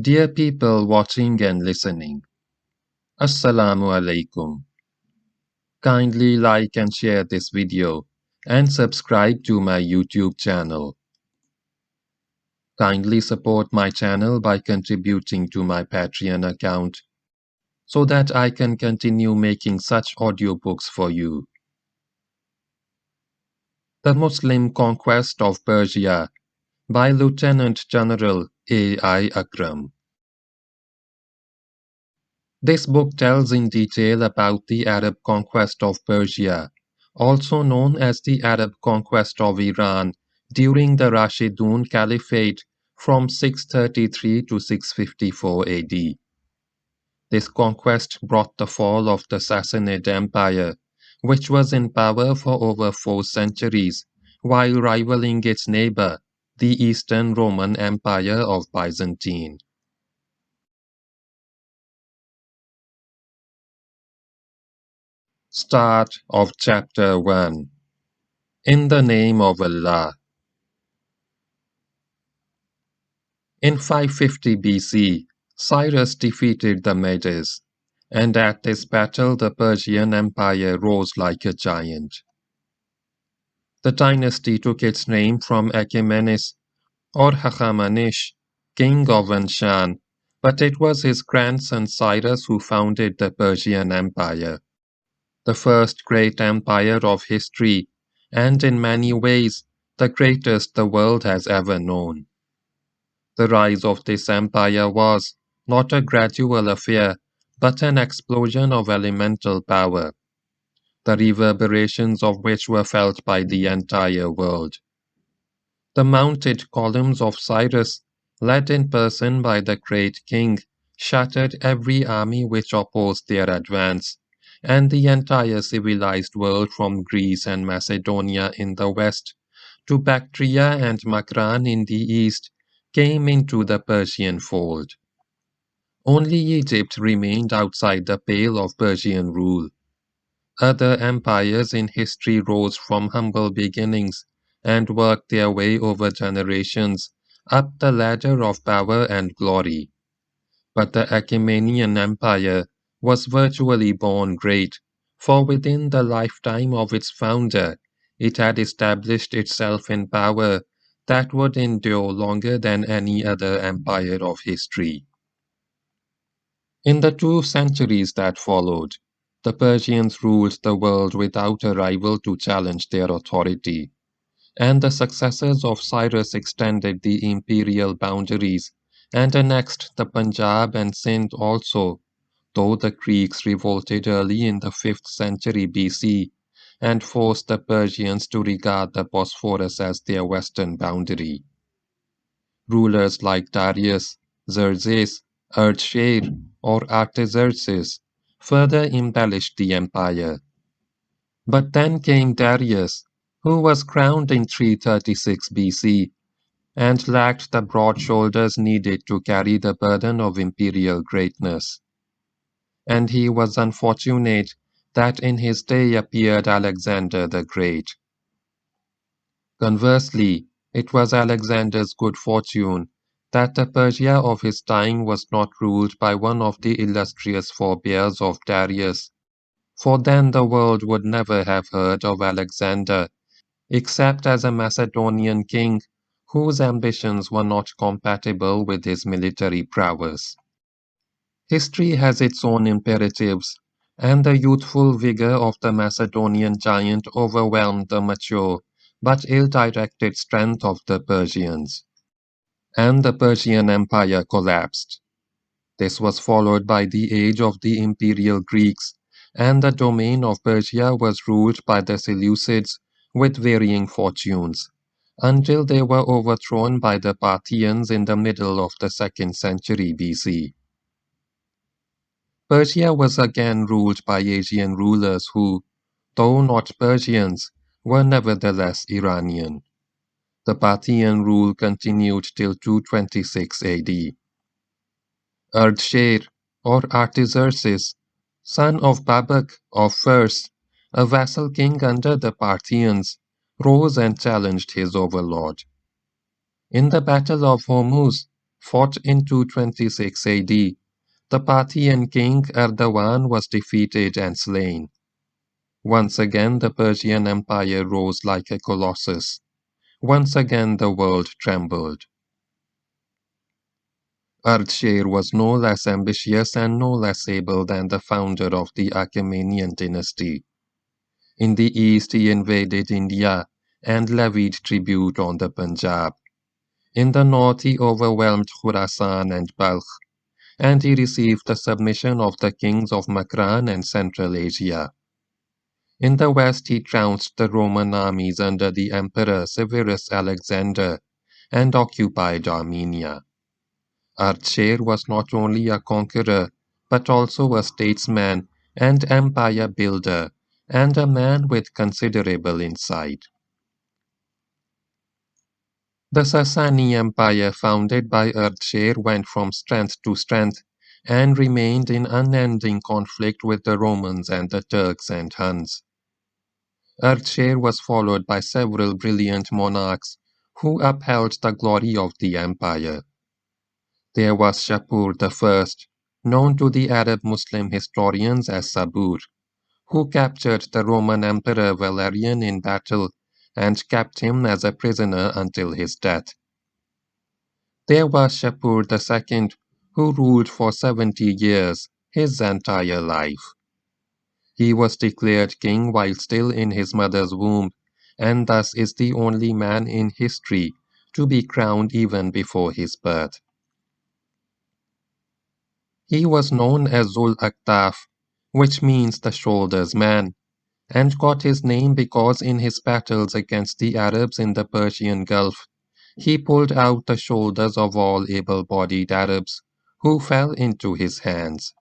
Dear people watching and listening, Assalamu alaikum. Kindly like and share this video and subscribe to my YouTube channel. Kindly support my channel by contributing to my Patreon account so that I can continue making such audiobooks for you. The Muslim Conquest of Persia by Lieutenant General A.I. Akram. This book tells in detail about the Arab conquest of Persia, also known as the Arab conquest of Iran, during the Rashidun Caliphate from 633 to 654 AD. This conquest brought the fall of the Sassanid Empire, which was in power for over 4 centuries, while rivaling its neighbor, the Eastern Roman Empire of Byzantine. Start of Chapter 1. In the name of Allah. In 550 BC, Cyrus defeated the Medes, and at this battle the Persian Empire rose like a giant. The dynasty took its name from Achaemenes or Hachemanish, king of Anshan, but it was his grandson Cyrus who founded the Persian Empire, the first great empire of history, and in many ways the greatest the world has ever known. The rise of this empire was not a gradual affair, but an explosion of elemental power, the reverberations of which were felt by the entire world. The mounted columns of Cyrus, led in person by the great king, shattered every army which opposed their advance, and the entire civilized world from Greece and Macedonia in the west to Bactria and Makran in the east came into the Persian fold. Only Egypt remained outside the pale of Persian rule. Other empires in history rose from humble beginnings and worked their way over generations up the ladder of power and glory. But the Achaemenian Empire was virtually born great, for within the lifetime of its founder, it had established itself in power that would endure longer than any other empire of history. In the 2 centuries that followed, the Persians ruled the world without a rival to challenge their authority, and the successors of Cyrus extended the imperial boundaries and annexed the Punjab and Sindh also, though the Greeks revolted early in the 5th century BC and forced the Persians to regard the Bosphorus as their western boundary. Rulers like Darius, Xerxes, Yazdjurd, or Artaxerxes further embellished the empire. But then came Darius, who was crowned in 336 BC and lacked the broad shoulders needed to carry the burden of imperial greatness. And he was unfortunate that in his day appeared Alexander the Great. Conversely, it was Alexander's good fortune that the Persia of his time was not ruled by one of the illustrious forebears of Darius, for then the world would never have heard of Alexander, except as a Macedonian king whose ambitions were not compatible with his military prowess. History has its own imperatives, and the youthful vigor of the Macedonian giant overwhelmed the mature but ill-directed strength of the Persians, and the Persian Empire collapsed. This was followed by the age of the imperial Greeks, and the domain of Persia was ruled by the Seleucids with varying fortunes, until they were overthrown by the Parthians in the middle of the 2nd century BC. Persia was again ruled by Asian rulers who, though not Persians, were nevertheless Iranian. The Parthian rule continued till 226 AD. Yazdjurd, or Artaxerxes, son of Babak of Furs, a vassal king under the Parthians, rose and challenged his overlord. In the Battle of Hormuz, fought in 226 AD, the Parthian king Erdogan was defeated and slain. Once again the Persian Empire rose like a colossus. Once again the world trembled. Ardshir was no less ambitious and no less able than the founder of the Achaemenian dynasty. In the east he invaded India and levied tribute on the Punjab. In the north he overwhelmed Khurasan and Balkh, and he received the submission of the kings of Makran and Central Asia. In the west he trounced the Roman armies under the Emperor Severus Alexander and occupied Armenia. Ardshir was not only a conqueror, but also a statesman and empire builder, and a man with considerable insight. The Sasani Empire founded by Ardshir went from strength to strength and remained in unending conflict with the Romans and the Turks and Huns. Ardshir was followed by several brilliant monarchs who upheld the glory of the empire. There was Shapur I, known to the Arab Muslim historians as Sabur, who captured the Roman Emperor Valerian in battle and kept him as a prisoner until his death. There was Shapur II, who ruled for 70 years, his entire life. He was declared king while still in his mother's womb, and thus is the only man in history to be crowned even before his birth. He was known as Zul Aktaf, which means the shoulders man, and got his name because in his battles against the Arabs in the Persian Gulf, he pulled out the shoulders of all able-bodied Arabs who fell into his hands.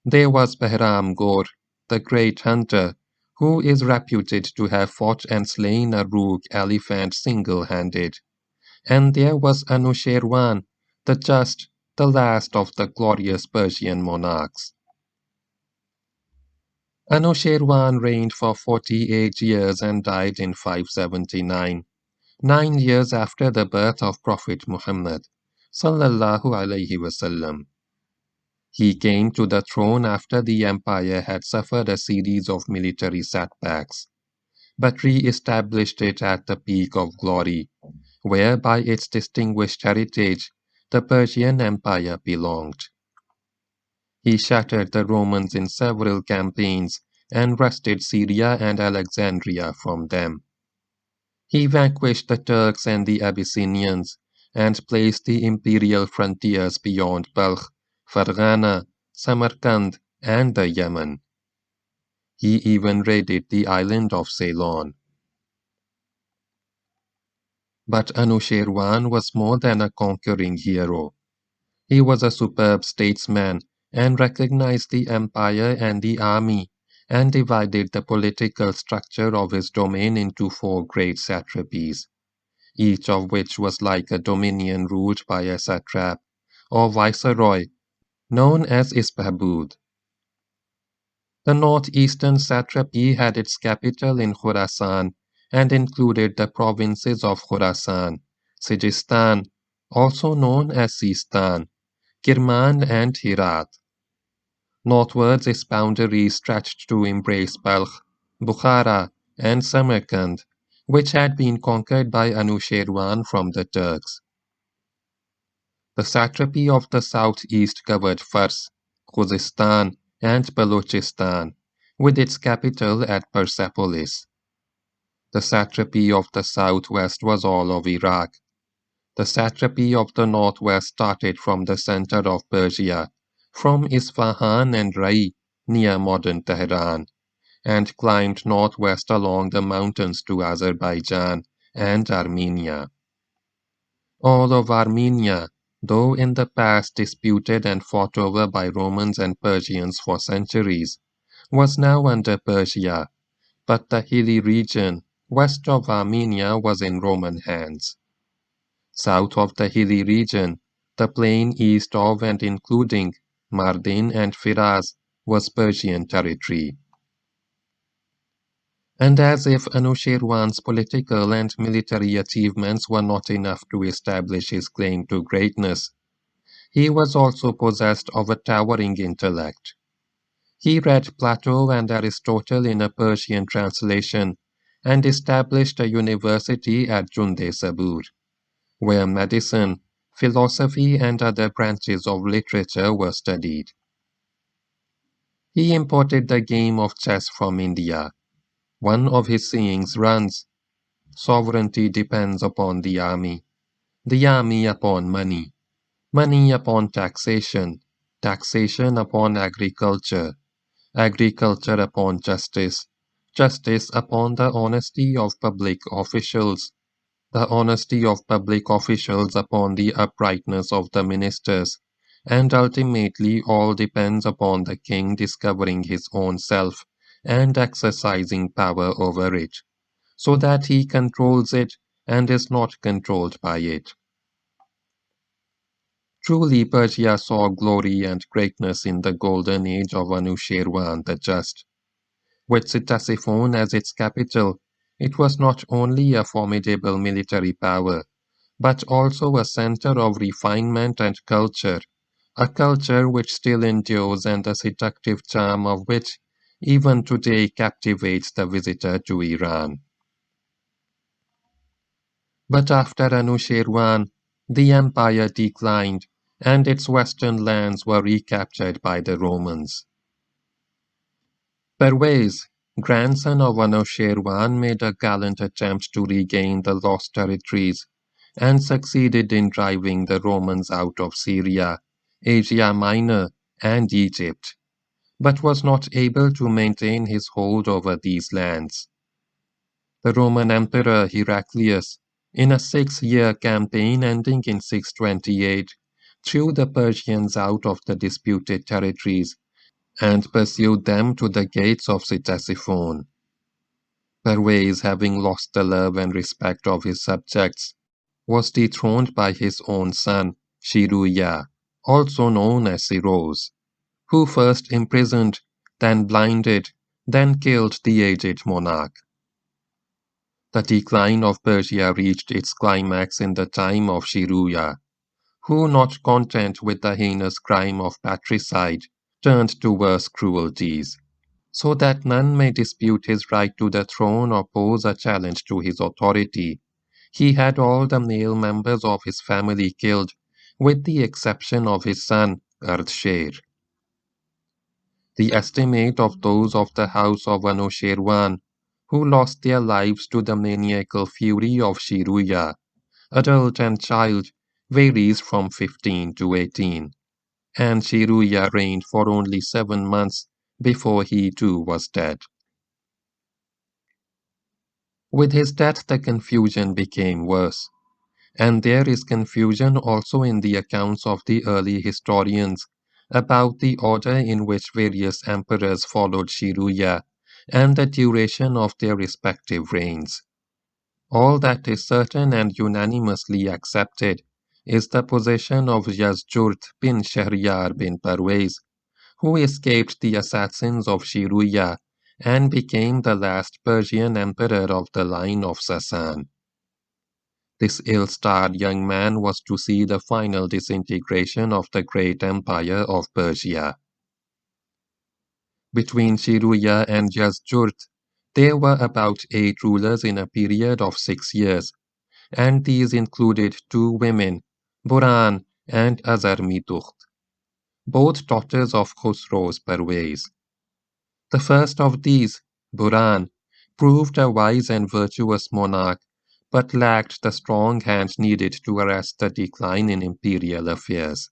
There was Bahram Ghor, the great hunter, who is reputed to have fought and slain a rogue elephant single-handed. And there was Anushirwan, the just, the last of the glorious Persian monarchs. Anushirwan reigned for 48 years and died in 579, 9 years after the birth of Prophet Muhammad, sallallahu alaihi wasallam. He came to the throne after the empire had suffered a series of military setbacks, but re-established it at the peak of glory, where by its distinguished heritage the Persian Empire belonged. He shattered the Romans in several campaigns and wrested Syria and Alexandria from them. He vanquished the Turks and the Abyssinians and placed the imperial frontiers beyond Balkh, Farghana, Samarkand, and the Yemen. He even raided the island of Ceylon. But Anushirwan was more than a conquering hero. He was a superb statesman and recognized the empire and the army and divided the political structure of his domain into 4 great satrapies, each of which was like a dominion ruled by a satrap, or viceroy, known as Isbahbud. The northeastern satrapy had its capital in Khurasan and included the provinces of Khurasan, Sijistan, also known as Sistan, Kirman, and Herat. Northwards its boundaries stretched to embrace Balkh, Bukhara, and Samarkand, which had been conquered by Anushirwan from the Turks. The satrapy of the southeast covered Fars, Khuzestan, and Balochistan, with its capital at Persepolis. The satrapy of the southwest was all of Iraq. The satrapy of the northwest started from the center of Persia, from Isfahan and Rai, near modern Tehran, and climbed northwest along the mountains to Azerbaijan and Armenia. All of Armenia, though in the past disputed and fought over by Romans and Persians for centuries, was now under Persia, but the hilly region west of Armenia was in Roman hands. South of the hilly region, the plain east of and including Mardin and Firaz was Persian territory. And as if Anushirwan's political and military achievements were not enough to establish his claim to greatness, he was also possessed of a towering intellect. He read Plato and Aristotle in a Persian translation and established a university at Junde Sabur, where medicine, philosophy, and other branches of literature were studied. He imported the game of chess from India. One of his sayings runs, "Sovereignty depends upon the army upon money, money upon taxation, taxation upon agriculture, agriculture upon justice, justice upon the honesty of public officials, the honesty of public officials upon the uprightness of the ministers, and ultimately all depends upon the king discovering his own self and exercising power over it, so that he controls it and is not controlled by it." Truly, Persia saw glory and greatness in the golden age of Anushirwan the Just. With Ctesiphon as its capital, it was not only a formidable military power, but also a center of refinement and culture, a culture which still endures and the seductive charm of which even today captivates the visitor to Iran. But after Anushirwan, the empire declined, and its western lands were recaptured by the Romans. Pervez, grandson of Anushirwan, made a gallant attempt to regain the lost territories and succeeded in driving the Romans out of Syria, Asia Minor, and Egypt, but was not able to maintain his hold over these lands. The Roman Emperor Heraclius, in a 6-year campaign ending in 628, threw the Persians out of the disputed territories and pursued them to the gates of Ctesiphon. Pervez, having lost the love and respect of his subjects, was dethroned by his own son, Shiruya, also known as Siroz, who first imprisoned, then blinded, then killed the aged monarch. The decline of Persia reached its climax in the time of Shiruya, who, not content with the heinous crime of patricide, turned to worse cruelties. So that none may dispute his right to the throne or pose a challenge to his authority, he had all the male members of his family killed, with the exception of his son, Ardsher. The estimate of those of the house of Anushirwan who lost their lives to the maniacal fury of Shiruya, adult and child, varies from 15 to 18, and Shiruya reigned for only 7 months before he too was dead. With his death, the confusion became worse, and there is confusion also in the accounts of the early historians about the order in which various emperors followed Shiruya and the duration of their respective reigns. All that is certain and unanimously accepted is the position of Yazdjurd bin Shahryar bin Parvez, who escaped the assassins of Shiruya and became the last Persian emperor of the line of Sasan. This ill-starred young man was to see the final disintegration of the great empire of Persia. Between Shiruya and Yazdjurd, there were about 8 rulers in a period of 6 years, and these included 2 women, Buran and Azarmitukht, both daughters of Khosrow's Pervez. The first of these, Buran, proved a wise and virtuous monarch, but lacked the strong hand needed to arrest the decline in imperial affairs.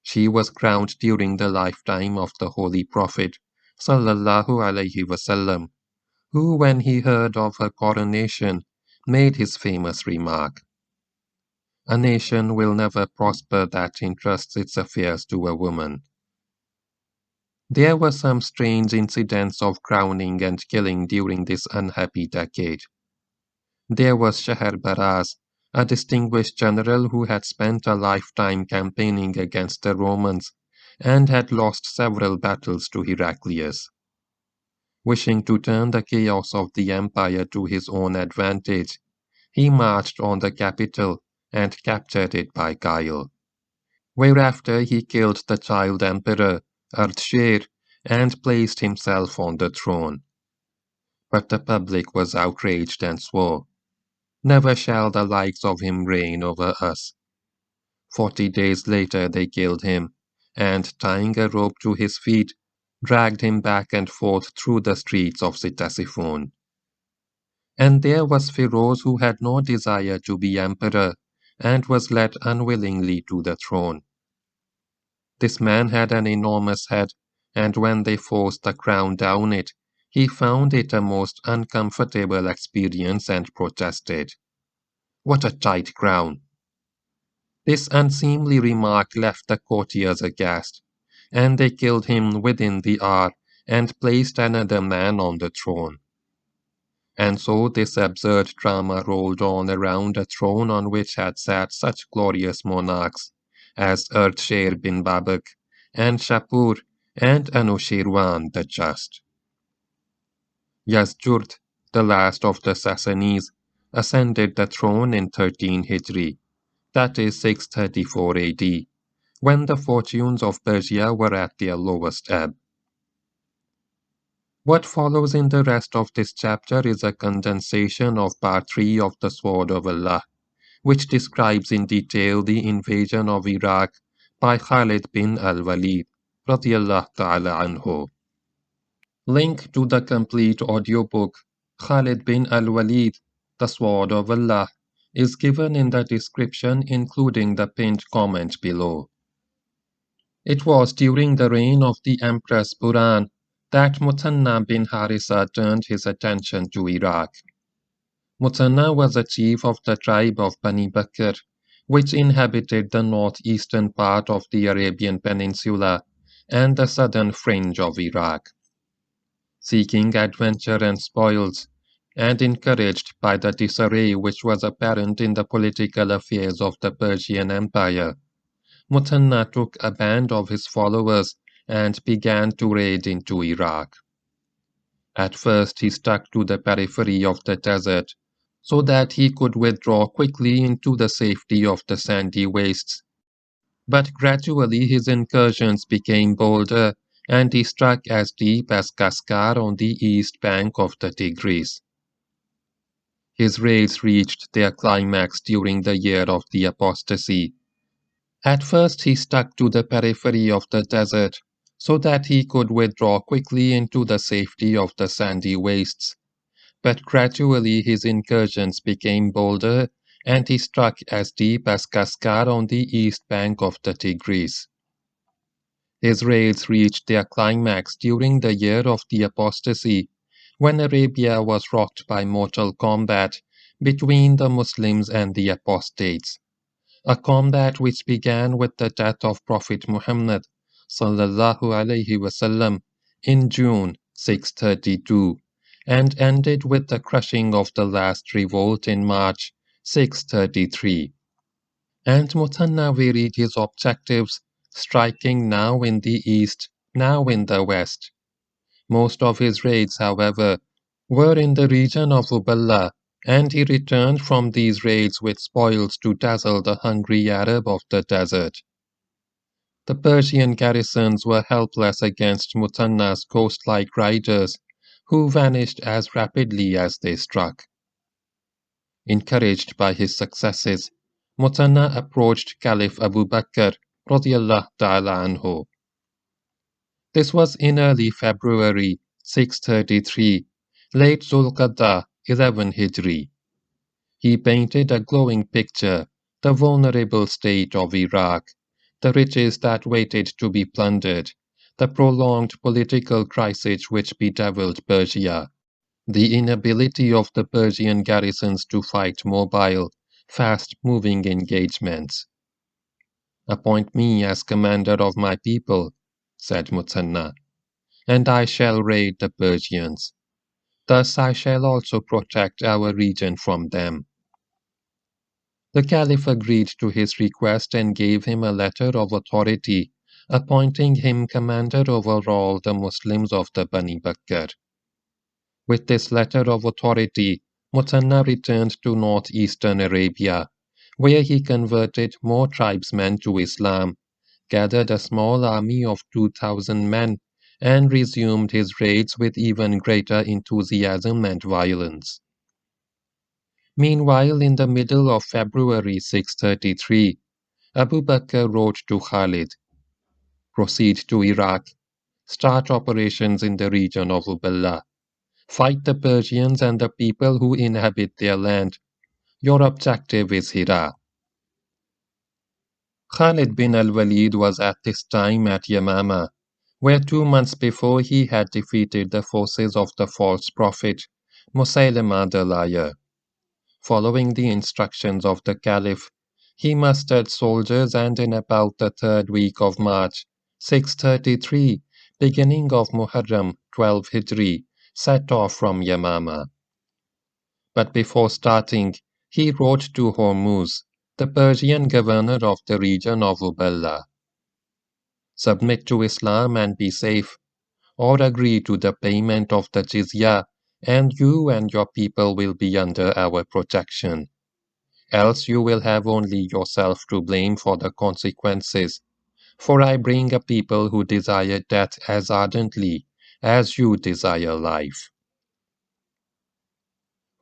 She was crowned during the lifetime of the Holy Prophet, sallallahu alaihi wasallam, who, when he heard of her coronation, made his famous remark, "A nation will never prosper that entrusts its affairs to a woman." There were some strange incidents of crowning and killing during this unhappy decade. There was Baraz, a distinguished general who had spent a lifetime campaigning against the Romans and had lost several battles to Heraclius. Wishing to turn the chaos of the empire to his own advantage, he marched on the capital and captured it by guile. Whereafter he killed the child emperor, Yazdjurd, and placed himself on the throne. But the public was outraged and swore, "Never shall the likes of him reign over us." 40 days later they killed him, and tying a rope to his feet, dragged him back and forth through the streets of Ctesiphon. And there was Firoz, who had no desire to be emperor, and was led unwillingly to the throne. This man had an enormous head, and when they forced the crown down it, he found it a most uncomfortable experience and protested, "What a tight crown!" This unseemly remark left the courtiers aghast, and they killed him within the hour and placed another man on the throne. And so this absurd drama rolled on around a throne on which had sat such glorious monarchs as Yazdjurd bin Babak and Shapur and Anushirwan the Just. Yazdjurd, the last of the Sassanids, ascended the throne in 13 Hijri, that is 634 AD, when the fortunes of Persia were at their lowest ebb. What follows in the rest of this chapter is a condensation of part 3 of the Sword of Allah, which describes in detail the invasion of Iraq by Khalid bin al-Walid, radiyallahu ta'ala anhu. Link to the complete audiobook, Khalid bin al-Walid, The Sword of Allah, is given in the description, including the pinned comment below. It was during the reign of the Empress Buran that Muthanna bin Harisa turned his attention to Iraq. Muthanna was a chief of the tribe of Bani Bakr, which inhabited the northeastern part of the Arabian Peninsula and the southern fringe of Iraq. Seeking adventure and spoils, and encouraged by the disarray which was apparent in the political affairs of the Persian Empire, Muthanna took a band of his followers and began to raid into Iraq. At first he stuck to the periphery of the desert, so that he could withdraw quickly into the safety of the sandy wastes. But gradually his incursions became bolder, and he struck as deep as Kaskar on the east bank of the Tigris. His raids reached their climax during the year of the apostasy. At first he stuck to the periphery of the desert, so that he could withdraw quickly into the safety of the sandy wastes. But gradually his incursions became bolder, and he struck as deep as Kaskar on the east bank of the Tigris. His raids reached their climax during the year of the apostasy, when Arabia was rocked by mortal combat between the Muslims and the apostates, a combat which began with the death of Prophet Muhammad sallallahu alaihi wasallam in June 632, and ended with the crushing of the last revolt in March 633. And Muthanna varied his objectives, striking now in the east, now in the west. Most of his raids, however, were in the region of Uballa, and he returned from these raids with spoils to dazzle the hungry Arab of the desert. The Persian garrisons were helpless against Muthanna's ghost-like riders, who vanished as rapidly as they struck. Encouraged by his successes, Muthanna approached Caliph Abu Bakr radiyallahu ta'ala anhu. This was in early February 633, late Zulqa'dah 11 Hijri. He painted a glowing picture, the vulnerable state of Iraq, the riches that waited to be plundered, the prolonged political crisis which bedeviled Persia, the inability of the Persian garrisons to fight mobile, fast-moving engagements. "Appoint me as commander of my people," said Muthanna, "and I shall raid the Persians. Thus I shall also protect our region from them." The Caliph agreed to his request and gave him a letter of authority, appointing him commander over all the Muslims of the Bani Bakr. With this letter of authority, Muthanna returned to northeastern Arabia, where he converted more tribesmen to Islam, gathered a small army of 2,000 men, and resumed his raids with even greater enthusiasm and violence. Meanwhile, in the middle of February 633, Abu Bakr wrote to Khalid, "Proceed to Iraq, start operations in the region of Ubayd, fight the Persians and the people who inhabit their land. Your objective is Hira." Khalid bin al-Walid was at this time at Yamama, where 2 months before he had defeated the forces of the false prophet, Musaylama the liar. Following the instructions of the Caliph, he mustered soldiers and in about the third week of March, 633, beginning of Muharram, 12 Hijri, set off from Yamama. But before starting, he wrote to Hormuz, the Persian governor of the region of Ubayd, "Submit to Islam and be safe, or agree to the payment of the jizya, and you and your people will be under our protection. Else you will have only yourself to blame for the consequences, for I bring a people who desire death as ardently as you desire life."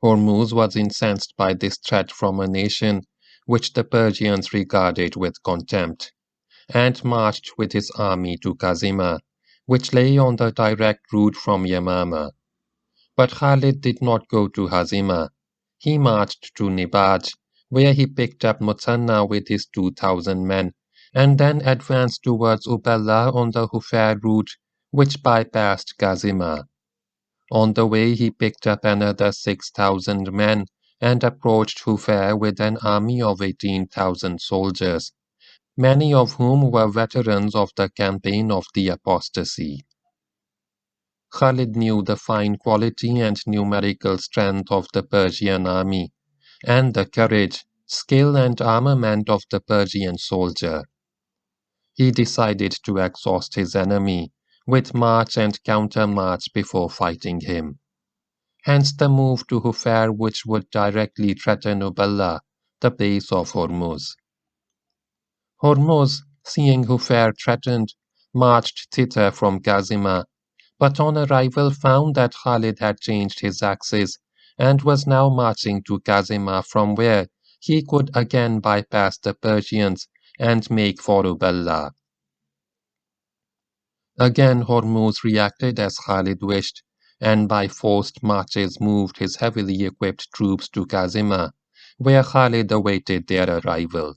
Hormuz was incensed by this threat from a nation which the Persians regarded with contempt, and marched with his army to Kazima, which lay on the direct route from Yamama. But Khalid did not go to Hazima. He marched to Nibaj, where he picked up Muthanna with his 2,000 men, and then advanced towards Ubayd on the Hufair route, which bypassed Kazima. On the way he picked up another 6,000 men and approached Hufair with an army of 18,000 soldiers, many of whom were veterans of the campaign of the apostasy. Khalid knew the fine quality and numerical strength of the Persian army, and the courage, skill, and armament of the Persian soldier. He decided to exhaust his enemy with march and counter-march before fighting him. Hence the move to Hufair, which would directly threaten Ubayd, the base of Hormuz. Hormuz, seeing Hufair threatened, marched thither from Kazima, but on arrival found that Khalid had changed his axis and was now marching to Kazima, from where he could again bypass the Persians and make for Ubayd. Again Hormuz reacted as Khalid wished, and by forced marches moved his heavily equipped troops to Kazima, where Khalid awaited their arrival.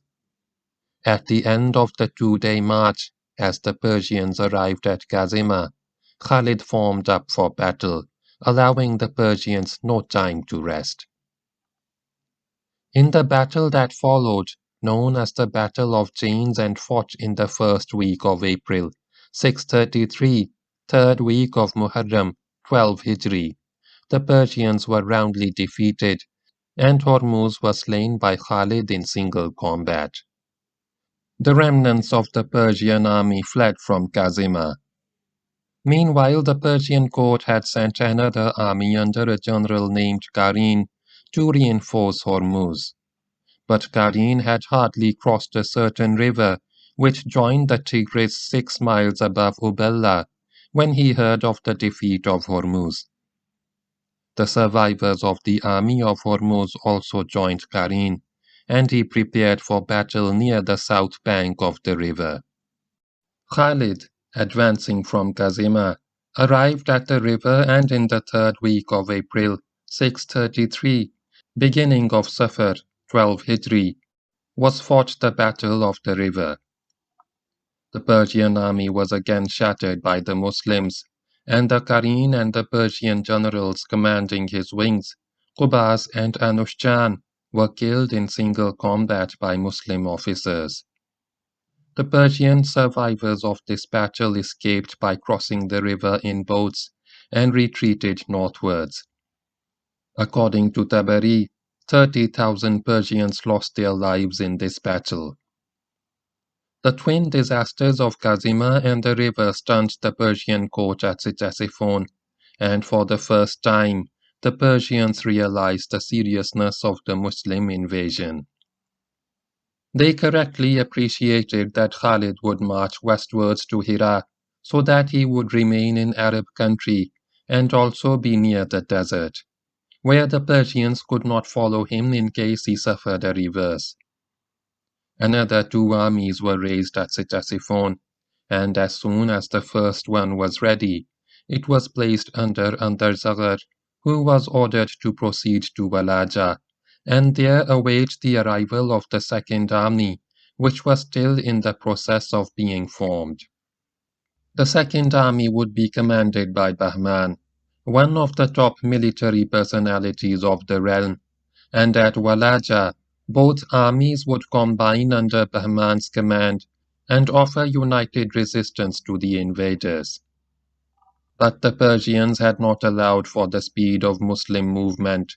At the end of the 2-day march, as the Persians arrived at Kazima, Khalid formed up for battle, allowing the Persians no time to rest. In the battle that followed, known as the Battle of Jains and fought in the first week of April, 633, third week of Muharram, 12 Hijri, the Persians were roundly defeated, and Hormuz was slain by Khalid in single combat. The remnants of the Persian army fled from Kazima. Meanwhile, the Persian court had sent another army under a general named Qarin to reinforce Hormuz. But Qarin had hardly crossed a certain river which joined the Tigris 6 miles above Ubayd when he heard of the defeat of Hormuz. The survivors of the army of Hormuz also joined Qarin, and he prepared for battle near the south bank of the river. Khalid, advancing from Kazima, arrived at the river, and in the third week of April, 633, beginning of Safar, 12 Hijri, was fought the Battle of the River. The Persian army was again shattered by the Muslims, and the Qarin and the Persian generals commanding his wings, Qubaz and Anushjan, were killed in single combat by Muslim officers. The Persian survivors of this battle escaped by crossing the river in boats and retreated northwards. According to Tabari, 30,000 Persians lost their lives in this battle. The twin disasters of Kazima and the river stunned the Persian court at Ctesiphon, and for the first time, the Persians realized the seriousness of the Muslim invasion. They correctly appreciated that Khalid would march westwards to Hira so that he would remain in Arab country and also be near the desert, where the Persians could not follow him in case he suffered a reverse. Another two armies were raised at Ctesiphon, and as soon as the first one was ready, it was placed under Andarzaghar, who was ordered to proceed to Walaja, and there await the arrival of the second army, which was still in the process of being formed. The second army would be commanded by Bahman, one of the top military personalities of the realm, and at Walaja, both armies would combine under Bahman's command and offer united resistance to the invaders. But the Persians had not allowed for the speed of Muslim movement.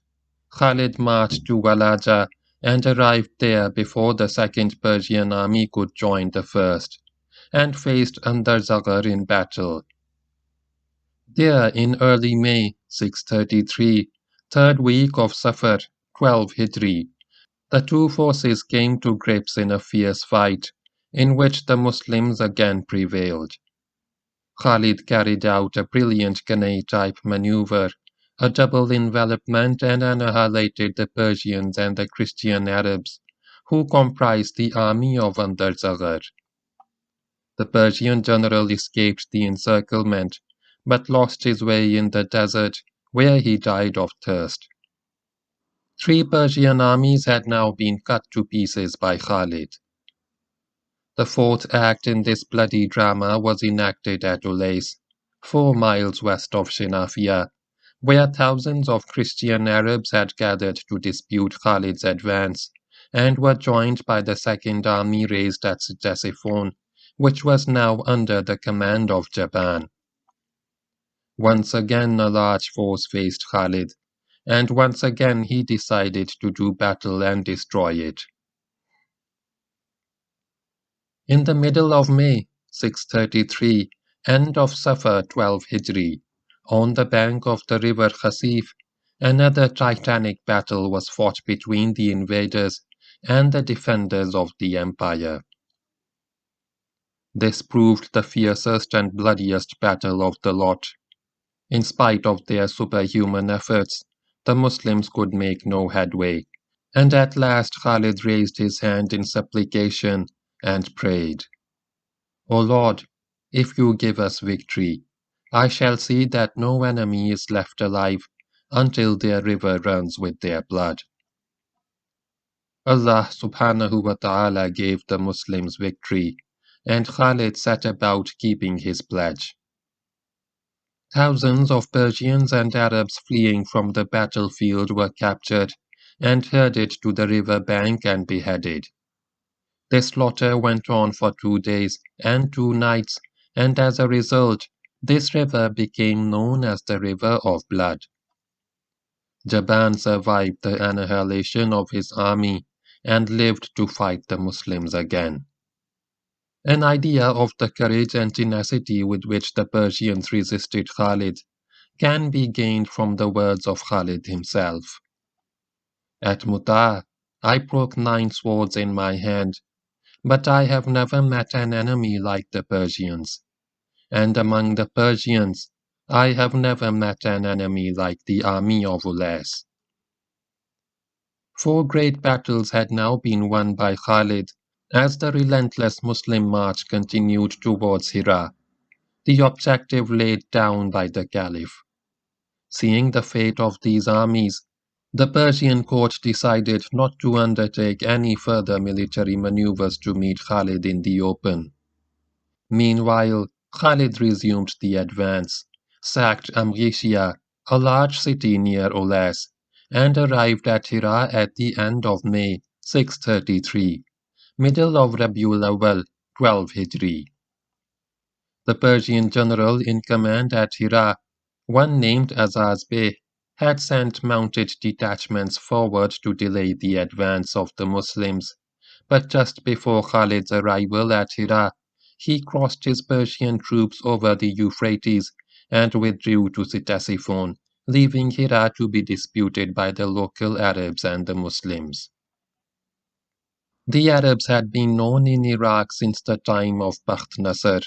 Khalid marched to Walaja and arrived there before the second Persian army could join the first, and faced Andarzaghar in battle. There, in early May 633, third week of Safar, 12 Hijri, the two forces came to grips in a fierce fight, in which the Muslims again prevailed. Khalid carried out a brilliant Kanay-type maneuver, a double envelopment, and annihilated the Persians and the Christian Arabs, who comprised the army of Andarzaghar. The Persian general escaped the encirclement, but lost his way in the desert, where he died of thirst. Three Persian armies had now been cut to pieces by Khalid. The fourth act in this bloody drama was enacted at Ulais, 4 miles west of Shinafia, where thousands of Christian Arabs had gathered to dispute Khalid's advance, and were joined by the second army raised at Ctesiphon, which was now under the command of Jaban. Once again a large force faced Khalid, and once again he decided to do battle and destroy it. In the middle of May 633, end of Safar 12 Hijri, on the bank of the river Khasif, another titanic battle was fought between the invaders and the defenders of the empire. This proved the fiercest and bloodiest battle of the lot. In spite of their superhuman efforts, the Muslims could make no headway, and at last Khalid raised his hand in supplication and prayed, "O Lord, if you give us victory, I shall see that no enemy is left alive until their river runs with their blood." Allah subhanahu wa ta'ala gave the Muslims victory, and Khalid set about keeping his pledge. Thousands of Persians and Arabs fleeing from the battlefield were captured and herded to the river bank and beheaded. The slaughter went on for 2 days and 2 nights, and as a result, this river became known as the River of Blood. Jaban survived the annihilation of his army and lived to fight the Muslims again. An idea of the courage and tenacity with which the Persians resisted Khalid can be gained from the words of Khalid himself. At Muta, I broke 9 swords in my hand, but I have never met an enemy like the Persians, and among the Persians, I have never met an enemy like the army of Ulais. 4 great battles had now been won by Khalid as the relentless Muslim march continued towards Hira, the objective laid down by the Caliph. Seeing the fate of these armies, the Persian court decided not to undertake any further military maneuvers to meet Khalid in the open. Meanwhile, Khalid resumed the advance, sacked Amrishia, a large city near Ulais, and arrived at Hira at the end of May 633, middle of Rabiul Awwal 12 Hijri. The Persian general in command at Hira, one named Azaz Bey, had sent mounted detachments forward to delay the advance of the Muslims, but just before Khalid's arrival at Hira, he crossed his Persian troops over the Euphrates and withdrew to Ctesiphon, leaving Hira to be disputed by the local Arabs and the Muslims. The Arabs had been known in Iraq since the time of Bakht Nasr,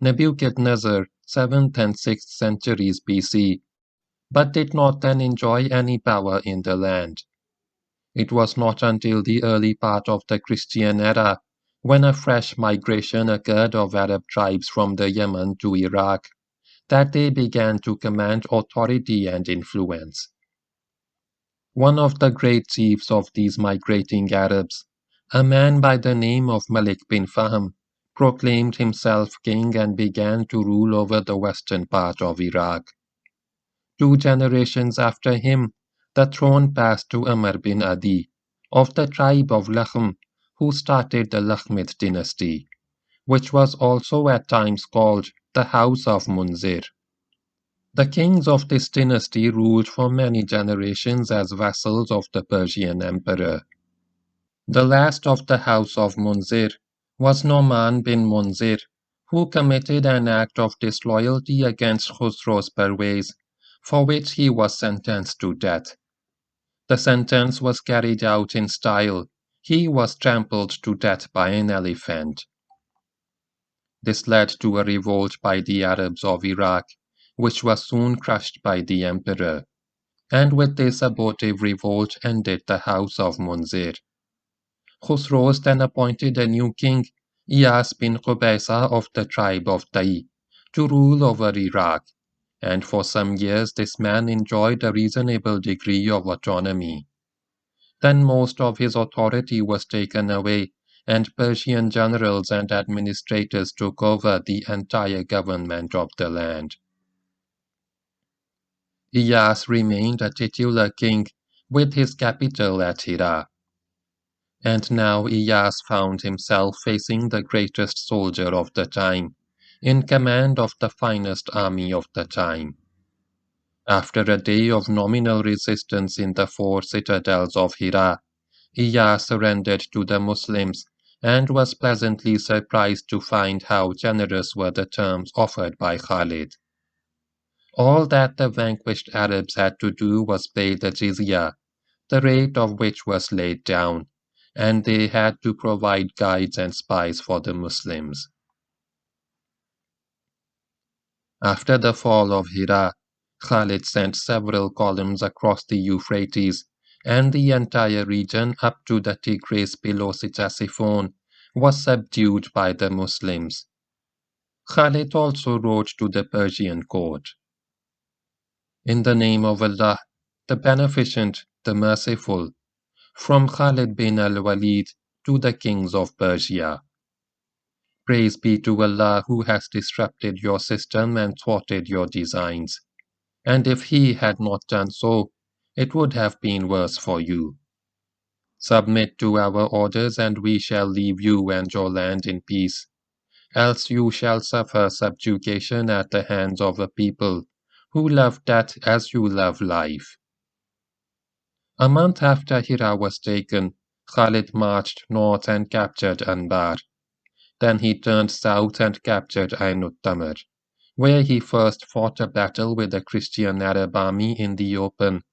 Nebuchadnezzar, 7th and 6th centuries BC, but did not then enjoy any power in the land. It was not until the early part of the Christian era, when a fresh migration occurred of Arab tribes from the Yemen to Iraq, that they began to command authority and influence. One of the great chiefs of these migrating Arabs, a man by the name of Malik bin Fahm, proclaimed himself king and began to rule over the western part of Iraq. 2 generations after him, the throne passed to Umar bin Adi, of the tribe of Lakhm, who started the Lakhmid dynasty, which was also at times called the House of Munzir. The kings of this dynasty ruled for many generations as vassals of the Persian emperor. The last of the House of Munzir was Noman bin Munzir, who committed an act of disloyalty against Khusro's Pervez, for which he was sentenced to death. The sentence was carried out in style. He was trampled to death by an elephant. This led to a revolt by the Arabs of Iraq, which was soon crushed by the emperor, and with this abortive revolt ended the House of Munzir. Khusros then appointed a new king, Iyas bin Qubaysa of the tribe of Tai, to rule over Iraq, and for some years this man enjoyed a reasonable degree of autonomy. Then most of his authority was taken away, and Persian generals and administrators took over the entire government of the land. Iyas remained a titular king, with his capital at Hira. And now Iyas found himself facing the greatest soldier of the time, in command of the finest army of the time. After a day of nominal resistance in the 4 citadels of Hira, Iyas surrendered to the Muslims and was pleasantly surprised to find how generous were the terms offered by Khalid. All that the vanquished Arabs had to do was pay the jizya, the rate of which was laid down, and they had to provide guides and spies for the Muslims. After the fall of Hira, Khalid sent several columns across the Euphrates, and the entire region up to the Tigris below Ctesiphon was subdued by the Muslims. Khalid also wrote to the Persian court, "In the name of Allah, the Beneficent, the Merciful, from Khalid bin al-Walid to the kings of Persia. Praise be to Allah who has disrupted your system and thwarted your designs. And if he had not done so, it would have been worse for you. Submit to our orders and we shall leave you and your land in peace. Else you shall suffer subjugation at the hands of a people who love death as you love life." A month after Hira was taken, Khalid marched north and captured Anbar. Then he turned south and captured Ainut Tamr, where he first fought a battle with the Christian Arab army in the open,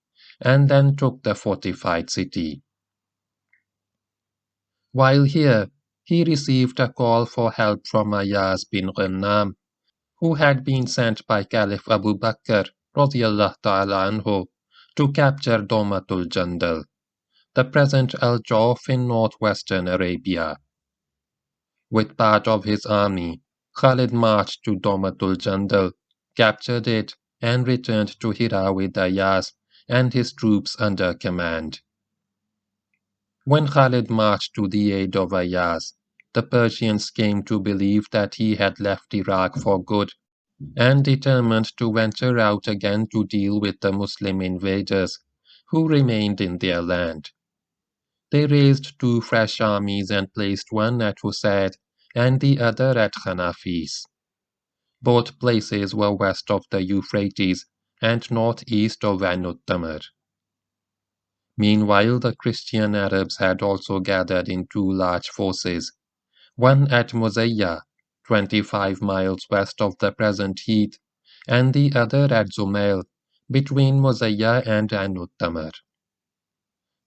and then took the fortified city. While here, he received a call for help from Ayaz bin Ghunnam, who had been sent by Caliph Abu Bakr radiyallahu ta'ala anhu to capture Domatul Jandal, the present Al-Jawf in northwestern Arabia. With part of his army, Khalid marched to Domatul Jandal, captured it, and returned to Hira with Ayaz and his troops under command. When Khalid marched to the aid of Ayaz, the Persians came to believe that he had left Iraq for good and determined to venture out again to deal with the Muslim invaders who remained in their land. They raised 2 fresh armies and placed one at Usaid and the other at Khanafis. Both places were west of the Euphrates and northeast of Ainut Tamr. Meanwhile, the Christian Arabs had also gathered in 2 large forces, one at Muzayya, 25 miles west of the present Heath, and the other at Zumail, between Muzayya and Anuttamar.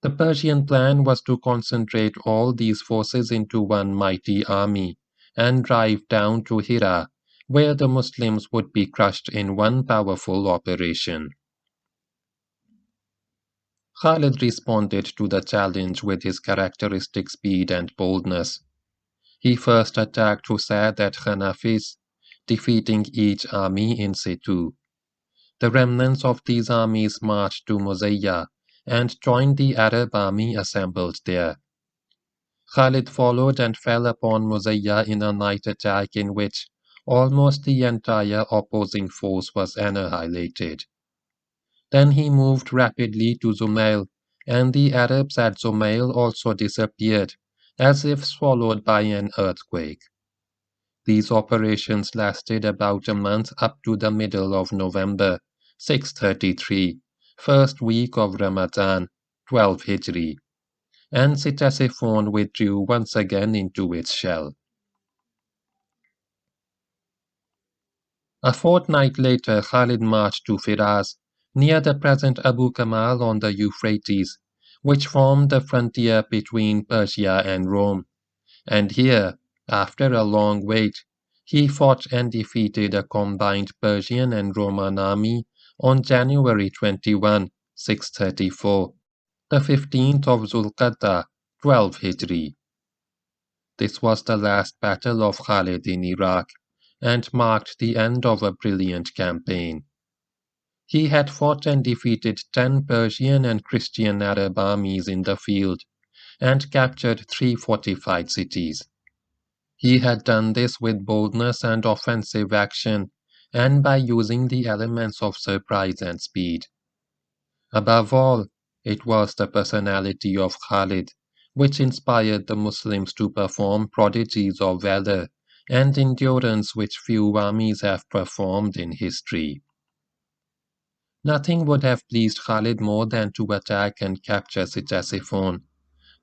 The Persian plan was to concentrate all these forces into one mighty army and drive down to Hira, where the Muslims would be crushed in one powerful operation. Khalid responded to the challenge with his characteristic speed and boldness. He first attacked Husad at Khanafis, defeating each army in situ. The remnants of these armies marched to Muzayya and joined the Arab army assembled there. Khalid followed and fell upon Muzayya in a night attack in which almost the entire opposing force was annihilated. Then he moved rapidly to Zumail, and the Arabs at Zumail also disappeared, as if swallowed by an earthquake. These operations lasted about a month up to the middle of November, 633, first week of Ramadan, 12 Hijri, and Ctesiphon withdrew once again into its shell. A fortnight later Khalid marched to Firaz, near the present Abu Kamal on the Euphrates, which formed the frontier between Persia and Rome, and here, after a long wait, he fought and defeated a combined Persian and Roman army on January 21, 634, the 15th of Zulqa'dah, 12 Hijri. This was the last battle of Khalid in Iraq, and marked the end of a brilliant campaign. He had fought and defeated 10 Persian and Christian Arab armies in the field, and captured 3 fortified cities. He had done this with boldness and offensive action, and by using the elements of surprise and speed. Above all, it was the personality of Khalid which inspired the Muslims to perform prodigies of valor and endurance which few armies have performed in history. Nothing would have pleased Khalid more than to attack and capture Ctesiphon,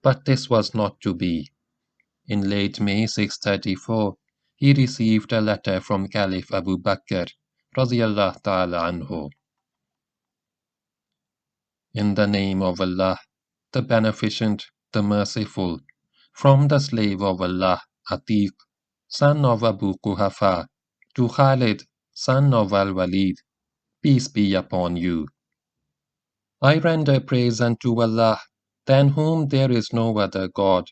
but this was not to be. In late May 634, he received a letter from Caliph Abu Bakr, radiyallahu ta'ala anhu. In the name of Allah, the Beneficent, the Merciful, from the slave of Allah, Atiq, son of Abu Quhafa, to Khalid, son of Al-Walid, peace be upon you. I render praise unto Allah, than whom there is no other God,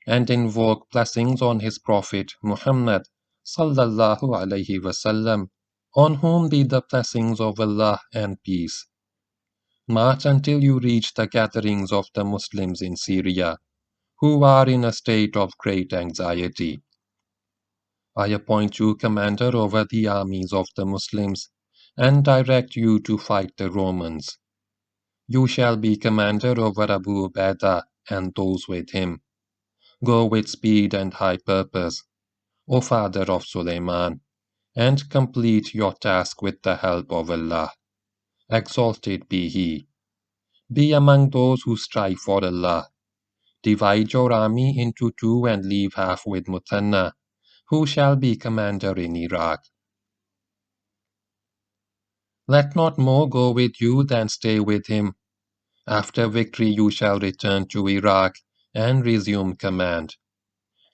and invoke blessings on his Prophet Muhammad sallallahu alaihi wasallam, on whom be the blessings of Allah and peace. March until you reach the gatherings of the Muslims in Syria, who are in a state of great anxiety. I appoint you commander over the armies of the Muslims, and direct you to fight the Romans. You shall be commander over Abu Ubaidah and those with him. Go with speed and high purpose, O father of Suleiman, and complete your task with the help of Allah. Exalted be He. Be among those who strive for Allah. Divide your army into 2 and leave half with Muthanna, who shall be commander in Iraq. Let not more go with you than stay with him. After victory you shall return to Iraq and resume command.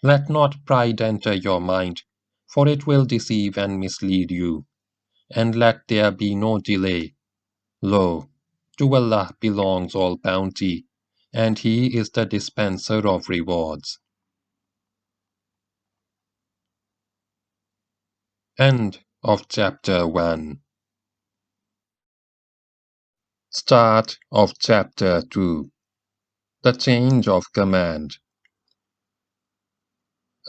Let not pride enter your mind, for it will deceive and mislead you. And let there be no delay. Lo, to Allah belongs all bounty, and He is the dispenser of rewards. End of chapter 1. Start of chapter 2. The change of command.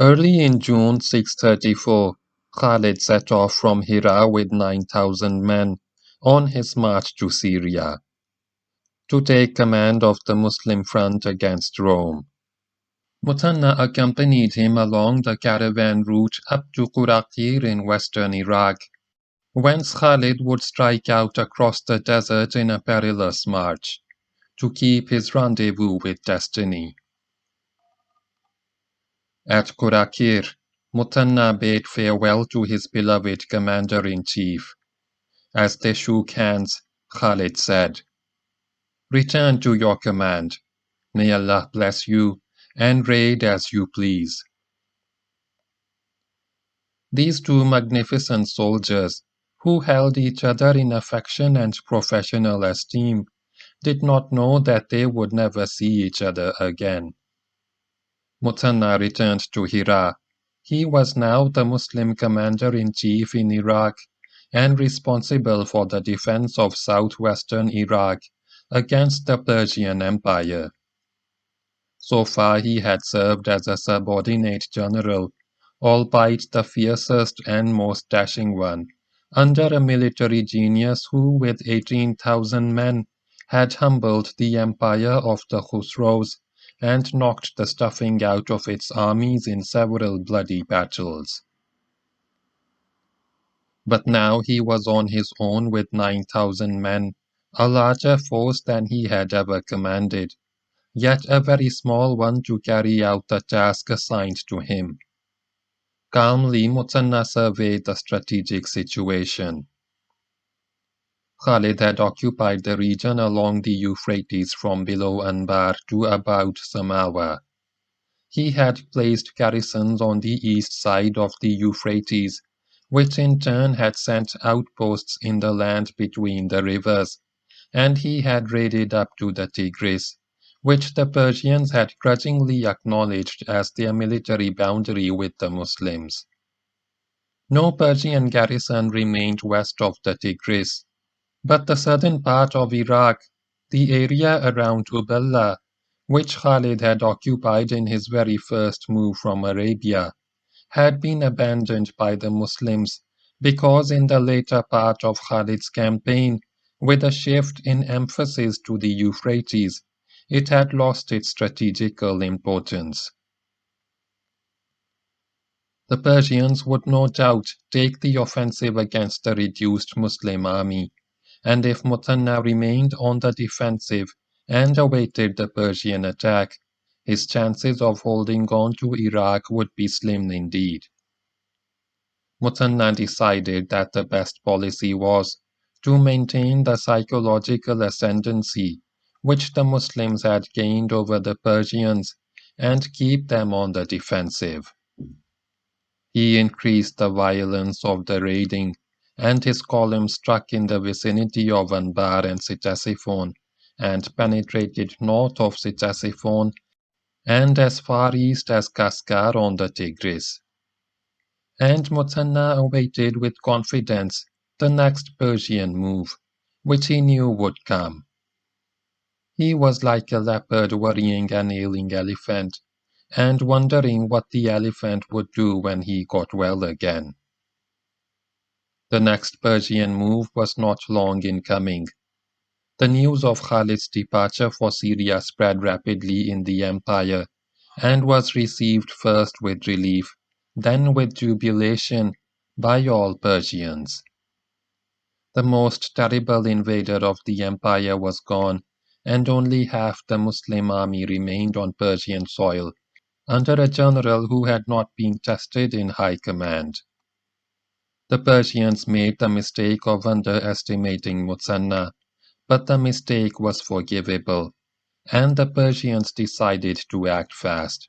Early in June 634, Khalid set off from Hira with 9,000 men on his march to Syria to take command of the Muslim front against Rome. Muthanna accompanied him along the caravan route up to Qurakir in western Iraq, whence Khalid would strike out across the desert in a perilous march, to keep his rendezvous with destiny. At Qurakir, Muthanna bade farewell to his beloved commander-in-chief. As they shook hands, Khalid said, "Return to your command. May Allah bless you, and raid as you please." These two magnificent soldiers, who held each other in affection and professional esteem, did not know that they would never see each other again. Muthanna returned to Hira. He was now the Muslim commander-in-chief in Iraq and responsible for the defense of southwestern Iraq against the Persian Empire. So far he had served as a subordinate general, albeit the fiercest and most dashing one, under a military genius who, with 18,000 men, had humbled the empire of the Khusraws and knocked the stuffing out of its armies in several bloody battles. But now he was on his own with 9,000 men, a larger force than he had ever commanded, yet a very small one to carry out the task assigned to him. Calmly, Muthanna surveyed the strategic situation. Khalid had occupied the region along the Euphrates from below Anbar to about Samawa. He had placed garrisons on the east side of the Euphrates, which in turn had sent outposts in the land between the rivers, and he had raided up to the Tigris, which the Persians had grudgingly acknowledged as their military boundary with the Muslims. No Persian garrison remained west of the Tigris, but the southern part of Iraq, the area around Uballa, which Khalid had occupied in his very first move from Arabia, had been abandoned by the Muslims because in the later part of Khalid's campaign, with a shift in emphasis to the Euphrates, it had lost its strategical importance. The Persians would no doubt take the offensive against the reduced Muslim army, and if Muthanna remained on the defensive and awaited the Persian attack, his chances of holding on to Iraq would be slim indeed. Muthanna decided that the best policy was to maintain the psychological ascendancy which the Muslims had gained over the Persians and keep them on the defensive. He increased the violence of the raiding, and his column struck in the vicinity of Anbar and Ctesiphon, and penetrated north of Ctesiphon and as far east as Kaskar on the Tigris. And Muthanna awaited with confidence the next Persian move, which he knew would come. He was like a leopard worrying an ailing elephant, and wondering what the elephant would do when he got well again. The next Persian move was not long in coming. The news of Khalid's departure for Syria spread rapidly in the empire, and was received first with relief, then with jubilation, by all Persians. The most terrible invader of the empire was gone, and only half the Muslim army remained on Persian soil, under a general who had not been tested in high command. The Persians made the mistake of underestimating Muthanna, but the mistake was forgivable, and the Persians decided to act fast,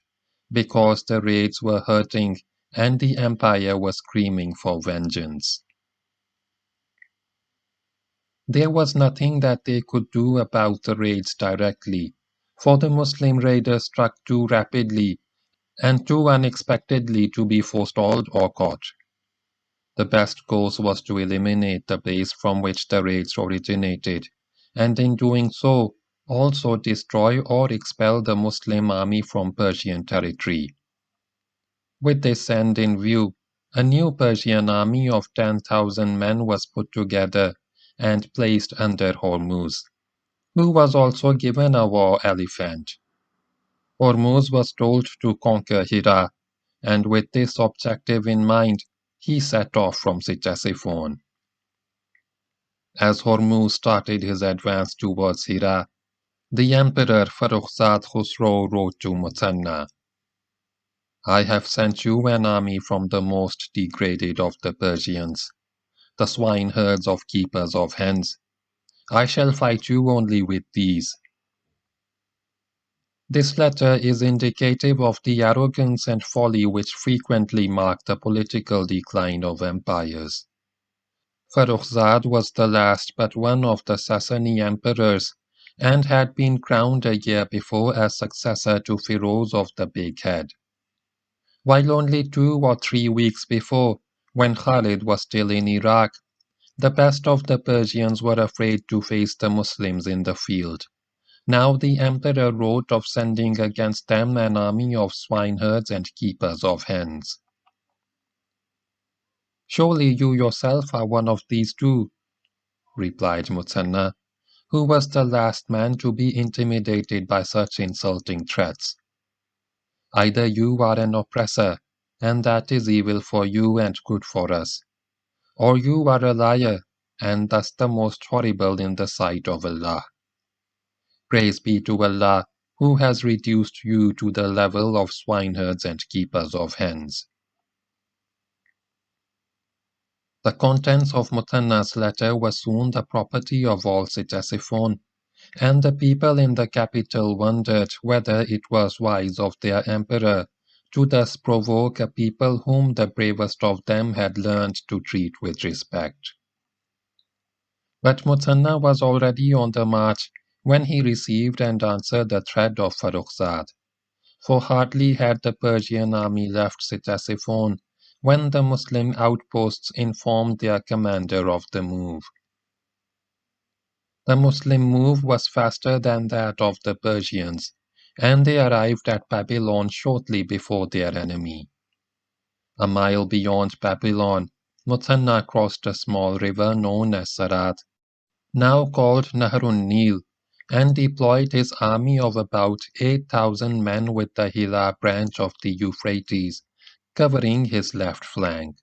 because the raids were hurting and the empire was screaming for vengeance. There was nothing that they could do about the raids directly, for the Muslim raiders struck too rapidly and too unexpectedly to be forestalled or caught. The best course was to eliminate the base from which the raids originated, and in doing so, also destroy or expel the Muslim army from Persian territory. With this end in view, a new Persian army of 10,000 men was put together and placed under Hormuz, who was also given a war elephant. Hormuz was told to conquer Hira, and with this objective in mind, he set off from Ctesiphon. As Hormuz started his advance towards Hira, the Emperor Farrukhzad Khusro wrote to Muthanna, "I have sent you an army from the most degraded of the Persians. the swineherds of keepers of hens. I shall fight you only with these. This letter is indicative of the arrogance and folly which frequently mark the political decline of empires. Farrukhzad was the last but one of the Sasani emperors, and had been crowned a year before as successor to Firoz of the Big Head. While only 2 or 3 weeks before, when Khalid was still in Iraq, the best of the Persians were afraid to face the Muslims in the field. Now the emperor wrote of sending against them an army of swineherds and keepers of hens. Surely you yourself are one of these too, replied Muthanna, who was the last man to be intimidated by such insulting threats. Either you are an oppressor, and that is evil for you and good for us, or you are a liar, and thus the most horrible in the sight of Allah. Praise be to Allah, who has reduced you to the level of swineherds and keepers of hens. The contents of Muthanna's letter were soon the property of all Ctesiphon, and the people in the capital wondered whether it was wise of their emperor to thus provoke a people whom the bravest of them had learned to treat with respect. But Muthanna was already on the march when he received and answered the threat of Farrukhzad, for hardly had the Persian army left Ctesiphon when the Muslim outposts informed their commander of the move. The Muslim move was faster than that of the Persians, and they arrived at Babylon shortly before their enemy. A mile beyond Babylon, Muthanna crossed a small river known as Sarat, now called Nahrun Nil, and deployed his army of about 8,000 men with the Hila branch of the Euphrates, covering his left flank.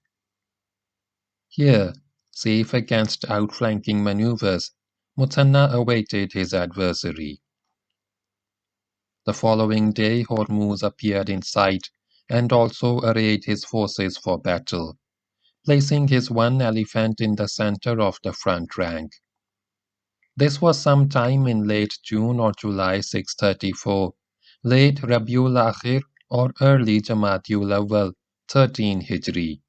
Here, safe against outflanking maneuvers, Muthanna awaited his adversary. The following day Hormuz appeared in sight and also arrayed his forces for battle, placing his one elephant in the center of the front rank. This was some time in late June or July 634, late Rabiul Akhir or early Jamadiul Awwal 13 Hijri.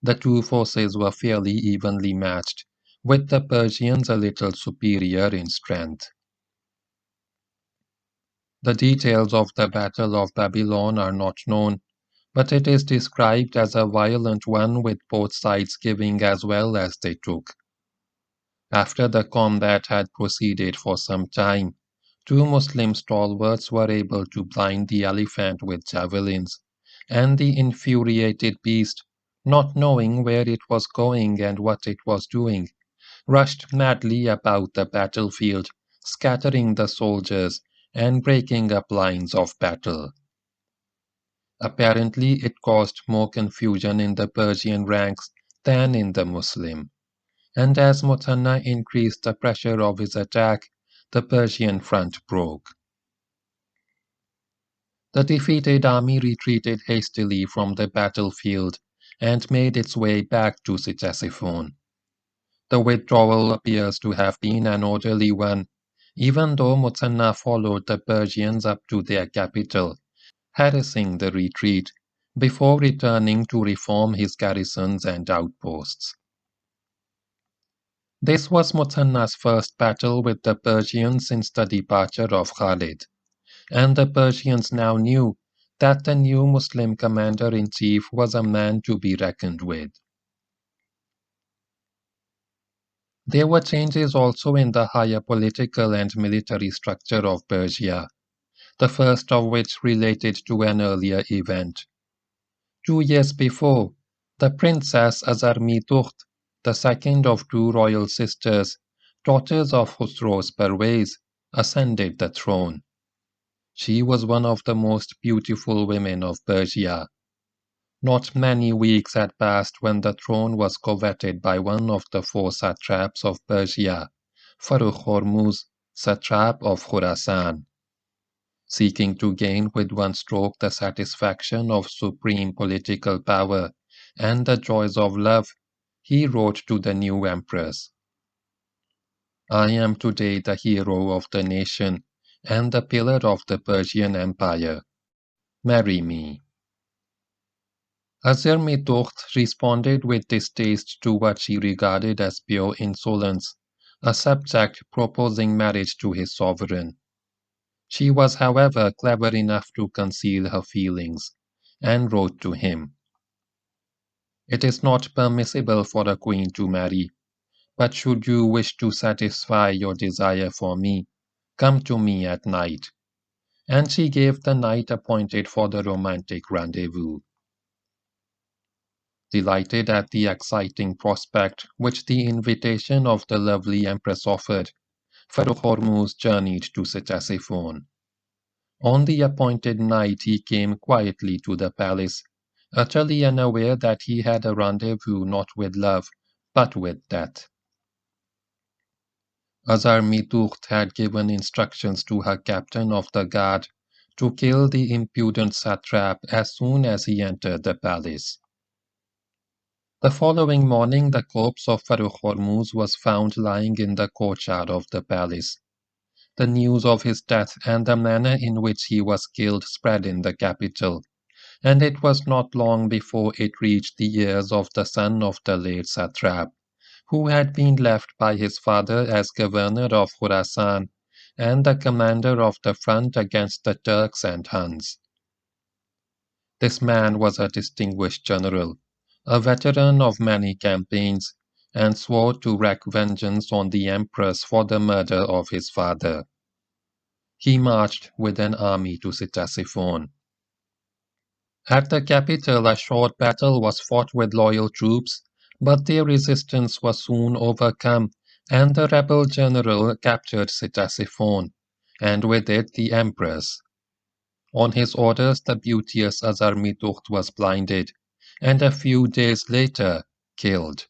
The two forces were fairly evenly matched, with the Persians a little superior in strength. The details of the Battle of Babylon are not known, but it is described as a violent one with both sides giving as well as they took. After the combat had proceeded for some time, two Muslim stalwarts were able to blind the elephant with javelins, and the infuriated beast, not knowing where it was going and what it was doing, rushed madly about the battlefield, scattering the soldiers and breaking up lines of battle. Apparently, it caused more confusion in the Persian ranks than in the Muslim, and as Muthanna increased the pressure of his attack, the Persian front broke. The defeated army retreated hastily from the battlefield and made its way back to Ctesiphon. The withdrawal appears to have been an orderly one, even though Muthanna followed the Persians up to their capital, harassing the retreat, before returning to reform his garrisons and outposts. This was Muthanna's first battle with the Persians since the departure of Khalid, and the Persians now knew that the new Muslim commander-in-chief was a man to be reckoned with. There were changes also in the higher political and military structure of Persia, the first of which related to an earlier event. 2 years before, the Princess Azarmitukht, the second of two royal sisters, daughters of Khusro's Pervez, ascended the throne. She was one of the most beautiful women of Persia. Not many weeks had passed when the throne was coveted by one of the four satraps of Persia, Farrukh Hormuz, satrap of Khorasan. Seeking to gain with one stroke the satisfaction of supreme political power and the joys of love, he wrote to the new empress, "I am today the hero of the nation and the pillar of the Persian Empire. Marry me." Azermitucht responded with distaste to what she regarded as pure insolence, a subject proposing marriage to his sovereign. She was, however, clever enough to conceal her feelings, and wrote to him, "It is not permissible for a queen to marry, but should you wish to satisfy your desire for me, come to me at night." And she gave the night appointed for the romantic rendezvous. Delighted at the exciting prospect which the invitation of the lovely empress offered, Farrukh Hormuz journeyed to Ctesiphon. On the appointed night he came quietly to the palace, utterly unaware that he had a rendezvous not with love, but with death. Azarmitucht had given instructions to her captain of the guard to kill the impudent satrap as soon as he entered the palace. The following morning the corpse of Farrukh Hormuz was found lying in the courtyard of the palace. The news of his death and the manner in which he was killed spread in the capital, and it was not long before it reached the ears of the son of the late satrap, who had been left by his father as governor of Khurasan and the commander of the front against the Turks and Huns. This man was a distinguished general, a veteran of many campaigns, and swore to wreak vengeance on the empress for the murder of his father. He marched with an army to Ctesiphon. At the capital a short battle was fought with loyal troops, but their resistance was soon overcome, and the rebel general captured Ctesiphon, and with it the empress. On his orders the beauteous Azarmitucht was blinded, and a few days later killed.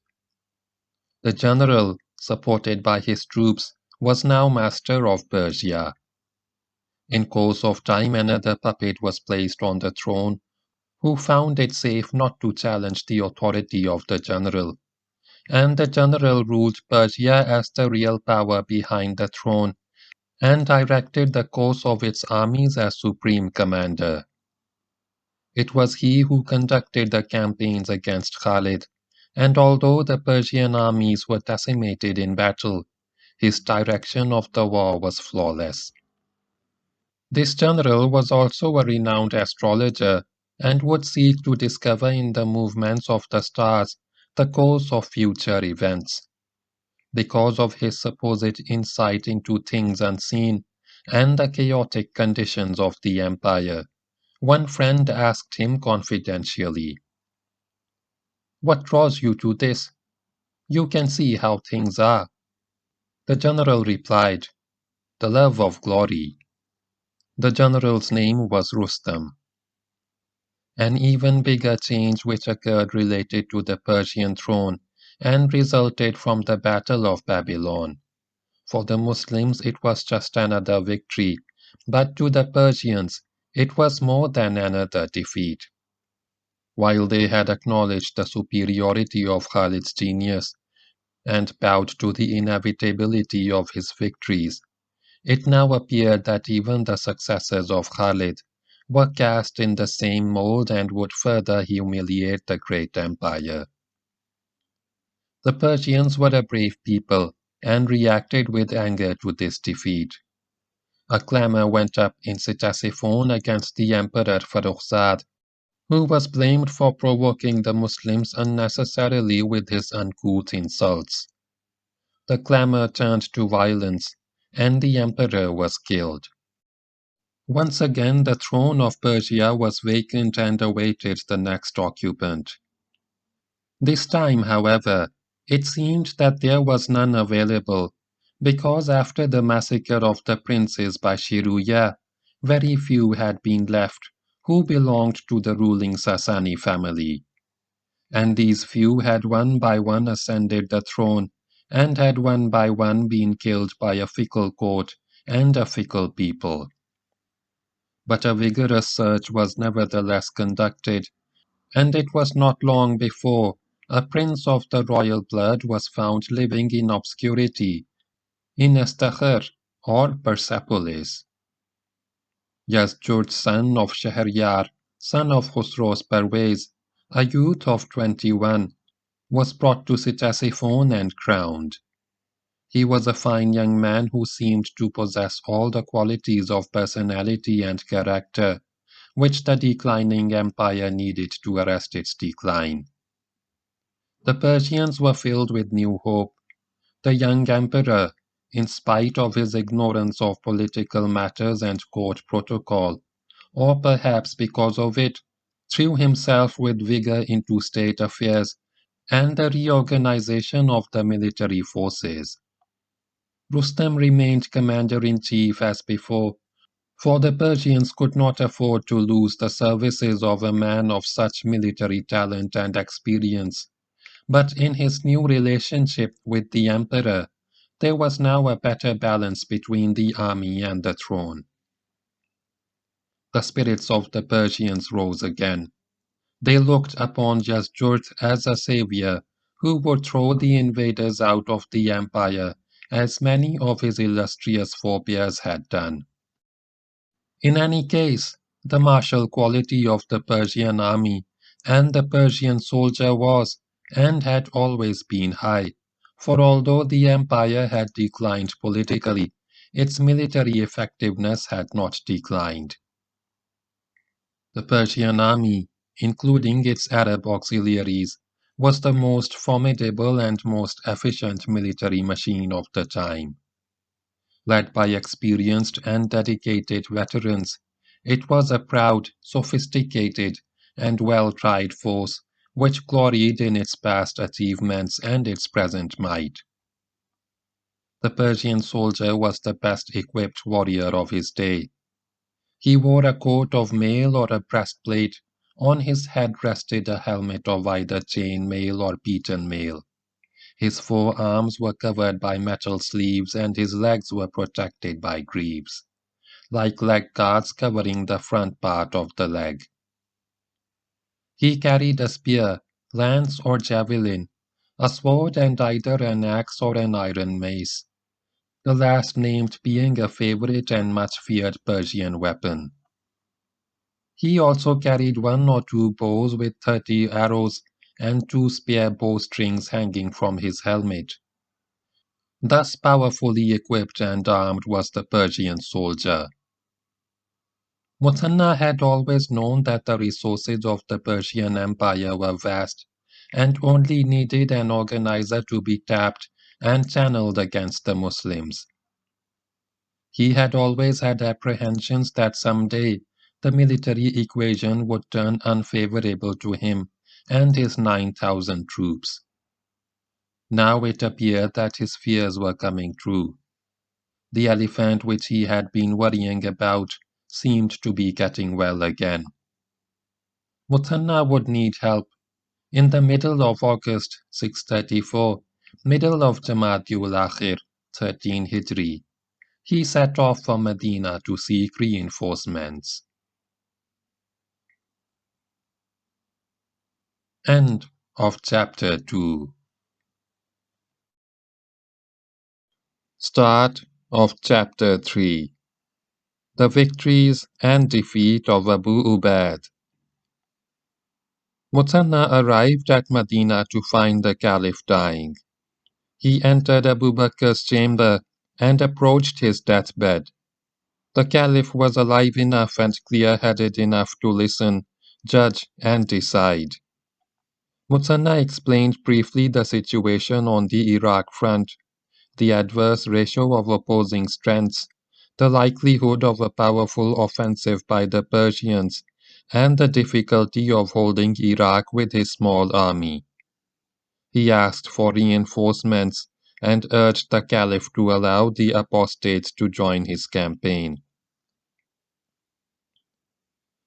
The general, supported by his troops, was now master of Persia. In course of time another puppet was placed on the throne, who found it safe not to challenge the authority of the general, and the general ruled Persia as the real power behind the throne, and directed the course of its armies as supreme commander. It was he who conducted the campaigns against Khalid, and although the Persian armies were decimated in battle, his direction of the war was flawless. This general was also a renowned astrologer, and would seek to discover in the movements of the stars the course of future events. Because of his supposed insight into things unseen and the chaotic conditions of the empire, one friend asked him confidentially, "What draws you to this? You can see how things are." The general replied, "The love of glory." The general's name was Rustam. An even bigger change which occurred related to the Persian throne and resulted from the Battle of Babylon. For the Muslims it was just another victory, but to the Persians it was more than another defeat. While they had acknowledged the superiority of Khalid's genius and bowed to the inevitability of his victories, it now appeared that even the successors of Khalid were cast in the same mold and would further humiliate the great empire. The Persians were a brave people and reacted with anger to this defeat. A clamor went up in Ctesiphon against the Emperor Farrukhzad, who was blamed for provoking the Muslims unnecessarily with his uncouth insults. The clamor turned to violence, and the emperor was killed. Once again the throne of Persia was vacant and awaited the next occupant. This time, however, it seemed that there was none available, because after the massacre of the princes by Shiruya, very few had been left who belonged to the ruling Sasani family. And these few had one by one ascended the throne, and had one by one been killed by a fickle court and a fickle people. But a vigorous search was nevertheless conducted, and it was not long before a prince of the royal blood was found living in obscurity in Estakhr or Persepolis. Yazdjurd, son of Shahryar, son of Khosrow's Pervez, a youth of 21, was brought to Ctesiphon and crowned. He was a fine young man who seemed to possess all the qualities of personality and character which the declining empire needed to arrest its decline. The Persians were filled with new hope. The young emperor, in spite of his ignorance of political matters and court protocol, or perhaps because of it, threw himself with vigor into state affairs and the reorganization of the military forces. Rustam remained commander-in-chief as before, for the Persians could not afford to lose the services of a man of such military talent and experience. But in his new relationship with the emperor, there was now a better balance between the army and the throne. The spirits of the Persians rose again. They looked upon Yazdjurd as a savior who would throw the invaders out of the empire, as many of his illustrious forebears had done. In any case, the martial quality of the Persian army and the Persian soldier was, and had always been high, for although the empire had declined politically, its military effectiveness had not declined. The Persian army, including its Arab auxiliaries, was the most formidable and most efficient military machine of the time. Led by experienced and dedicated veterans, it was a proud, sophisticated, and well-tried force which gloried in its past achievements and its present might. The Persian soldier was the best equipped warrior of his day. He wore a coat of mail or a breastplate. On his head rested a helmet of either chain mail or beaten mail. His forearms were covered by metal sleeves and his legs were protected by greaves, like leg guards covering the front part of the leg. He carried a spear, lance or javelin, a sword and either an axe or an iron mace, the last named being a favorite and much feared Persian weapon. He also carried 1 or 2 bows with 30 arrows and 2 spare bowstrings hanging from his helmet. Thus powerfully equipped and armed was the Persian soldier. Muthanna had always known that the resources of the Persian Empire were vast, and only needed an organizer to be tapped and channeled against the Muslims. He had always had apprehensions that someday the military equation would turn unfavorable to him and his 9,000 troops. Now it appeared that his fears were coming true. The elephant which he had been worrying about seemed to be getting well again. Muthanna would need help. In the middle of August 634, middle of Jamadul Akhir 13 Hijri, he set off for Medina to seek reinforcements. End of chapter 2. Start of chapter 3. The victories and defeat of Abu Ubayd. Muthanna arrived at Medina to find the Caliph dying. He entered Abu Bakr's chamber and approached his deathbed. The Caliph was alive enough and clear-headed enough to listen, judge, and decide. Muthanna explained briefly the situation on the Iraq front, the adverse ratio of opposing strengths, the likelihood of a powerful offensive by the Persians, and the difficulty of holding Iraq with his small army. He asked for reinforcements and urged the Caliph to allow the apostates to join his campaign.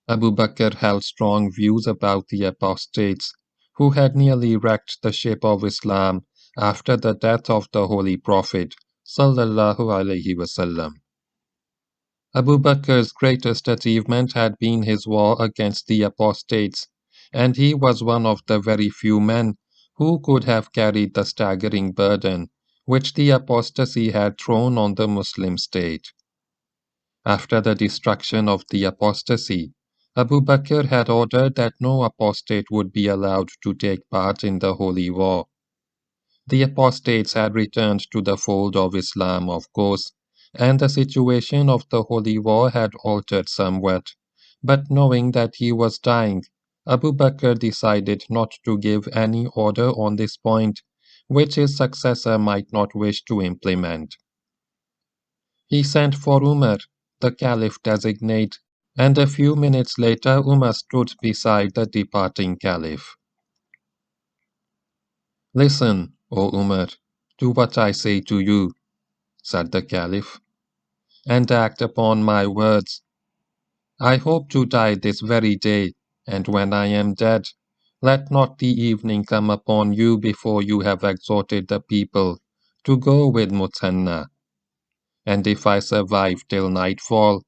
Abu Bakr held strong views about the apostates, who had nearly wrecked the ship of Islam after the death of the Holy Prophet sallallahu alaihi wasallam. Abu Bakr's greatest achievement had been his war against the apostates, and he was one of the very few men who could have carried the staggering burden which the apostasy had thrown on the Muslim state. After the destruction of the apostasy, Abu Bakr had ordered that no apostate would be allowed to take part in the holy war. The apostates had returned to the fold of Islam, of course, and the situation of the holy war had altered somewhat, but knowing that he was dying, Abu Bakr decided not to give any order on this point, which his successor might not wish to implement. He sent for Umar, the Caliph designate, and a few minutes later Umar stood beside the departing Caliph. "Listen, O Umar, to what I say to you," said the Caliph, "and act upon my words. I hope to die this very day, and when I am dead, let not the evening come upon you before you have exhorted the people to go with Muthanna. And if I survive till nightfall,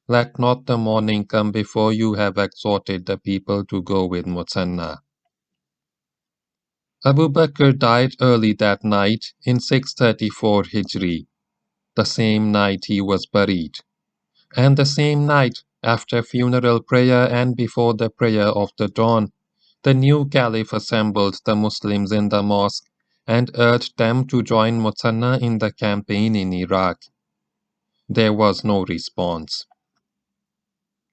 let not the morning come before you have exhorted the people to go with Muthanna." Abu Bakr died early that night in 634 Hijri, the same night he was buried, and the same night, after funeral prayer and before the prayer of the dawn, the new Caliph assembled the Muslims in the mosque and urged them to join Muthanna in the campaign in Iraq. There was no response.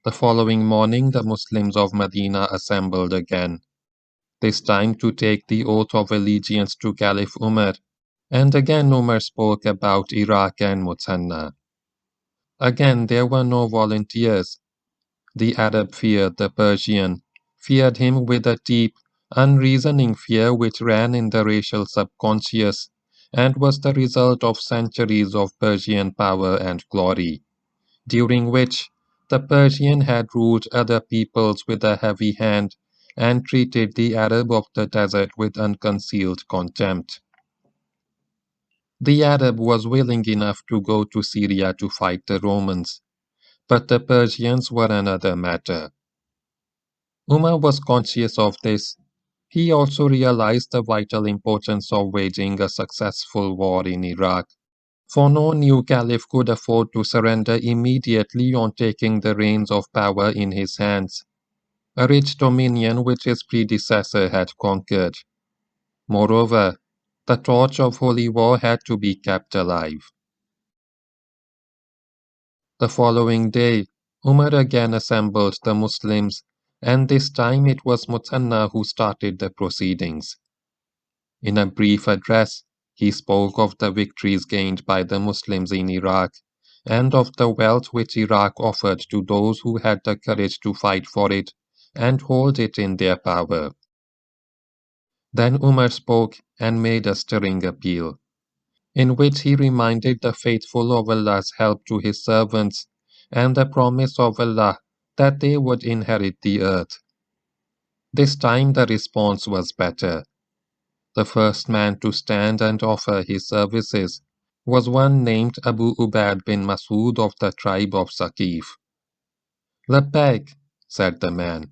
The following morning the Muslims of Medina assembled again, this time to take the oath of allegiance to Caliph Umar, and again Umar spoke about Iraq and Muthanna. Again there were no volunteers. The Arab feared the Persian, feared him with a deep, unreasoning fear which ran in the racial subconscious, and was the result of centuries of Persian power and glory, during which the Persian had ruled other peoples with a heavy hand and treated the Arab of the desert with unconcealed contempt. The Arab was willing enough to go to Syria to fight the Romans, but the Persians were another matter. Umar was conscious of this. He also realized the vital importance of waging a successful war in Iraq, for no new caliph could afford to surrender immediately on taking the reins of power in his hands, a rich dominion which his predecessor had conquered. Moreover, the torch of holy war had to be kept alive. The following day, Umar again assembled the Muslims, and this time it was Muthanna who started the proceedings. In a brief address, he spoke of the victories gained by the Muslims in Iraq, and of the wealth which Iraq offered to those who had the courage to fight for it and hold it in their power. Then Umar spoke and made a stirring appeal, in which he reminded the faithful of Allah's help to his servants and the promise of Allah that they would inherit the earth. This time the response was better. The first man to stand and offer his services was one named Abu Ubayd bin Mas'ud of the tribe of Saqif. "Labbaik," said the man.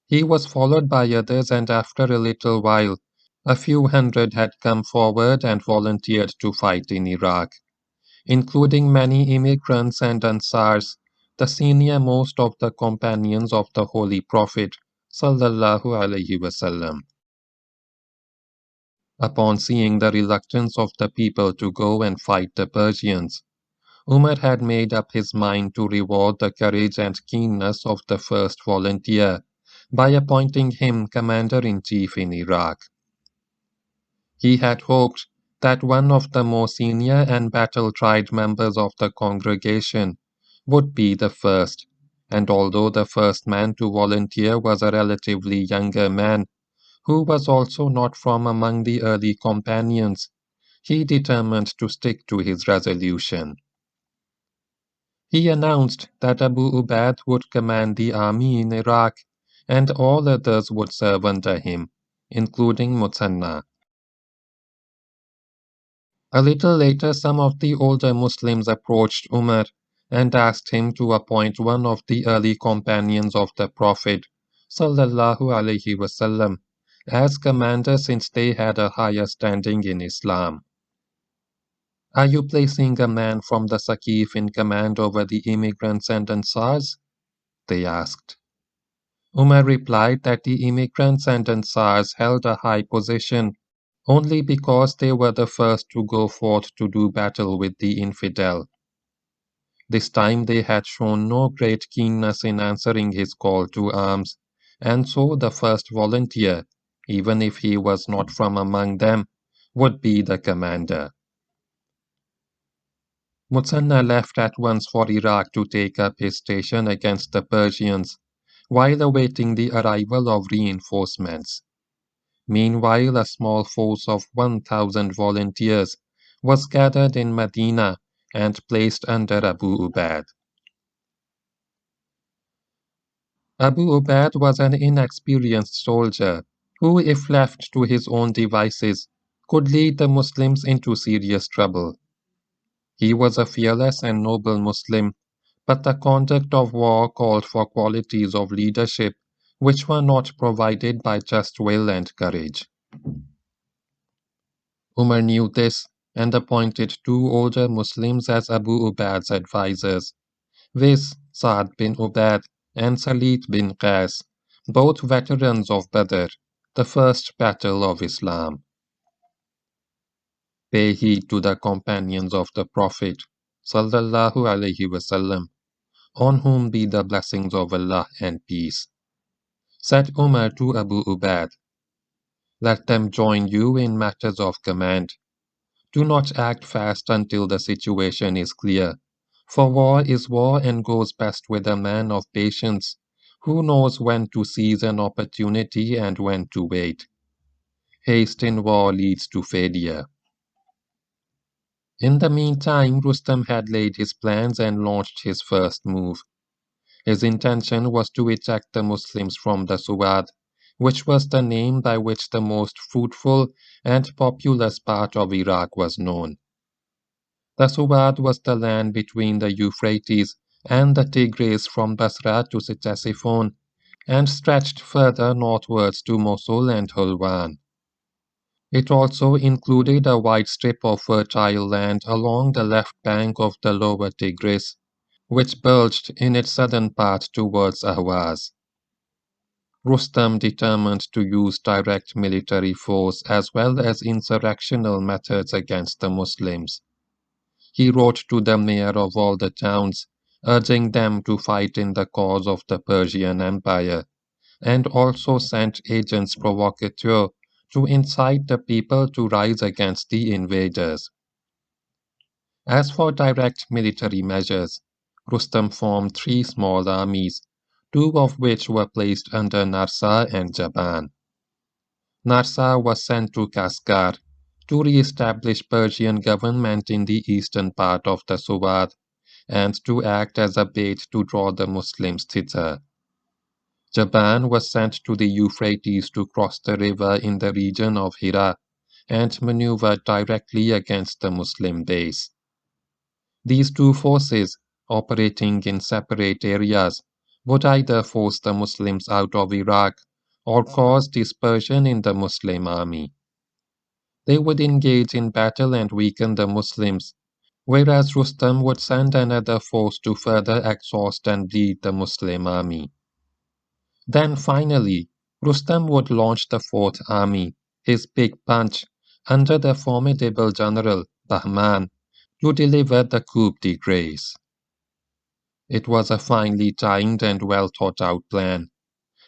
He was followed by others, and after a little while, a few hundred had come forward and volunteered to fight in Iraq, including many immigrants and Ansars, the senior-most of the companions of the Holy Prophet, sallallahu alaihi wasallam. Upon seeing the reluctance of the people to go and fight the Persians, Umar had made up his mind to reward the courage and keenness of the first volunteer by appointing him commander-in-chief in Iraq. He had hoped that one of the more senior and battle-tried members of the congregation would be the first, and although the first man to volunteer was a relatively younger man, who was also not from among the early companions, he determined to stick to his resolution. He announced that Abu Ubayd would command the army in Iraq, and all others would serve under him, including Muthanna. A little later some of the older Muslims approached Umar and asked him to appoint one of the early companions of the Prophet sallallahu alaihi wasallam as commander since they had a higher standing in Islam. "Are you placing a man from the Saqif in command over the immigrants and Ansars?" they asked. Umar replied that the immigrants and Ansars held a high position only because they were the first to go forth to do battle with the infidel. This time they had shown no great keenness in answering his call to arms, and so the first volunteer, even if he was not from among them, would be the commander. Musanna left at once for Iraq to take up his station against the Persians, while awaiting the arrival of reinforcements. Meanwhile, a small force of 1,000 volunteers was gathered in Medina and placed under Abu Ubayd. Abu Ubayd was an inexperienced soldier who, if left to his own devices, could lead the Muslims into serious trouble. He was a fearless and noble Muslim, but the conduct of war called for qualities of leadership which were not provided by just will and courage. Umar knew this and appointed two older Muslims as Abu Ubayd's advisors, viz. Sa'ad bin Ubayd and Salid bin Qais, both veterans of Badr, the first battle of Islam. Pay heed to the companions of the Prophet, sallallahu alaihi wasallam, on whom be the blessings of Allah and peace. Said Umar to Abu Ubayd, let them join you in matters of command. Do not act fast until the situation is clear, for war is war and goes best with a man of patience, who knows when to seize an opportunity and when to wait. Haste in war leads to failure. In the meantime, Rustam had laid his plans and launched his first move. His intention was to eject the Muslims from the Suwad, which was the name by which the most fruitful and populous part of Iraq was known. The Suwad was the land between the Euphrates and the Tigris from Basra to Ctesiphon, and stretched further northwards to Mosul and Hulwan. It also included a wide strip of fertile land along the left bank of the lower Tigris, which bulged in its southern part towards Ahwaz. Rustam determined to use direct military force as well as insurrectional methods against the Muslims. He wrote to the mayor of all the towns, urging them to fight in the cause of the Persian Empire, and also sent agents provocateurs to incite the people to rise against the invaders. As for direct military measures, Rustam formed three small armies, two of which were placed under Narsa and Jaban. Narsa was sent to Kaskar to re-establish Persian government in the eastern part of the Suwad and to act as a bait to draw the Muslims thither. Jaban was sent to the Euphrates to cross the river in the region of Hira and maneuver directly against the Muslim base. These two forces, operating in separate areas, would either force the Muslims out of Iraq or cause dispersion in the Muslim army. They would engage in battle and weaken the Muslims, whereas Rustam would send another force to further exhaust and bleed the Muslim army. Then finally, Rustam would launch the fourth army, his big punch, under the formidable general Bahman, to deliver the coup de grace. It was a finely timed and well thought out plan,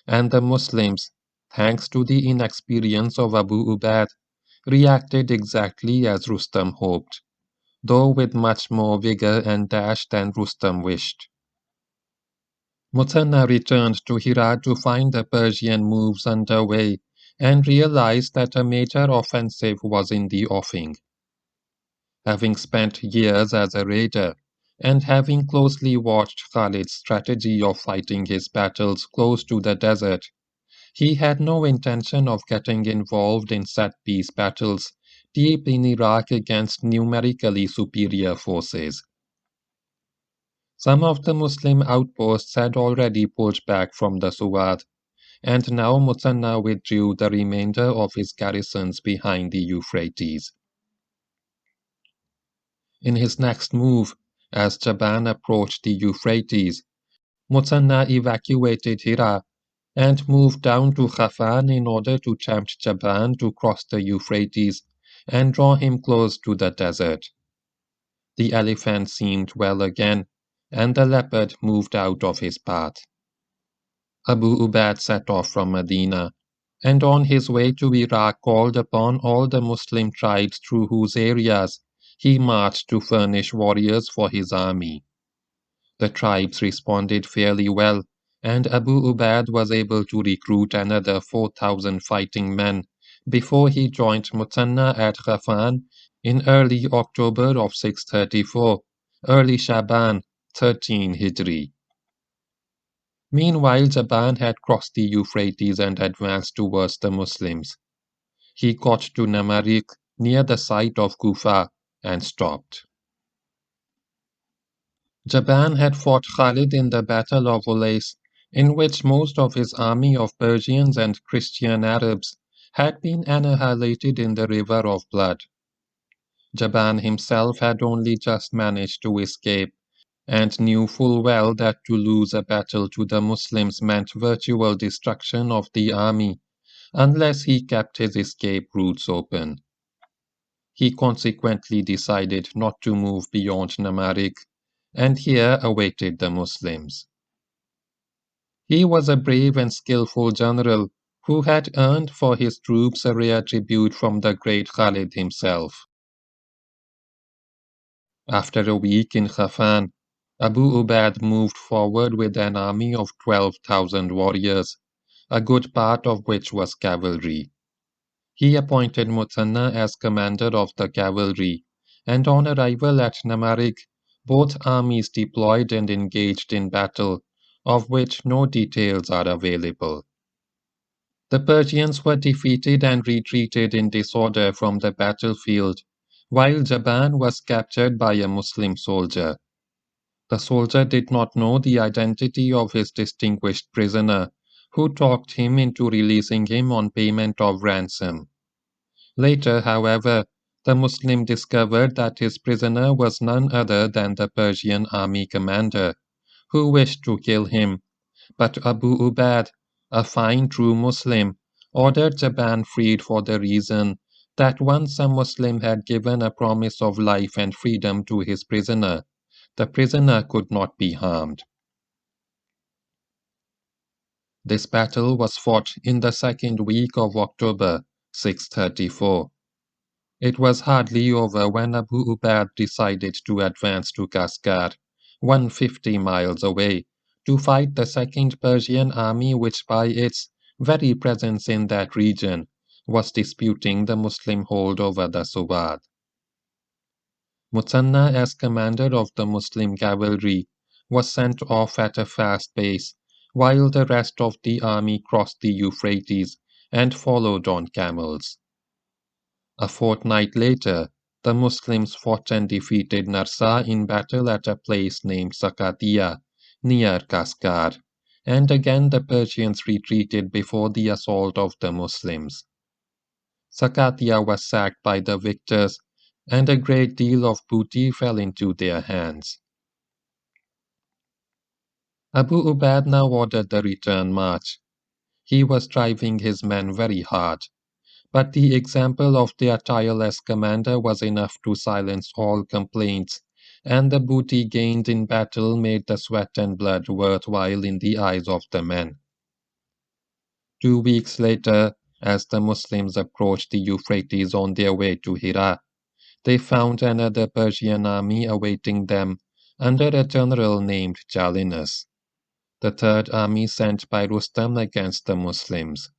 and the Muslims, thanks to the inexperience of Abu Ubayd, reacted exactly as Rustam hoped, though with much more vigor and dash than Rustam wished. Musanna returned to Hira to find the Persian moves underway and realized that a major offensive was in the offing. Having spent years as a raider, and having closely watched Khalid's strategy of fighting his battles close to the desert, he had no intention of getting involved in set-piece battles deep in Iraq against numerically superior forces. Some of the Muslim outposts had already pulled back from the Suwad, and now Muthanna withdrew the remainder of his garrisons behind the Euphrates. In his next move, as Jaban approached the Euphrates, Muthanna evacuated Hira and moved down to Khafan in order to tempt Jaban to cross the Euphrates and draw him close to the desert. The elephant seemed well again, and the leopard moved out of his path. Abu Ubayd set off from Medina, and on his way to Iraq called upon all the Muslim tribes through whose areas he marched to furnish warriors for his army. The tribes responded fairly well, and Abu Ubayd was able to recruit another 4,000 fighting men before he joined Muthanna at Ghafan in early October of 634, early Shaban, 13 Hijri. Meanwhile, Jaban had crossed the Euphrates and advanced towards the Muslims. He got to Namarik, near the site of Kufa, and stopped. Jaban had fought Khalid in the Battle of Ulais, in which most of his army of Persians and Christian Arabs had been annihilated in the River of Blood. Jaban himself had only just managed to escape, and knew full well that to lose a battle to the Muslims meant virtual destruction of the army, unless he kept his escape routes open. He consequently decided not to move beyond Namarik, and here awaited the Muslims. He was a brave and skillful general who had earned for his troops a rare tribute from the great Khalid himself. After a week in Khafan, Abu Ubayd moved forward with an army of 12,000 warriors, a good part of which was cavalry. He appointed Muthanna as commander of the cavalry, and on arrival at Namarik, both armies deployed and engaged in battle, of which no details are available. The Persians were defeated and retreated in disorder from the battlefield, while Jaban was captured by a Muslim soldier. The soldier did not know the identity of his distinguished prisoner, who talked him into releasing him on payment of ransom. Later, however, the Muslim discovered that his prisoner was none other than the Persian army commander, who wished to kill him, but Abu Ubayd, a fine true Muslim, ordered Jaban freed for the reason that once a Muslim had given a promise of life and freedom to his prisoner, the prisoner could not be harmed. This battle was fought in the second week of October, 634. It was hardly over when Abu Ubayd decided to advance to Kaskar, 150 miles away, to fight the second Persian army which by its very presence in that region was disputing the Muslim hold over the Suwad. Muthanna, as commander of the Muslim cavalry, was sent off at a fast pace, while the rest of the army crossed the Euphrates and followed on camels. A fortnight later, the Muslims fought and defeated Narsa in battle at a place named Sakatia, near Kaskar, and again the Persians retreated before the assault of the Muslims. Sakatia was sacked by the victors, and a great deal of booty fell into their hands. Abu Ubayd now ordered the return march. He was driving his men very hard, but the example of their tireless commander was enough to silence all complaints, and the booty gained in battle made the sweat and blood worthwhile in the eyes of the men. 2 weeks later, as the Muslims approached the Euphrates on their way to Hira, they found another Persian army awaiting them under a general named Jalinus, the third army sent by Rustam against the Muslims.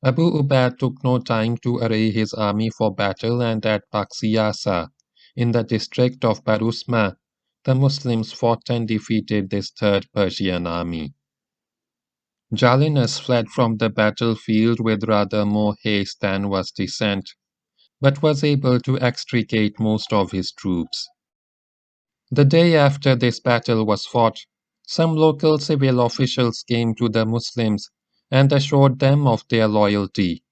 Abu Ubayd took no time to array his army for battle, and at Baksiyasa, in the district of Barusma, the Muslims fought and defeated this third Persian army. Jalinus fled from the battlefield with rather more haste than was decent, but was able to extricate most of his troops. The day after this battle was fought, Some local civil officials came to the Muslims and assured them of their loyalty,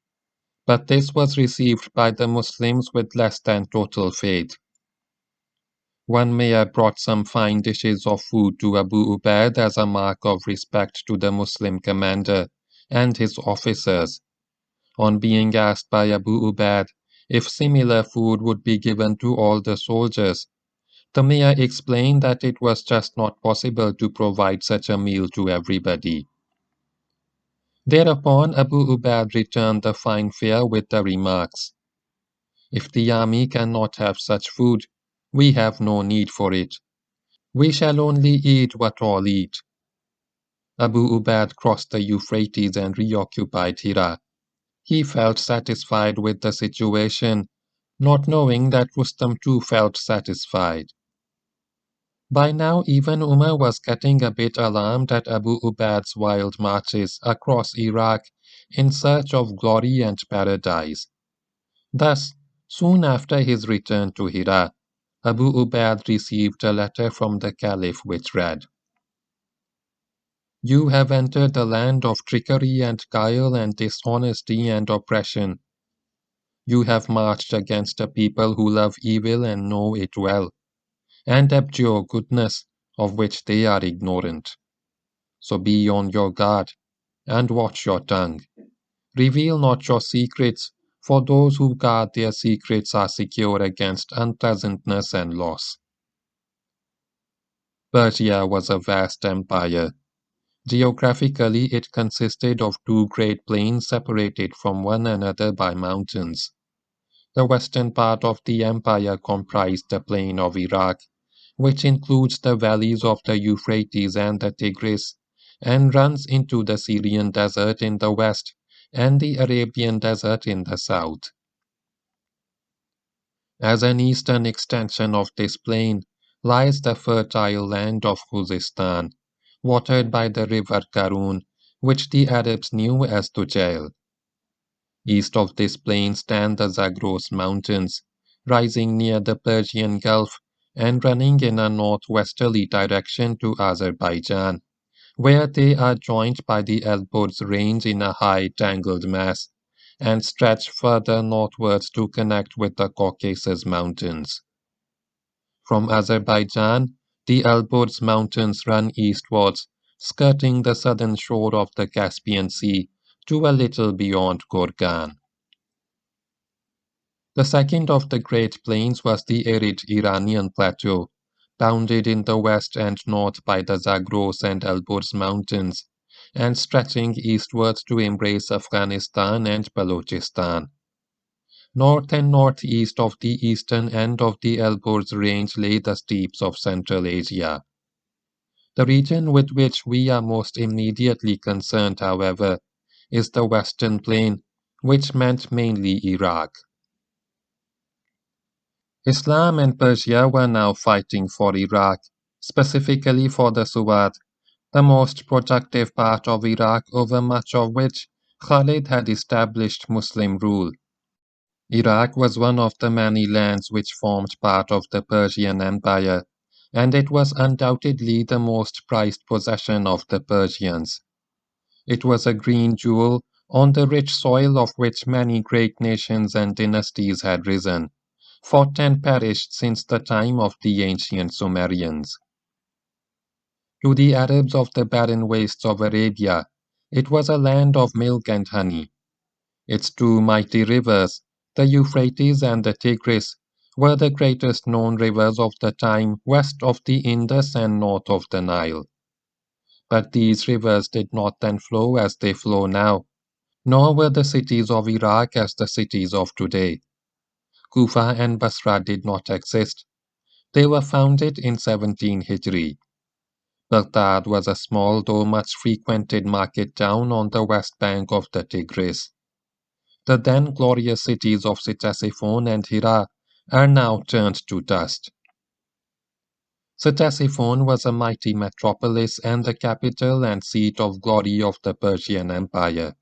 but this was received by the Muslims with less than total faith. One mayor brought some fine dishes of food to Abu Ubaid as a mark of respect to the Muslim commander and his officers. On being asked by Abu Ubaid if similar food would be given to all the soldiers, the mayor explained that it was just not possible to provide such a meal to everybody. Thereupon Abu Ubaid returned the fine fare with the remarks, "If the army cannot have such food, we have no need for it. We shall only eat what all eat." Abu Ubaid crossed the Euphrates and reoccupied Hira. He felt satisfied with the situation, not knowing that Rustam too felt satisfied. By now even Umar was getting a bit alarmed at Abu Ubaid's wild marches across Iraq in search of glory and paradise. Thus, soon after his return to Hira, Abu Ubaid received a letter from the Caliph which read, "You have entered the land of trickery and guile and dishonesty and oppression. You have marched against a people who love evil and know it well, and abjure goodness, of which they are ignorant. So be on your guard, and watch your tongue. Reveal not your secrets, for those who guard their secrets are secure against unpleasantness and loss." Persia was a vast empire. Geographically, it consisted of two great plains separated from one another by mountains. The western part of the empire comprised the plain of Iraq, which includes the valleys of the Euphrates and the Tigris, and runs into the Syrian desert in the west and the Arabian desert in the south. As an eastern extension of this plain lies the fertile land of Khuzestan, watered by the river Karun, which the Arabs knew as Tujail. East of this plain stand the Zagros Mountains, rising near the Persian Gulf and running in a northwesterly direction to Azerbaijan, where they are joined by the Elburz Range in a high tangled mass, and stretch further northwards to connect with the Caucasus Mountains. From Azerbaijan, the Elburz Mountains run eastwards, skirting the southern shore of the Caspian Sea to a little beyond Gorgan. The second of the Great Plains was the arid Iranian plateau, bounded in the west and north by the Zagros and Elburz Mountains, and stretching eastwards to embrace Afghanistan and Balochistan. North and northeast of the eastern end of the Elburz Range lay the steppes of Central Asia. The region with which we are most immediately concerned, however, is the Western Plain, which meant mainly Iraq. Islam and Persia were now fighting for Iraq, specifically for the Suwad, the most productive part of Iraq over much of which Khalid had established Muslim rule. Iraq was one of the many lands which formed part of the Persian Empire, and it was undoubtedly the most prized possession of the Persians. It was a green jewel on the rich soil of which many great nations and dynasties had risen, fought and perished since the time of the ancient Sumerians. To the Arabs of the barren wastes of Arabia, it was a land of milk and honey. Its two mighty rivers, the Euphrates and the Tigris, were the greatest known rivers of the time west of the Indus and north of the Nile. But these rivers did not then flow as they flow now, nor were the cities of Iraq as the cities of today. Kufa and Basra did not exist. They were founded in 17 Hijri. Baghdad was a small though much frequented market town on the west bank of the Tigris. The then glorious cities of Ctesiphon and Hira are now turned to dust. Ctesiphon was a mighty metropolis and the capital and seat of glory of the Persian Empire.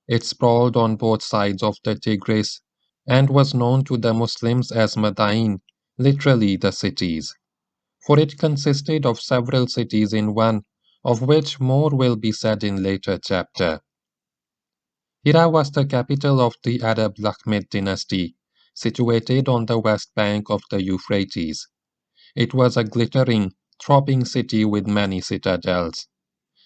It sprawled on both sides of the Tigris and was known to the Muslims as Madain, literally the cities. for it consisted of several cities in one, of which more will be said in later chapter. Hira was the capital of the Arab Lakhmid dynasty, situated on the west bank of the Euphrates. It was a glittering, throbbing city with many citadels.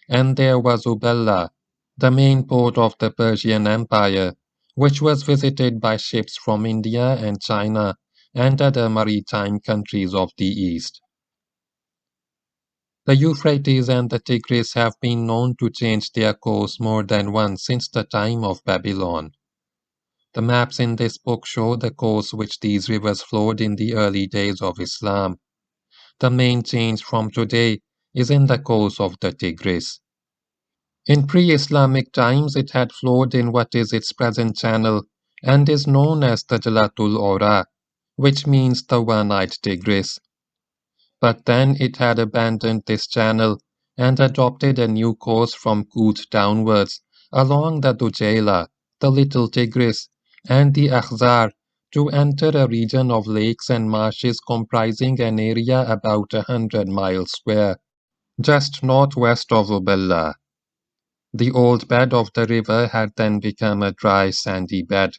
And there was Uballa, the main port of the Persian Empire, which was visited by ships from India and China and other maritime countries of the East. The Euphrates and the Tigris have been known to change their course more than once since the time of Babylon. The maps in this book show the course which these rivers flowed in the early days of Islam. The main change from today is in the course of the Tigris. In pre-Islamic times it had flowed in what is its present channel and is known as the Jalatul Ora, which means the one-eyed Tigris. But then it had abandoned this channel and adopted a new course from Kut downwards along the Dujayla, the Little Tigris, and the Akhzar to enter a region of lakes and marshes comprising an area about 100 miles square, just northwest of Uballa. The old bed of the river had then become a dry, sandy bed.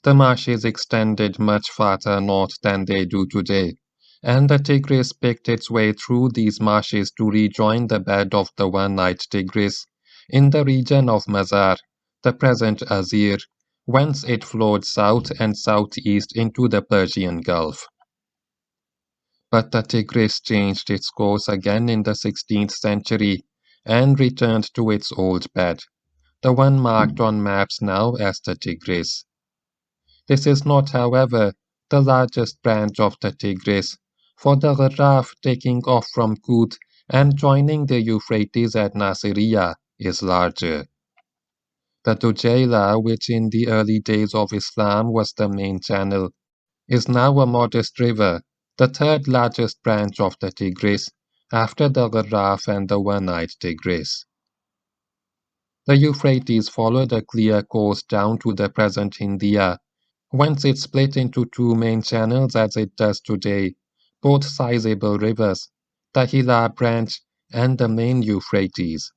The marshes extended much farther north than they do today, and the Tigris picked its way through these marshes to rejoin the bed of the one-eyed Tigris in the region of Mazar, the present Azir, whence it flowed south and southeast into the Persian Gulf. But the Tigris changed its course again in the 16th century and returned to its old bed, the one marked on maps now as the Tigris. This is not, however, the largest branch of the Tigris, for the Gharraf taking off from Kut and joining the Euphrates at Nasiriyah is larger. The Dujayla, which in the early days of Islam was the main channel, is now a modest river, the third largest branch of the Tigris, after the Gharraf and the one-eyed Tigris. The Euphrates followed a clear course down to the present India, whence it split into two main channels as it does today, both sizable rivers, the Hila branch and the main Euphrates.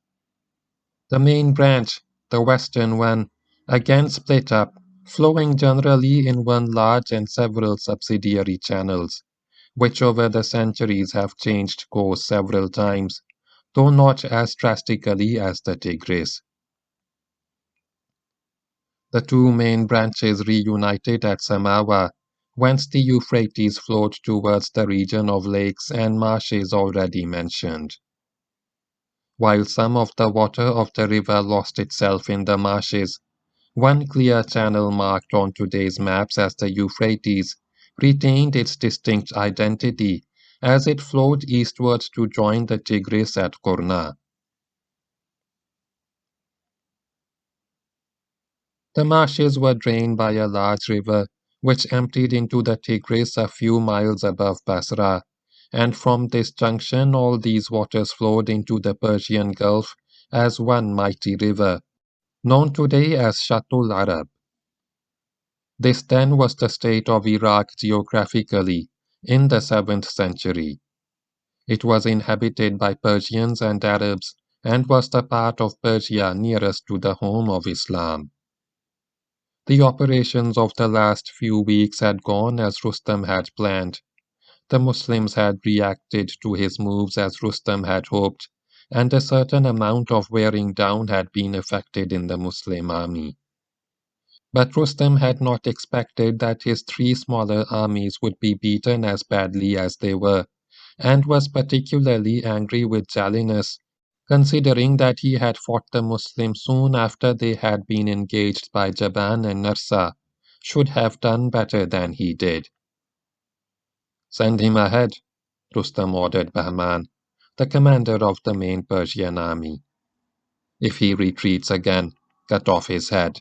The main branch, the western one, again split up, flowing generally in one large and several subsidiary channels, which over the centuries have changed course several times, though not as drastically as the Tigris. The two main branches reunited at Samawa, whence the Euphrates flowed towards the region of lakes and marshes already mentioned. While some of the water of the river lost itself in the marshes, one clear channel marked on today's maps as the Euphrates retained its distinct identity as it flowed eastwards to join the Tigris at Kurna. The marshes were drained by a large river, which emptied into the Tigris a few miles above Basra, and from this junction all these waters flowed into the Persian Gulf as one mighty river, known today as Shatul Arab. This then was the state of Iraq geographically in the 7th century. It was inhabited by Persians and Arabs and was the part of Persia nearest to the home of Islam. The operations of the last few weeks had gone as Rustam had planned. The Muslims had reacted to his moves as Rustam had hoped, and a certain amount of wearing down had been effected in the Muslim army. But Rustam had not expected that his three smaller armies would be beaten as badly as they were, and was particularly angry with Jalinus, considering that he had fought the Muslims soon after they had been engaged by Jaban and Narsa, should have done better than he did. "Send him ahead," Rustam ordered Bahman, the commander of the main Persian army. "If he retreats again, cut off his head."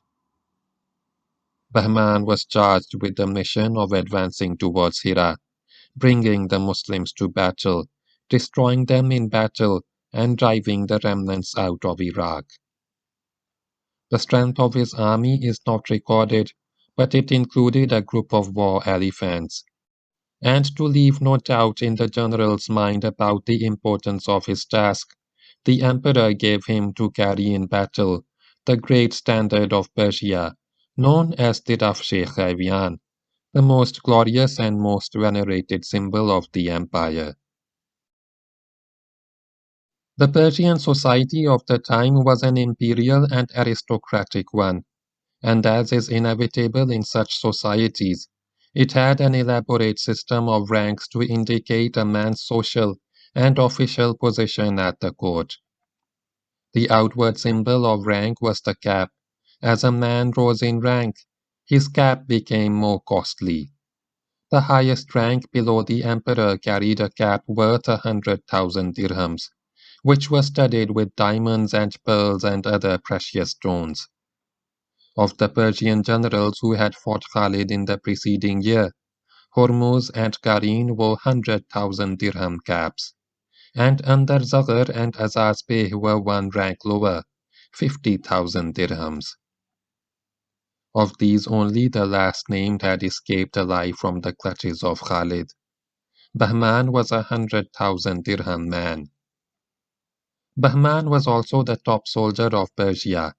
Bahman was charged with the mission of advancing towards Hira, bringing the Muslims to battle, destroying them in battle, and driving the remnants out of Iraq. The strength of his army is not recorded, but it included a group of war elephants. And to leave no doubt in the general's mind about the importance of his task, the emperor gave him to carry in battle the great standard of Persia, known as the Rafsh-e-Khayyan, the most glorious and most venerated symbol of the empire. The Persian society of the time was an imperial and aristocratic one, and as is inevitable in such societies, it had an elaborate system of ranks to indicate a man's social and official position at the court. The outward symbol of rank was the cap. As a man rose in rank, his cap became more costly. The highest rank below the emperor carried a cap worth 100,000 dirhams, which was studded with diamonds and pearls and other precious stones. Of the Persian generals who had fought Khalid in the preceding year, Hormuz and Karin wore 100,000 dirham caps, and under Zaghr and Azaz were one rank lower, 50,000 dirhams. Of these only the last named had escaped alive from the clutches of Khalid. Bahman was 100,000 dirham man. Bahman was also the top soldier of Persia.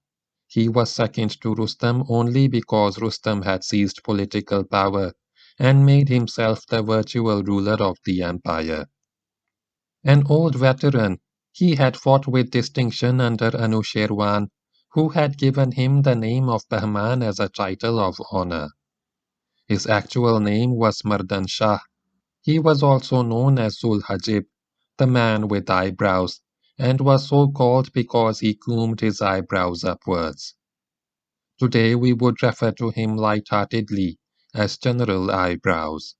He was second to Rustam only because Rustam had seized political power and made himself the virtual ruler of the empire. An old veteran, he had fought with distinction under Anushirwan, who had given him the name of Bahman as a title of honor. His actual name was Mardan Shah. He was also known as Zul Hajib, the man with eyebrows, and was so called because he combed his eyebrows upwards. Today we would refer to him light-heartedly as General Eyebrows.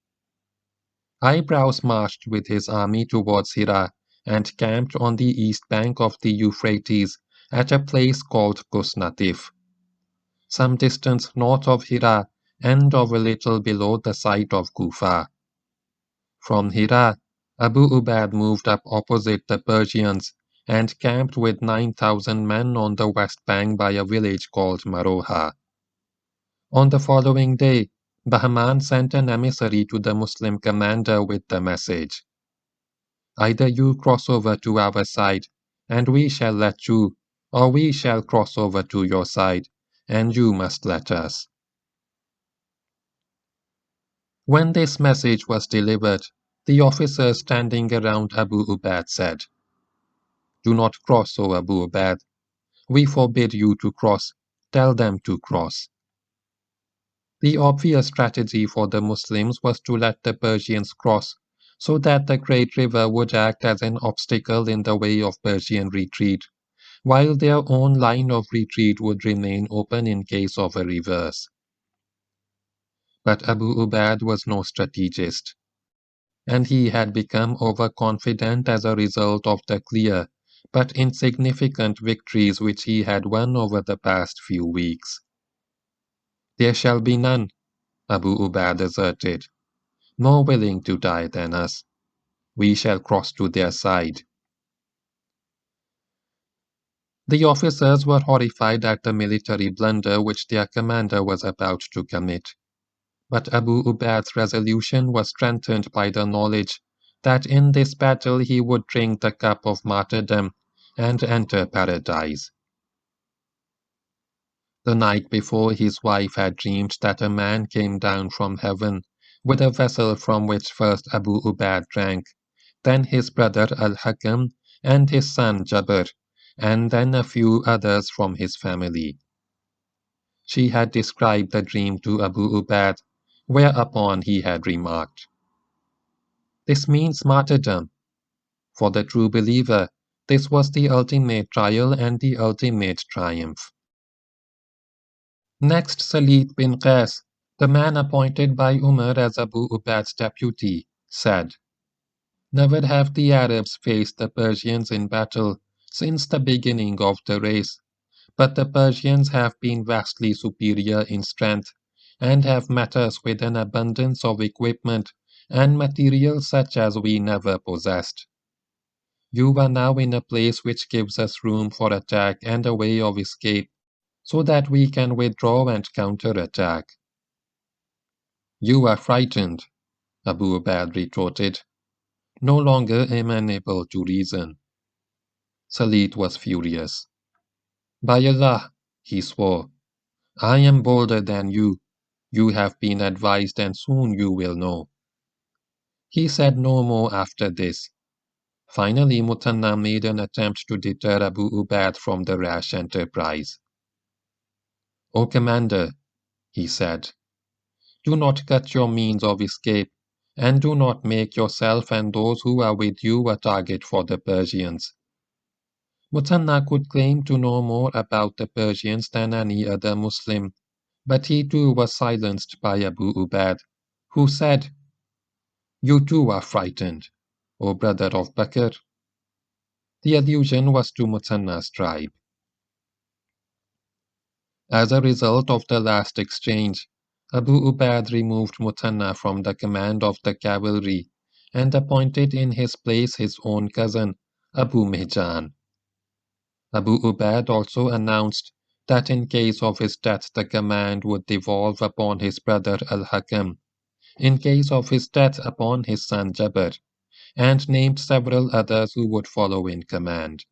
Eyebrows marched with his army towards Hira and camped on the east bank of the Euphrates at a place called Kusnatif, some distance north of Hira and of a little below the site of Kufa. From Hira, Abu Ubayd moved up opposite the Persians and camped with 9,000 men on the west bank by a village called Maroha. On the following day, Bahman sent an emissary to the Muslim commander with the message: "Either you cross over to our side, and we shall let you, or we shall cross over to your side, and you must let us." When this message was delivered, the officers standing around Abu Ubayd said, "Do not cross, O Abu Ubayd. We forbid you to cross. Tell them to cross." The obvious strategy for the Muslims was to let the Persians cross, so that the great river would act as an obstacle in the way of Persian retreat, while their own line of retreat would remain open in case of a reverse. But Abu Ubayd was no strategist, and he had become overconfident as a result of the clear but insignificant victories which he had won over the past few weeks. "There shall be none," Abu Ubayd asserted, "more willing to die than us. We shall cross to their side." The officers were horrified at the military blunder which their commander was about to commit. But Abu Ubayd's resolution was strengthened by the knowledge that in this battle he would drink the cup of martyrdom and enter paradise. The night before his wife had dreamed that a man came down from heaven with a vessel from which first Abu Ubayd drank, then his brother Al-Hakam and his son Jabr, and then a few others from his family. She had described the dream to Abu Ubayd, whereupon he had remarked, "This means martyrdom." For the true believer, this was the ultimate trial and the ultimate triumph. Next, Salid bin Qais, the man appointed by Umar as Abu Ubayd's deputy, said, "Never have the Arabs faced the Persians in battle since the beginning of the race, but the Persians have been vastly superior in strength, and have met us with an abundance of equipment and material such as we never possessed. You are now in a place which gives us room for attack and a way of escape, so that we can withdraw and counterattack. You are frightened. Abu Ubaid retorted, no longer amenable to reason. Salid was furious. By Allah, he swore, I am bolder than you. You have been advised and soon you will know. He said no more after this. Finally, Mutanna made an attempt to deter Abu Ubaid from the rash enterprise. O commander, he said, do not cut your means of escape, and do not make yourself and those who are with you a target for the Persians. Mutanna could claim to know more about the Persians than any other Muslim, but he too was silenced by Abu Ubaid, who said, you too are frightened, O brother of Bakr. The allusion was to Mutanna's tribe. As a result of the last exchange, Abu Ubaid removed Mutanna from the command of the cavalry and appointed in his place his own cousin, Abu Mihjan. Abu Ubaid also announced that in case of his death the command would devolve upon his brother Al-Hakam, in case of his death upon his son Jabr, and named several others who would follow in command.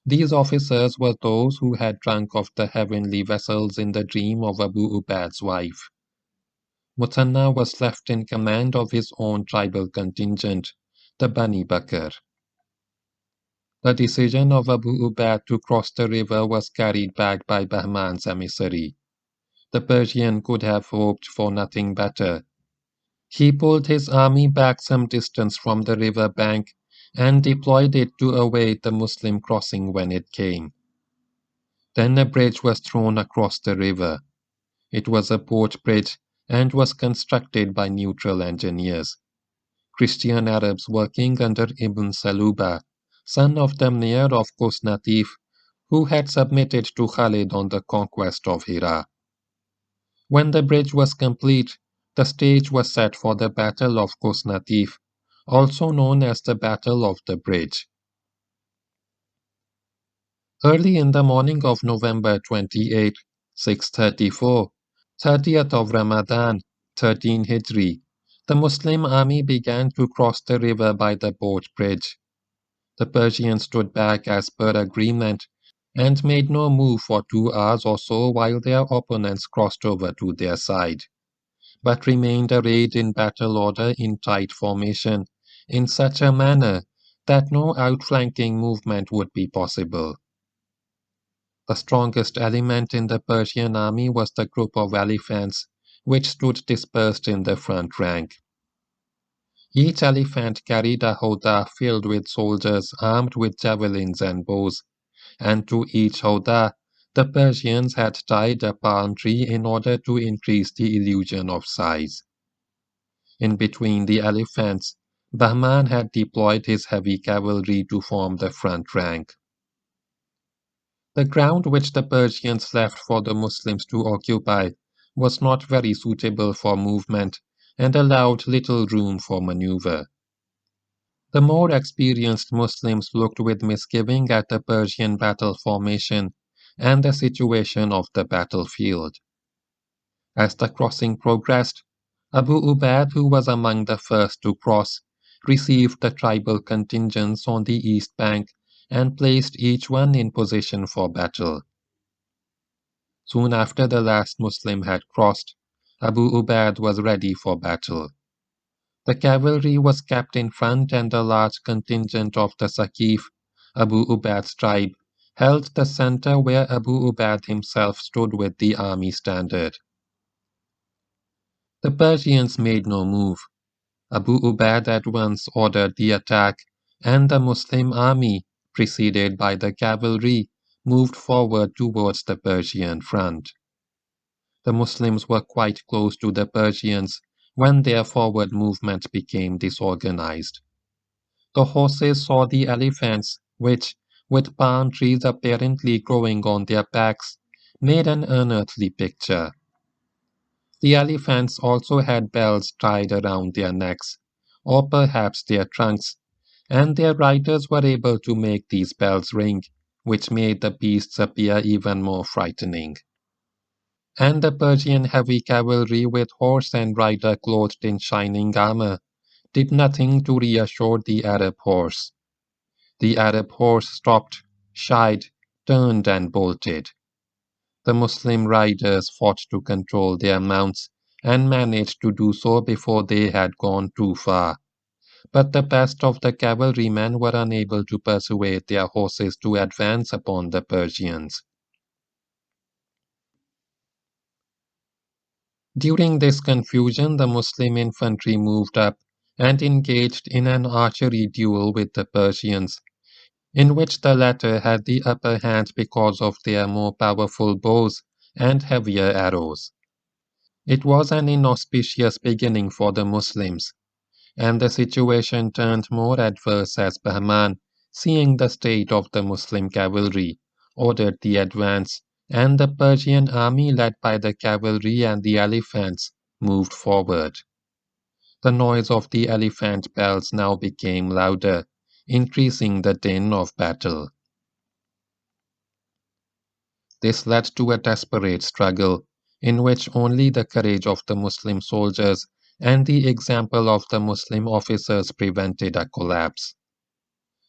These officers were those who had drunk of the heavenly vessels in the dream of Abu Ubaid's wife. Mutanna was left in command of his own tribal contingent, the Bani Bakr. The decision of Abu Ubaid to cross the river was carried back by Bahman's emissary. The Persian could have hoped for nothing better. He pulled his army back some distance from the river bank and deployed it to await the Muslim crossing when it came. Then a bridge was thrown across the river. It was a port bridge and was constructed by neutral engineers, Christian Arabs working under Ibn Saluba, son of the mayor of Qusnatif, who had submitted to Khalid on the conquest of Hira. When the bridge was complete, the stage was set for the Battle of Qusnatif, also known as the Battle of the Bridge. Early in the morning of November 28, 634, 30th of Ramadan, 13 Hijri, the Muslim army began to cross the river by the boat bridge. The Persians stood back as per agreement and made no move for 2 hours or so while their opponents crossed over to their side, but remained arrayed in battle order in tight formation in such a manner that no outflanking movement would be possible. The strongest element in the Persian army was the group of elephants, which stood dispersed in the front rank. Each elephant carried a howdah filled with soldiers armed with javelins and bows, and to each howdah the Persians had tied a palm tree in order to increase the illusion of size. In between the elephants, Bahman had deployed his heavy cavalry to form the front rank. The ground which the Persians left for the Muslims to occupy was not very suitable for movement and allowed little room for maneuver. The more experienced Muslims looked with misgiving at the Persian battle formation and the situation of the battlefield. As the crossing progressed, Abu Ubaid, who was among the first to cross, received the tribal contingents on the east bank and placed each one in position for battle. Soon after the last Muslim had crossed, Abu Ubaid was ready for battle. The cavalry was kept in front and a large contingent of the Saqif, Abu Ubaid's tribe, held the center where Abu Ubaid himself stood with the army standard. The Persians made no move. Abu Ubaid at once ordered the attack, and the Muslim army, preceded by the cavalry, moved forward towards the Persian front. The Muslims were quite close to the Persians when their forward movement became disorganized. The horses saw the elephants, which, with palm trees apparently growing on their backs, made an unearthly picture. The elephants also had bells tied around their necks, or perhaps their trunks, and their riders were able to make these bells ring, which made the beasts appear even more frightening. and the Persian heavy cavalry with horse and rider clothed in shining armor did nothing to reassure the Arab horse. The Arab horse stopped, shied, turned, and bolted. The Muslim riders fought to control their mounts and managed to do so before they had gone too far. But the best of the cavalrymen were unable to persuade their horses to advance upon the Persians. During this confusion, the Muslim infantry moved up and engaged in an archery duel with the Persians, in which the latter had the upper hand because of their more powerful bows and heavier arrows. It was an inauspicious beginning for the Muslims, and the situation turned more adverse as Bahman, seeing the state of the Muslim cavalry, ordered the advance, and the Persian army led by the cavalry and the elephants moved forward. The noise of the elephant bells now became louder, increasing the din of battle. This led to a desperate struggle, in which only the courage of the Muslim soldiers and the example of the Muslim officers prevented a collapse.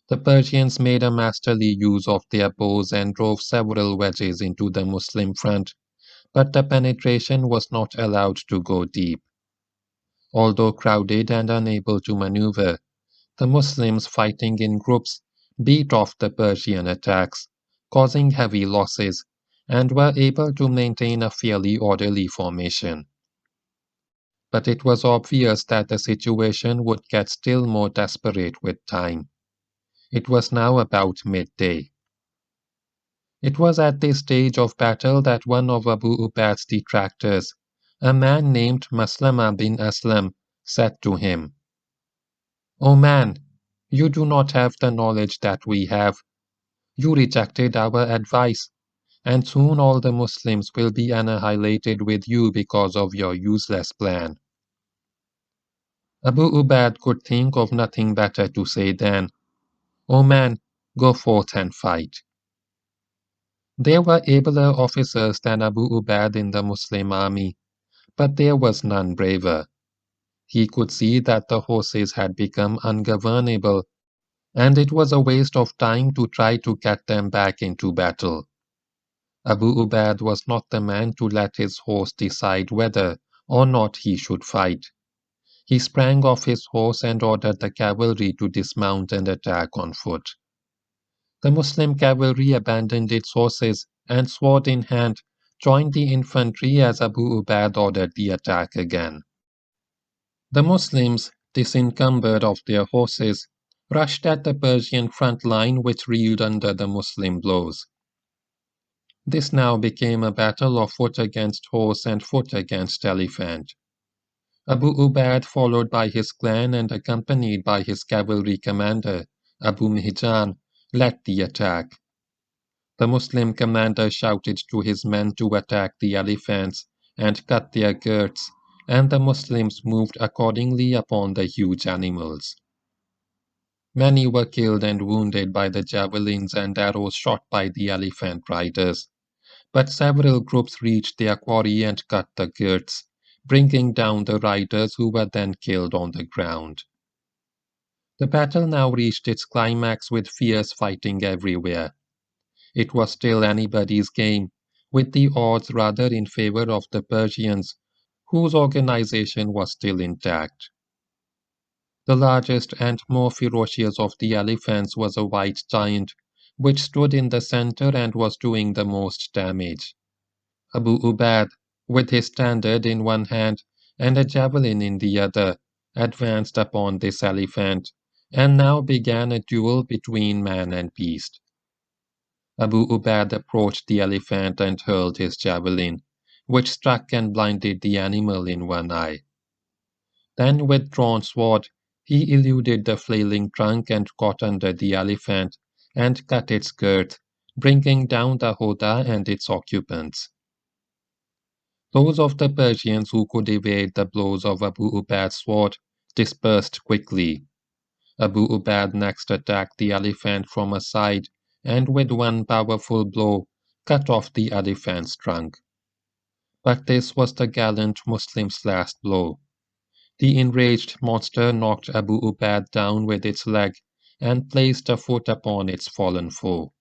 The Persians made a masterly use of their bows and drove several wedges into the Muslim front, but the penetration was not allowed to go deep. Although crowded and unable to maneuver, the Muslims fighting in groups beat off the Persian attacks, causing heavy losses, and were able to maintain a fairly orderly formation. But it was obvious that the situation would get still more desperate with time. It was now about midday. It was at this stage of battle that one of Abu Ubaid's detractors, a man named Maslama bin Aslam, said to him, "O man, you do not have the knowledge that we have. You rejected our advice, and soon all the Muslims will be annihilated with you because of your useless plan." Abu Ubaid could think of nothing better to say than, "O man, go forth and fight." There were abler officers than Abu Ubaid in the Muslim army, but there was none braver. He could see that the horses had become ungovernable, and it was a waste of time to try to get them back into battle. Abu Ubaid was not the man to let his horse decide whether or not he should fight. He sprang off his horse and ordered the cavalry to dismount and attack on foot. The Muslim cavalry abandoned its horses and, sword in hand, joined the infantry as Abu Ubaid ordered the attack again. The Muslims, disencumbered of their horses, rushed at the Persian front line, which reeled under the Muslim blows. This now became a battle of foot against horse and foot against elephant. Abu Ubaid, followed by his clan and accompanied by his cavalry commander, Abu Mihjan, led the attack. The Muslim commander shouted to his men to attack the elephants and cut their girths, and the Muslims moved accordingly upon the huge animals. Many were killed and wounded by the javelins and arrows shot by the elephant riders, but several groups reached their quarry and cut the girths, bringing down the riders who were then killed on the ground. The battle now reached its climax with fierce fighting everywhere. It was still anybody's game, with the odds rather in favor of the Persians, whose organization was still intact. The largest and more ferocious of the elephants was a white giant, which stood in the center and was doing the most damage. Abu Ubaid, with his standard in one hand and a javelin in the other, advanced upon this elephant, and now began a duel between man and beast. Abu Ubaid approached the elephant and hurled his javelin, which struck and blinded the animal in one eye. Then, with drawn sword, he eluded the flailing trunk and caught under the elephant and cut its girth, bringing down the Hoda and its occupants. Those of the Persians who could evade the blows of Abu Ubaid's sword dispersed quickly. Abu Ubaid next attacked the elephant from a side and with one powerful blow cut off the elephant's trunk. But this was the gallant Muslim's last blow. The enraged monster knocked Abu Ubayd down with its leg and placed a foot upon its fallen foe.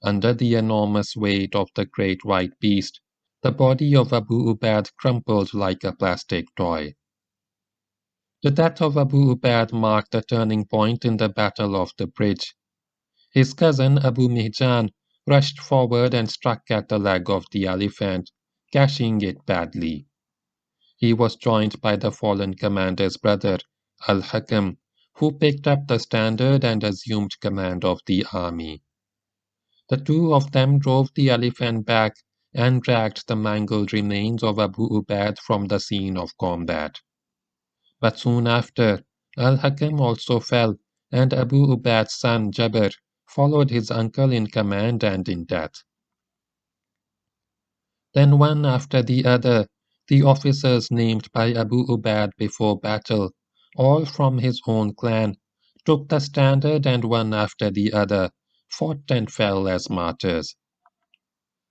Under the enormous weight of the great white beast, the body of Abu Ubayd crumpled like a plastic toy. The death of Abu Ubayd marked a turning point in the Battle of the Bridge. His cousin Abu Mihjan rushed forward and struck at the leg of the elephant, gashing it badly. He was joined by the fallen commander's brother, Al-Hakam, who picked up the standard and assumed command of the army. The two of them drove the elephant back and dragged the mangled remains of Abu Ubayd from the scene of combat. But soon after, Al-Hakam also fell, and Abu Ubayd's son Jabir followed his uncle in command and in death. Then one after the other, the officers named by Abu Ubayd before battle, all from his own clan, took the standard and one after the other fought and fell as martyrs.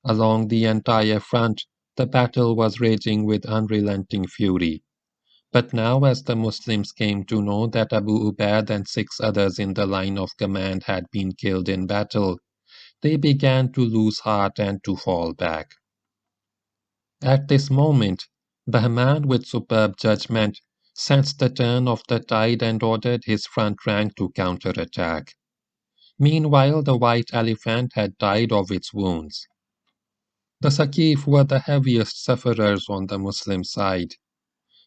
Along the entire front, the battle was raging with unrelenting fury. But now as the Muslims came to know that Abu Ubayd and 6 others in the line of command had been killed in battle, they began to lose heart and to fall back. At this moment, Bahman, with superb judgment, sensed the turn of the tide and ordered his front rank to counterattack. Meanwhile, the white elephant had died of its wounds. The Saqif were the heaviest sufferers on the Muslim side.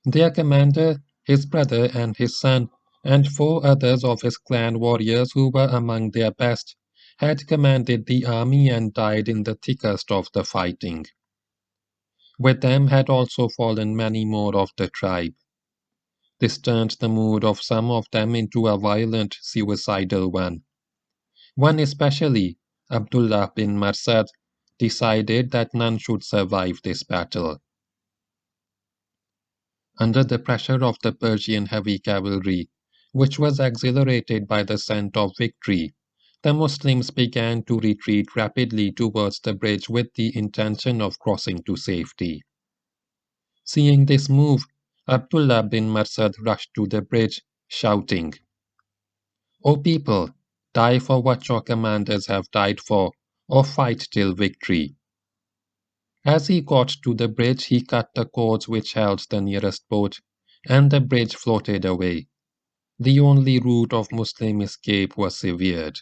Their commander, his brother and his son, and 4 others of his clan warriors who were among their best, had commanded the army and died in the thickest of the fighting. With them had also fallen many more of the tribe. This turned the mood of some of them into a violent, suicidal one. One especially, Abdullah bin Marsad, decided that none should survive this battle. Under the pressure of the Persian heavy cavalry, which was exhilarated by the scent of victory, the Muslims began to retreat rapidly towards the bridge with the intention of crossing to safety. Seeing this move, Abdullah bin Marsad rushed to the bridge, shouting, "O people, die for what your commanders have died for, or fight till victory." As he got to the bridge, he cut the cords which held the nearest boat, and the bridge floated away. The only route of Muslim escape was severed.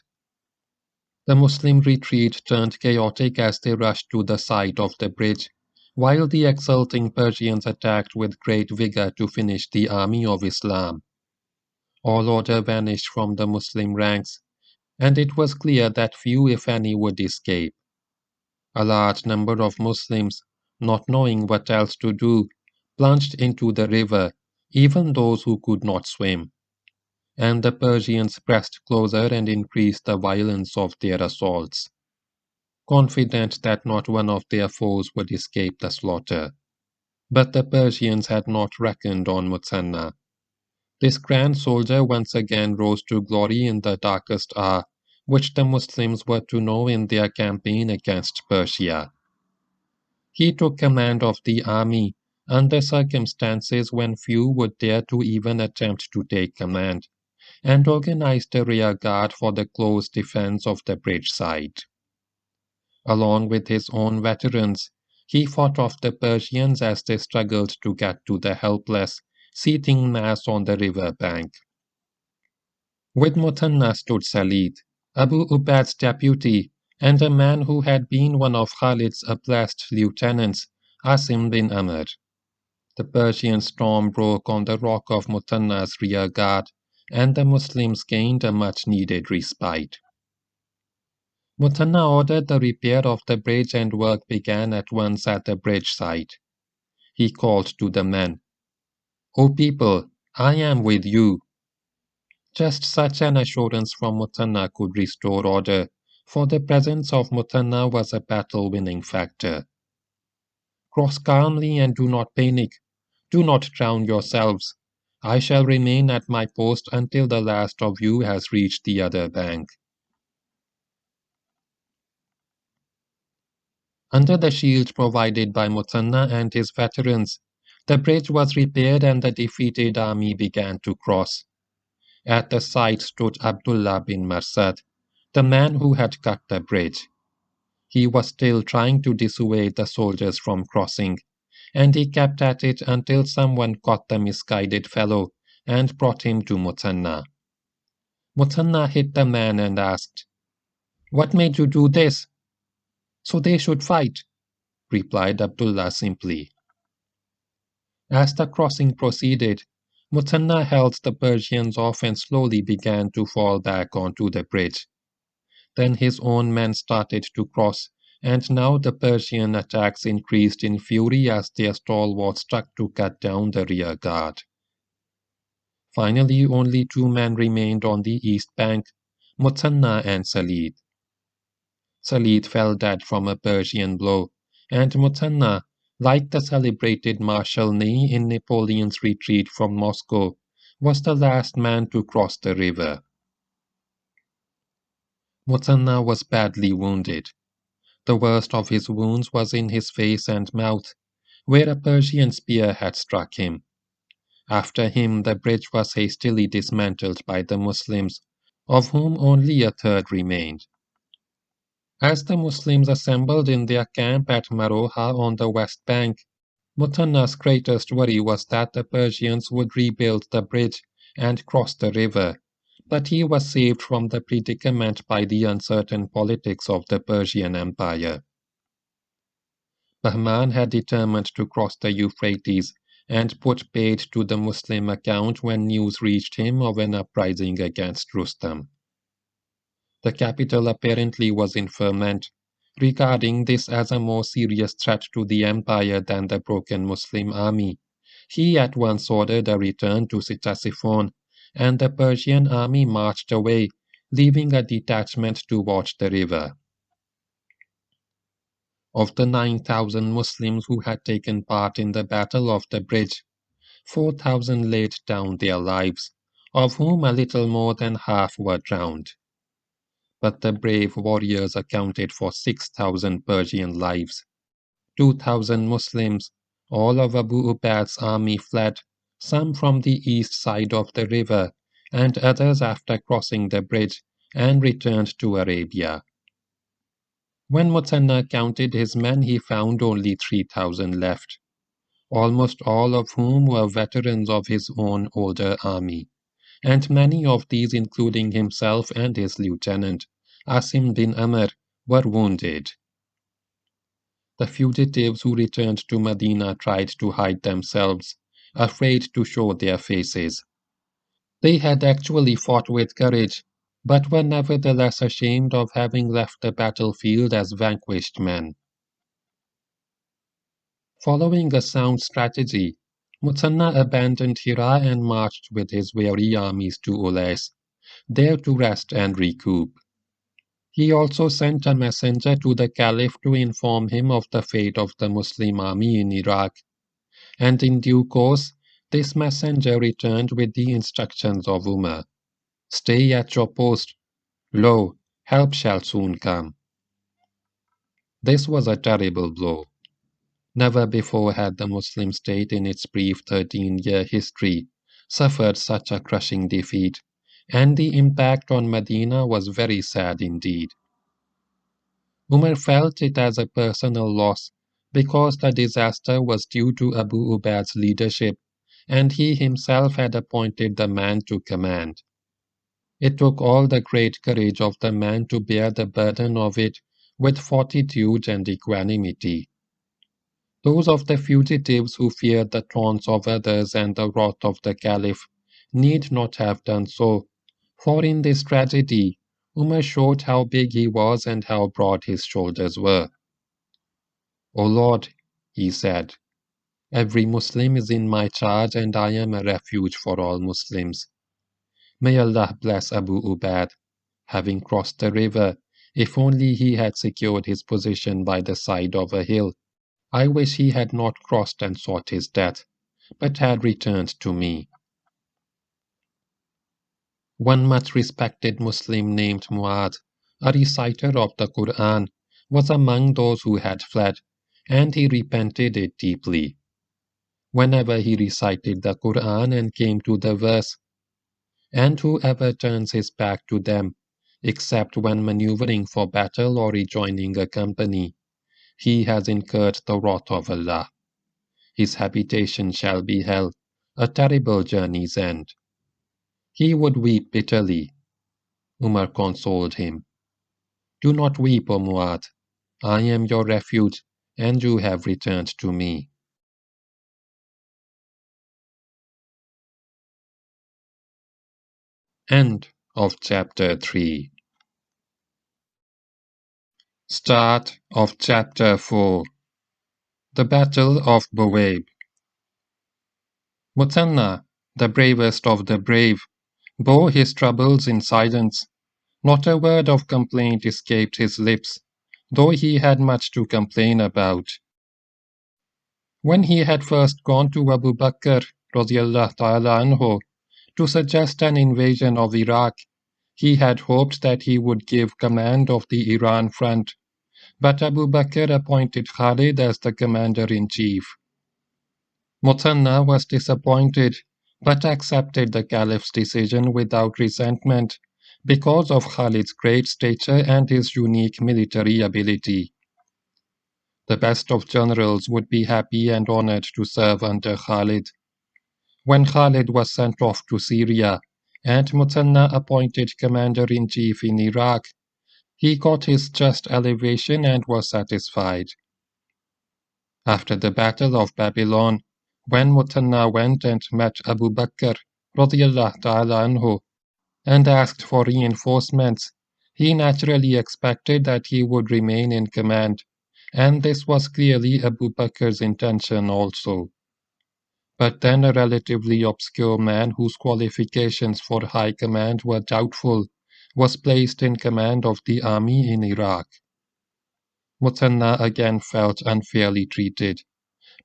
The Muslim retreat turned chaotic as they rushed to the side of the bridge, while the exulting Persians attacked with great vigor to finish the army of Islam. All order vanished from the Muslim ranks, and it was clear that few, if any, would escape. A large number of Muslims, not knowing what else to do, plunged into the river, even those who could not swim. And the Persians pressed closer and increased the violence of their assaults, confident that not one of their foes would escape the slaughter. But the Persians had not reckoned on Muthanna. This grand soldier once again rose to glory in the darkest hour, which the Muslims were to know in their campaign against Persia. He took command of the army under circumstances when few would dare to even attempt to take command, and organized a rear guard for the close defense of the bridge side. Along with his own veterans, he fought off the Persians as they struggled to get to the helpless, seething mass on the river bank. With Muthanna stood Salid, Abu Ubayd's deputy, and a man who had been one of Khalid's blessed lieutenants, Asim bin Amr. The Persian storm broke on the rock of Muthanna's rear guard, and the Muslims gained a much-needed respite. Muthanna ordered the repair of the bridge and work began at once at the bridge site. He called to the men, "O people, I am with you." Just such an assurance from Muthanna could restore order, for the presence of Muthanna was a battle-winning factor. "Cross calmly and do not panic. Do not drown yourselves. I shall remain at my post until the last of you has reached the other bank." Under the shield provided by Muthanna and his veterans, the bridge was repaired and the defeated army began to cross. At the side stood Abdullah bin Marsad, the man who had cut the bridge. He was still trying to dissuade the soldiers from crossing, and he kept at it until someone caught the misguided fellow and brought him to Muthanna. Muthanna hit the man and asked, "What made you do this?" "So they should fight," replied Abdullah simply. As the crossing proceeded, Muthanna held the Persians off and slowly began to fall back onto the bridge. Then his own men started to cross, and now the Persian attacks increased in fury as their stalwarts struck to cut down the rear guard. Finally, only two men remained on the east bank, Muthanna and Salid. Salid fell dead from a Persian blow, and Muthanna, like the celebrated Marshal Ney in Napoleon's retreat from Moscow, was the last man to cross the river. Muthanna was badly wounded. The worst of his wounds was in his face and mouth, where a Persian spear had struck him. After him, the bridge was hastily dismantled by the Muslims, of whom only a third remained. As the Muslims assembled in their camp at Maroha on the west bank, Muthanna's greatest worry was that the Persians would rebuild the bridge and cross the river, but he was saved from the predicament by the uncertain politics of the Persian Empire. Bahman had determined to cross the Euphrates and put paid to the Muslim account when news reached him of an uprising against Rustam. The capital apparently was in ferment, regarding this as a more serious threat to the empire than the broken Muslim army. He at once ordered a return to Ctesiphon, and the Persian army marched away, leaving a detachment to watch the river. Of the 9,000 Muslims who had taken part in the Battle of the Bridge, 4,000 laid down their lives, of whom a little more than half were drowned. But the brave warriors accounted for 6,000 Persian lives. 2,000 Muslims, all of Abu Ubayd's army, fled, some from the east side of the river, and others after crossing the bridge, and returned to Arabia. When Muthanna counted his men, he found only 3,000 left, almost all of whom were veterans of his own older army, and many of these, including himself and his lieutenant, Asim bin Amr, were wounded. The fugitives who returned to Medina tried to hide themselves, afraid to show their faces. They had actually fought with courage, but were nevertheless ashamed of having left the battlefield as vanquished men. Following a sound strategy, Muthanna abandoned Hira and marched with his weary armies to Ulais, there to rest and recoup. He also sent a messenger to the Caliph to inform him of the fate of the Muslim army in Iraq, and in due course this messenger returned with the instructions of Umar. "Stay at your post. Lo, help shall soon come." This was a terrible blow. Never before had the Muslim state in its brief 13-year history suffered such a crushing defeat, and the impact on Medina was very sad indeed. Umar felt it as a personal loss because the disaster was due to Abu Ubayd's leadership, and he himself had appointed the man to command. It took all the great courage of the man to bear the burden of it with fortitude and equanimity. Those of the fugitives who feared the taunts of others and the wrath of the Caliph need not have done so, for in this tragedy Umar showed how big he was and how broad his shoulders were. "O Lord," he said, "every Muslim is in my charge and I am a refuge for all Muslims. May Allah bless Abu Ubayd. Having crossed the river, if only he had secured his position by the side of a hill, I wish he had not crossed and sought his death, but had returned to me." One much respected Muslim named Mu'adh, a reciter of the Quran, was among those who had fled, and he repented it deeply. Whenever he recited the Quran and came to the verse, "And whoever turns his back to them, except when maneuvering for battle or rejoining a company, he has incurred the wrath of Allah. His habitation shall be hell, a terrible journey's end." He would weep bitterly. Umar consoled him. "Do not weep, O Mu'adh. I am your refuge, and you have returned to me." End of chapter 3. Start of chapter 4. The Battle of Buweib. Muthanna, the bravest of the brave, bore his troubles in silence. Not a word of complaint escaped his lips, though he had much to complain about. When he had first gone to Abu Bakr radiallahu ta'ala anhu to suggest an invasion of Iraq, he had hoped that he would give command of the Iran front, but Abu Bakr appointed Khalid as the commander-in-chief. Muthanna was disappointed, but accepted the Caliph's decision without resentment because of Khalid's great stature and his unique military ability. The best of generals would be happy and honored to serve under Khalid. When Khalid was sent off to Syria and Muthanna appointed commander-in-chief in Iraq, he got his just elevation and was satisfied. After the Battle of Babylon, when Muthanna went and met Abu Bakr radiallahu ta'ala anhu and asked for reinforcements, he naturally expected that he would remain in command, and this was clearly Abu Bakr's intention also. But then a relatively obscure man whose qualifications for high command were doubtful was placed in command of the army in Iraq. Muthanna again felt unfairly treated,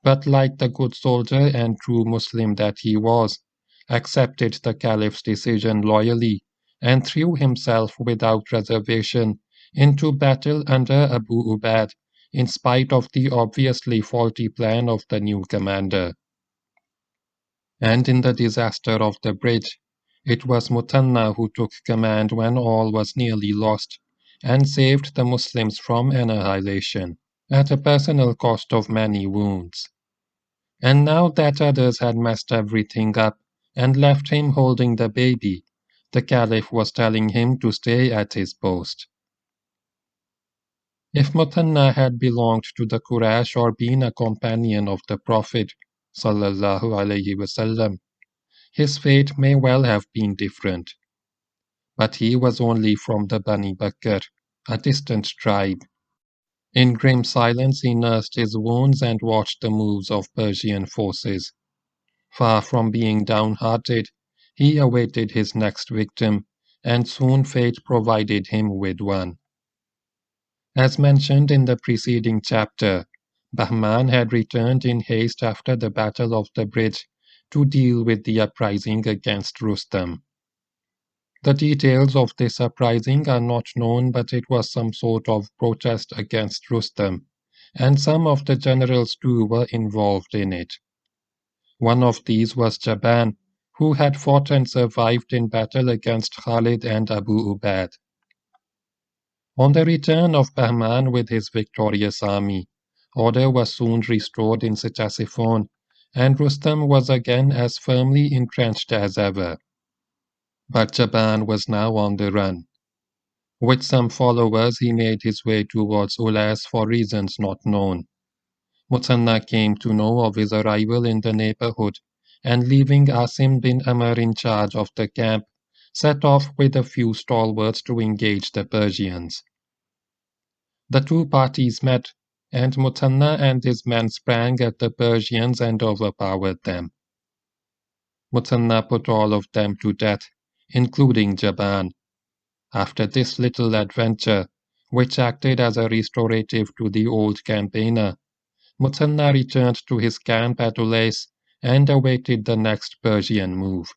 but like the good soldier and true Muslim that he was, accepted the Caliph's decision loyally and threw himself without reservation into battle under Abu Ubayd, in spite of the obviously faulty plan of the new commander. And in the disaster of the bridge, it was Muthanna who took command when all was nearly lost, and saved the Muslims from annihilation, at a personal cost of many wounds. And now that others had messed everything up and left him holding the baby, the Caliph was telling him to stay at his post. If Muthanna had belonged to the Quraysh or been a companion of the Prophet sallallahu alaihi wasallam, his fate may well have been different. But he was only from the Bani Bakr, a distant tribe. In grim silence he nursed his wounds and watched the moves of Persian forces. Far from being downhearted, he awaited his next victim, and soon fate provided him with one. As mentioned in the preceding chapter, Bahman had returned in haste after the Battle of the Bridge to deal with the uprising against Rustam. The details of this uprising are not known, but it was some sort of protest against Rustam, and some of the generals too were involved in it. One of these was Jaban, who had fought and survived in battle against Khalid and Abu Ubayd. On the return of Bahman with his victorious army, order was soon restored in Ctesiphon, and Rustam was again as firmly entrenched as ever. But Jaban was now on the run. With some followers he made his way towards Ulas for reasons not known. Muthanna came to know of his arrival in the neighborhood, and leaving Asim bin Amr in charge of the camp, set off with a few stalwarts to engage the Persians. The two parties met, and Muthanna and his men sprang at the Persians and overpowered them. Muthanna put all of them to death, including Jaban. After this little adventure, which acted as a restorative to the old campaigner, Muthanna returned to his camp at Ulais and awaited the next Persian move.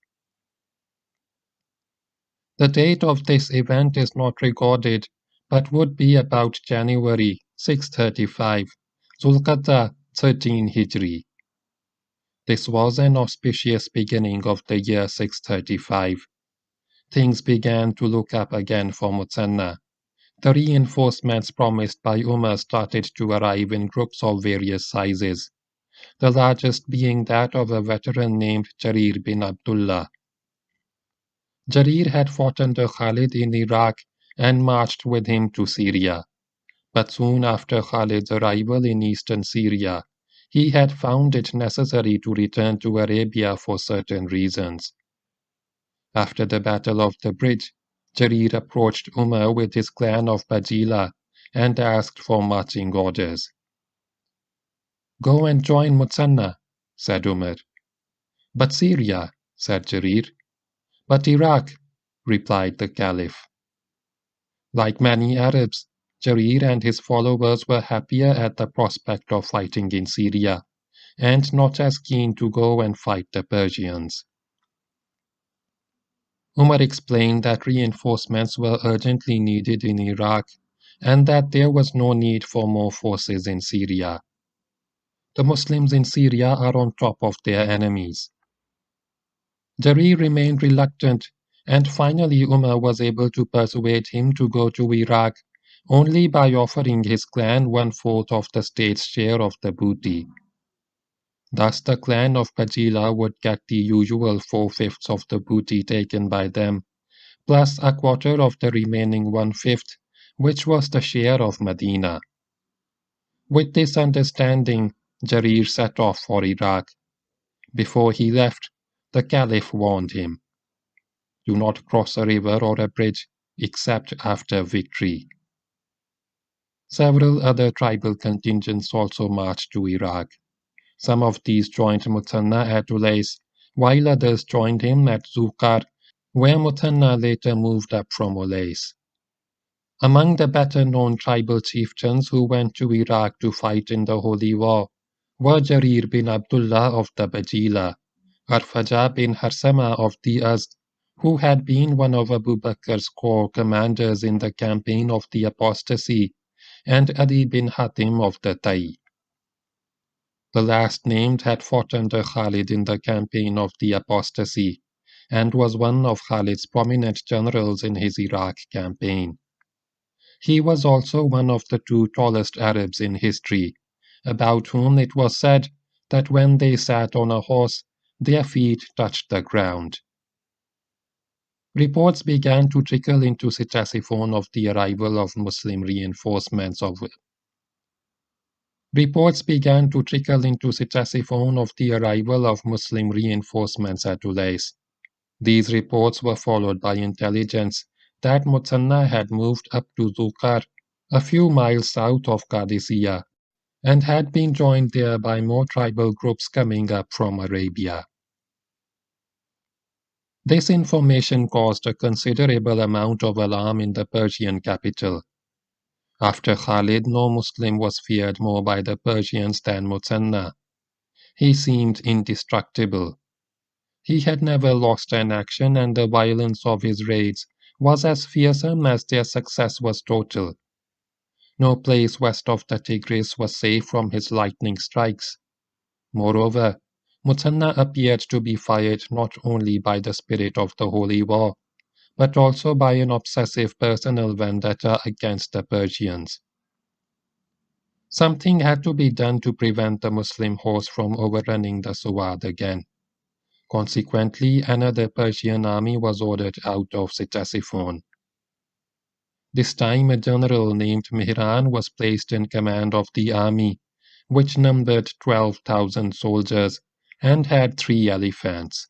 The date of this event is not recorded, but would be about January 635, Zulqa'dah 13 Hijri. This was an auspicious beginning of the year 635. Things began to look up again for Muthanna. The reinforcements promised by Umar started to arrive in groups of various sizes, the largest being that of a veteran named Jarir bin Abdullah. Jarir had fought under Khalid in Iraq and marched with him to Syria. But soon after Khalid's arrival in eastern Syria, he had found it necessary to return to Arabia for certain reasons. After the Battle of the Bridge, Jarir approached Umar with his clan of Bajila and asked for marching orders. "Go and join Muthanna," said Umar. "But Syria," said Jarir. "But Iraq," replied the Caliph. Like many Arabs, Jarir and his followers were happier at the prospect of fighting in Syria, and not as keen to go and fight the Persians. Umar explained that reinforcements were urgently needed in Iraq, and that there was no need for more forces in Syria. The Muslims in Syria are on top of their enemies. Jarir remained reluctant, and finally Umar was able to persuade him to go to Iraq only by offering his clan 1/4 of the state's share of the booty. Thus the clan of Bajila would get the usual 4/5 of the booty taken by them, plus 1/4 of the remaining 1/5, which was the share of Medina. With this understanding, Jarir set off for Iraq. Before he left, the Caliph warned him, "Do not cross a river or a bridge except after victory." Several other tribal contingents also marched to Iraq. Some of these joined Muthanna at Ulais, while others joined him at Zukar, where Muthanna later moved up from Ulais. Among the better-known tribal chieftains who went to Iraq to fight in the Holy War were Jarir bin Abdullah of the Bajila, Arfaja bin Harsama of the Azd, who had been one of Abu Bakr's corps commanders in the campaign of the apostasy, and Adi bin Hatim of the Tai. The last named had fought under Khalid in the campaign of the apostasy, and was one of Khalid's prominent generals in his Iraq campaign. He was also one of the 2 tallest Arabs in history, about whom it was said that when they sat on a horse, their feet touched the ground. Reports began to trickle into Ctesiphon of the arrival of Muslim reinforcements at Ulais. These reports were followed by intelligence that Muthanna had moved up to Zukar, a few miles south of Qadisiyah, and had been joined there by more tribal groups coming up from Arabia. This information caused a considerable amount of alarm in the Persian capital. After Khalid, no Muslim was feared more by the Persians than Muthanna. He seemed indestructible. He had never lost an action, and the violence of his raids was as fearsome as their success was total. No place west of the Tigris was safe from his lightning strikes. Moreover, Muthanna appeared to be fired not only by the spirit of the Holy War, but also by an obsessive personal vendetta against the Persians. Something had to be done to prevent the Muslim host from overrunning the Suwad again. Consequently, another Persian army was ordered out of Ctesiphon. This time a general named Mihran was placed in command of the army, which numbered 12,000 soldiers and had 3 elephants.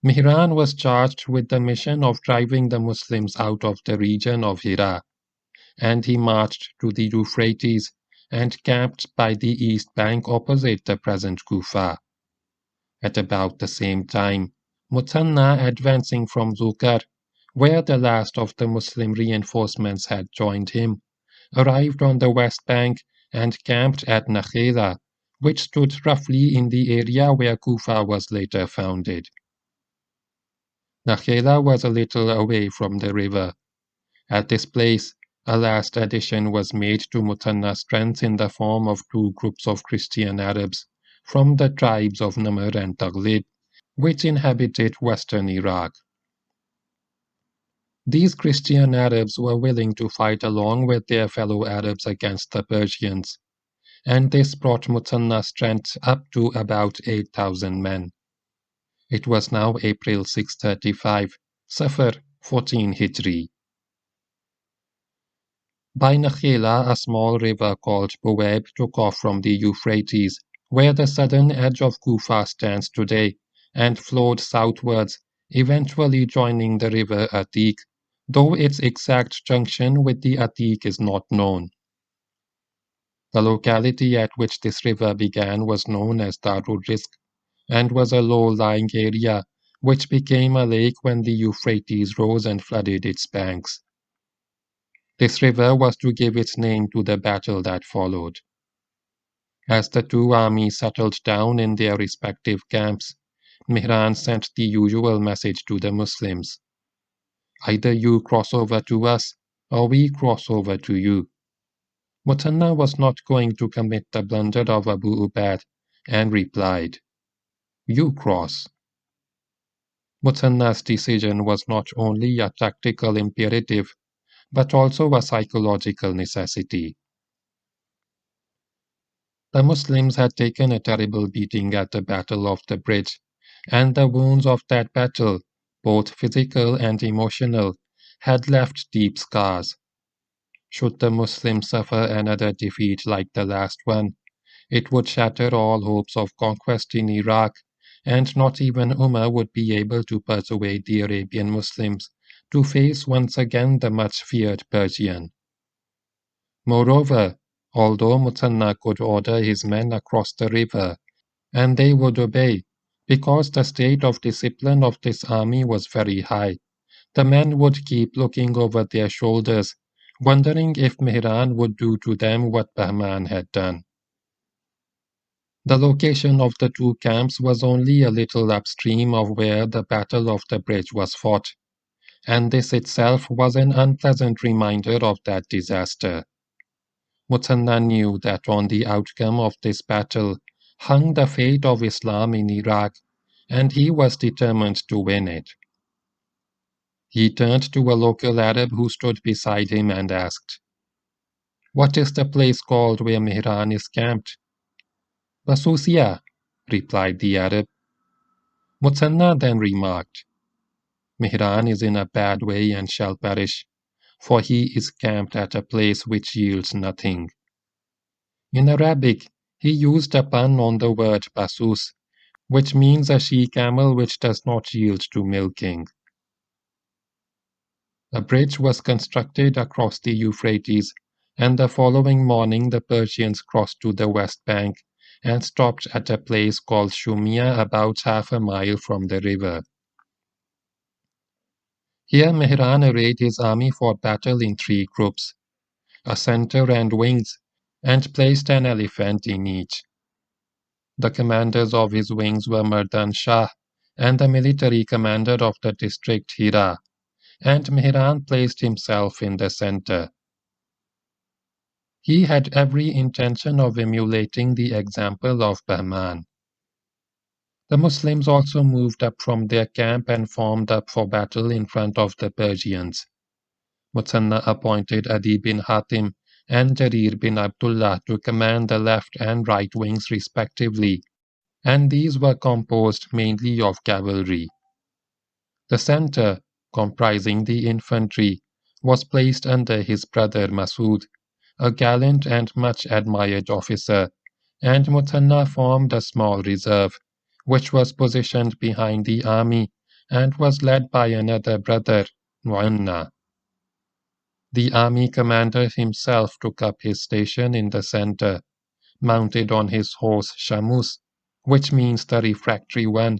Mihran was charged with the mission of driving the Muslims out of the region of Hira, and he marched to the Euphrates and camped by the east bank opposite the present Kufa. At about the same time, Muthanna, advancing from Zukar, where the last of the Muslim reinforcements had joined him, arrived on the west bank and camped at Nakhela, which stood roughly in the area where Kufa was later founded. Nakhela was a little away from the river. At this place, a last addition was made to Mutanna's strength in the form of two groups of Christian Arabs from the tribes of Namr and Taghlib, which inhabited western Iraq. These Christian Arabs were willing to fight along with their fellow Arabs against the Persians, and this brought Mutanna's strength up to about 8,000 men. It was now April 635, Safar 14 Hijri. By Nakhila, a small river called Buweib took off from the Euphrates, where the southern edge of Kufa stands today, and flowed southwards, eventually joining the river Atiq, though its exact junction with the Atiq is not known. The locality at which this river began was known as Darul Rizq, and was a low-lying area which became a lake when the Euphrates rose and flooded its banks. This river was to give its name to the battle that followed. As the two armies settled down in their respective camps, Mihran sent the usual message to the Muslims: "Either you cross over to us, or we cross over to you." Mutanna was not going to commit the blunder of Abu Ubayd, and replied, "You cross." Mutanna's decision was not only a tactical imperative, but also a psychological necessity. The Muslims had taken a terrible beating at the Battle of the Bridge, and the wounds of that battle, both physical and emotional, had left deep scars. Should the Muslims suffer another defeat like the last one, it would shatter all hopes of conquest in Iraq, and not even Umar would be able to persuade the Arabian Muslims to face once again the much feared Persian. Moreover, although Mutanna could order his men across the river, and they would obey, because the state of discipline of this army was very high, the men would keep looking over their shoulders, wondering if Mihran would do to them what Bahman had done. The location of the two camps was only a little upstream of where the Battle of the Bridge was fought, and this itself was an unpleasant reminder of that disaster. Mutanna knew that on the outcome of this battle hung the fate of Islam in Iraq, and he was determined to win it. He turned to a local Arab who stood beside him and asked, "What is the place called where Mihran is camped?" "Basusia," replied the Arab. Mutanna then remarked, "Mihran is in a bad way and shall perish, for he is camped at a place which yields nothing." In Arabic, he used a pun on the word basus, which means a she-camel which does not yield to milking. A bridge was constructed across the Euphrates, and the following morning the Persians crossed to the west bank and stopped at a place called Shumia about half a mile from the river. Here Mihran arrayed his army for battle in three groups, a center and wings, and placed an elephant in each. The commanders of his wings were Mardan Shah and the military commander of the district Hira, and Mihran placed himself in the center. He had every intention of emulating the example of Bahman. The Muslims also moved up from their camp and formed up for battle in front of the Persians. Mutanna appointed Adi bin Hatim and Jarir bin Abdullah to command the left and right wings respectively, and these were composed mainly of cavalry. The center, comprising the infantry, was placed under his brother Masud, a gallant and much admired officer, and Mutanna formed a small reserve, which was positioned behind the army and was led by another brother, Mu'anna. The army commander himself took up his station in the center, mounted on his horse Shamus, which means the refractory one,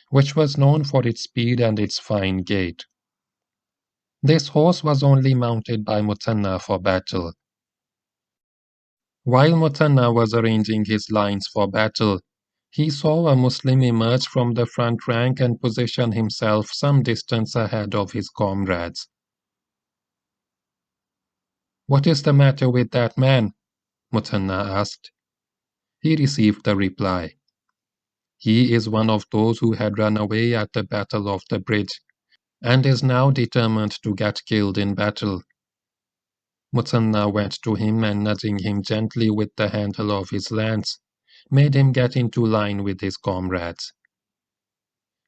which was known for its speed and its fine gait. This horse was only mounted by Mutanna for battle. While Mutanna was arranging his lines for battle, he saw a Muslim emerge from the front rank and position himself some distance ahead of his comrades. "What is the matter with that man?" Muthanna asked. He received the reply. "He is one of those who had run away at the Battle of the Bridge, and is now determined to get killed in battle." Muthanna went to him and, nudging him gently with the handle of his lance, made him get into line with his comrades.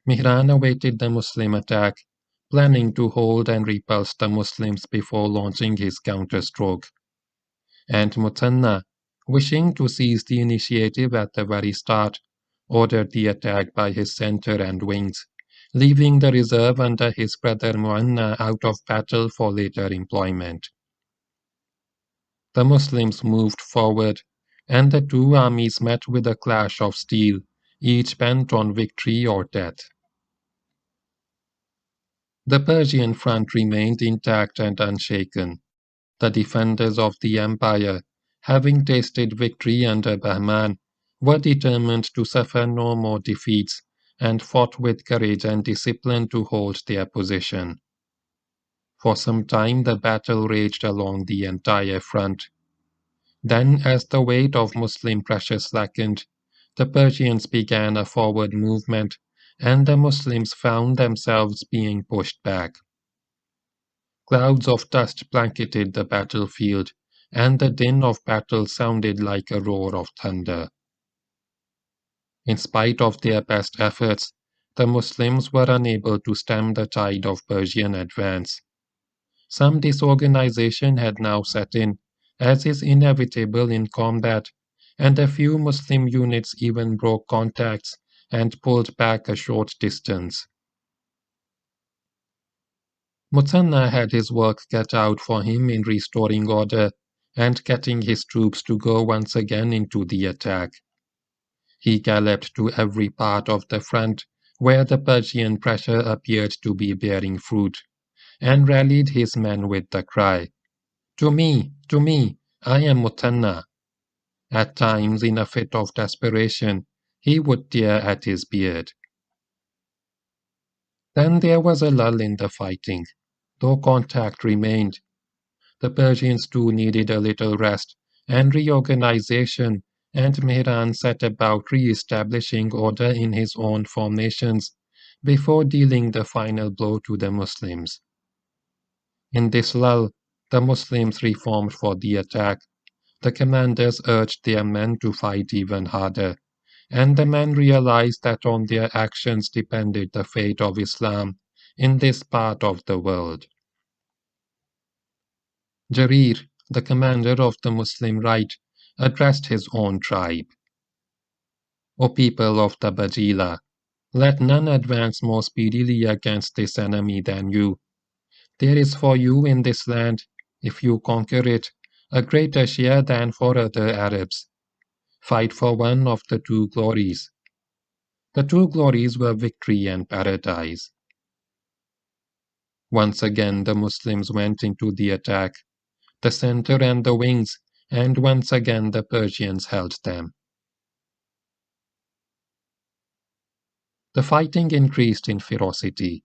Mihran awaited the Muslim attack, planning to hold and repulse the Muslims before launching his counterstroke. And Muthanna, wishing to seize the initiative at the very start, ordered the attack by his center and wings, leaving the reserve under his brother Mu'anna out of battle for later employment. The Muslims moved forward, and the two armies met with a clash of steel, each bent on victory or death. The Persian front remained intact and unshaken. The defenders of the empire, having tasted victory under Bahman, were determined to suffer no more defeats, and fought with courage and discipline to hold their position. For some time the battle raged along the entire front. Then, as the weight of Muslim pressure slackened, the Persians began a forward movement, and the Muslims found themselves being pushed back. Clouds of dust blanketed the battlefield, and the din of battle sounded like a roar of thunder. In spite of their best efforts, the Muslims were unable to stem the tide of Persian advance. Some disorganization had now set in, as is inevitable in combat, and a few Muslim units even broke contacts and pulled back a short distance. Muthanna had his work cut out for him in restoring order and getting his troops to go once again into the attack. He galloped to every part of the front where the Persian pressure appeared to be bearing fruit, and rallied his men with the cry, to me, I am Muthanna." At times, in a fit of desperation, he would tear at his beard. Then there was a lull in the fighting, though contact remained. The Persians too needed a little rest and reorganization, and Mihran set about re-establishing order in his own formations before dealing the final blow to the Muslims. In this lull, the Muslims reformed for the attack. The commanders urged their men to fight even harder, and the men realized that on their actions depended the fate of Islam in this part of the world. Jarir, the commander of the Muslim right, addressed his own tribe. "O people of the Bajila, let none advance more speedily against this enemy than you. There is for you in this land, if you conquer it, a greater share than for other Arabs. Fight for one of the two glories." The two glories were victory and paradise. Once again the Muslims went into the attack, the center and the wings, and once again the Persians held them. The fighting increased in ferocity.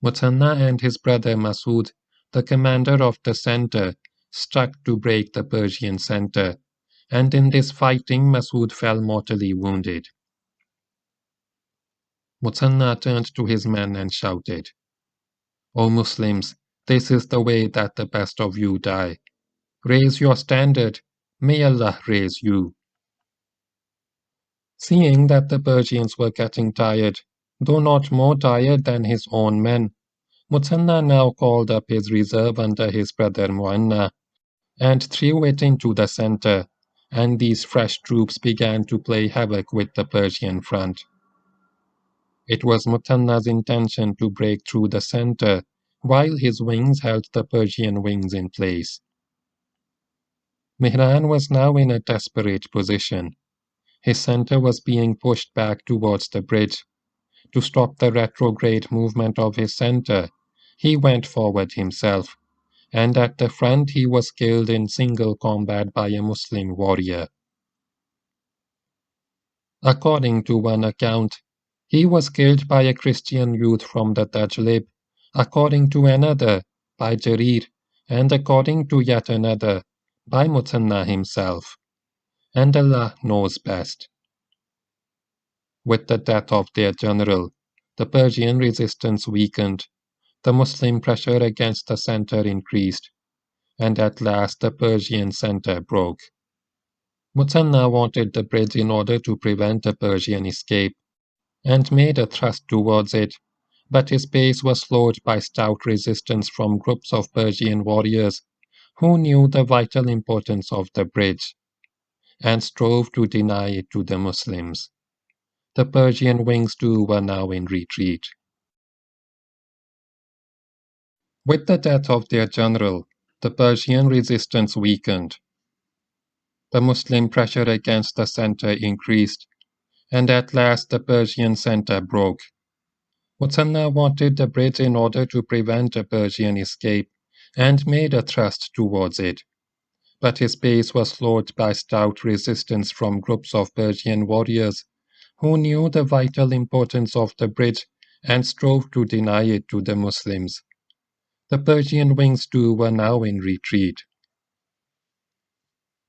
Muthanna and his brother Masud, the commander of the center, struck to break the Persian center, and in this fighting Masud fell mortally wounded. Muthanna turned to his men and shouted, "O Muslims, this is the way that the best of you die. Raise your standard, may Allah raise you." Seeing that the Persians were getting tired, though not more tired than his own men, Muthanna now called up his reserve under his brother Mu'anna and threw it into the center, and these fresh troops began to play havoc with the Persian front. It was Muthanna's intention to break through the center, while his wings held the Persian wings in place. Mihran was now in a desperate position. His center was being pushed back towards the bridge. To stop the retrograde movement of his center, he went forward himself, and at the front he was killed in single combat by a Muslim warrior. According to one account, he was killed by a Christian youth from the Tajlib, according to another, by Jarir, and according to yet another, by Muthanna himself, and Allah knows best. With the death of their general, the Persian resistance weakened, the Muslim pressure against the center increased, and at last the Persian center broke. Muthanna wanted the bridge in order to prevent a Persian escape, and made a thrust towards it, but his pace was slowed by stout resistance from groups of Persian warriors who knew the vital importance of the bridge, and strove to deny it to the Muslims. The Persian wings too were now in retreat. With the death of their general, the Persian resistance weakened. The Muslim pressure against the center increased, and at last the Persian center broke. Muthanna wanted the bridge in order to prevent a Persian escape, and made a thrust towards it, but his pace was slowed by stout resistance from groups of Persian warriors who knew the vital importance of the bridge and strove to deny it to the Muslims. The Persian wings too were now in retreat.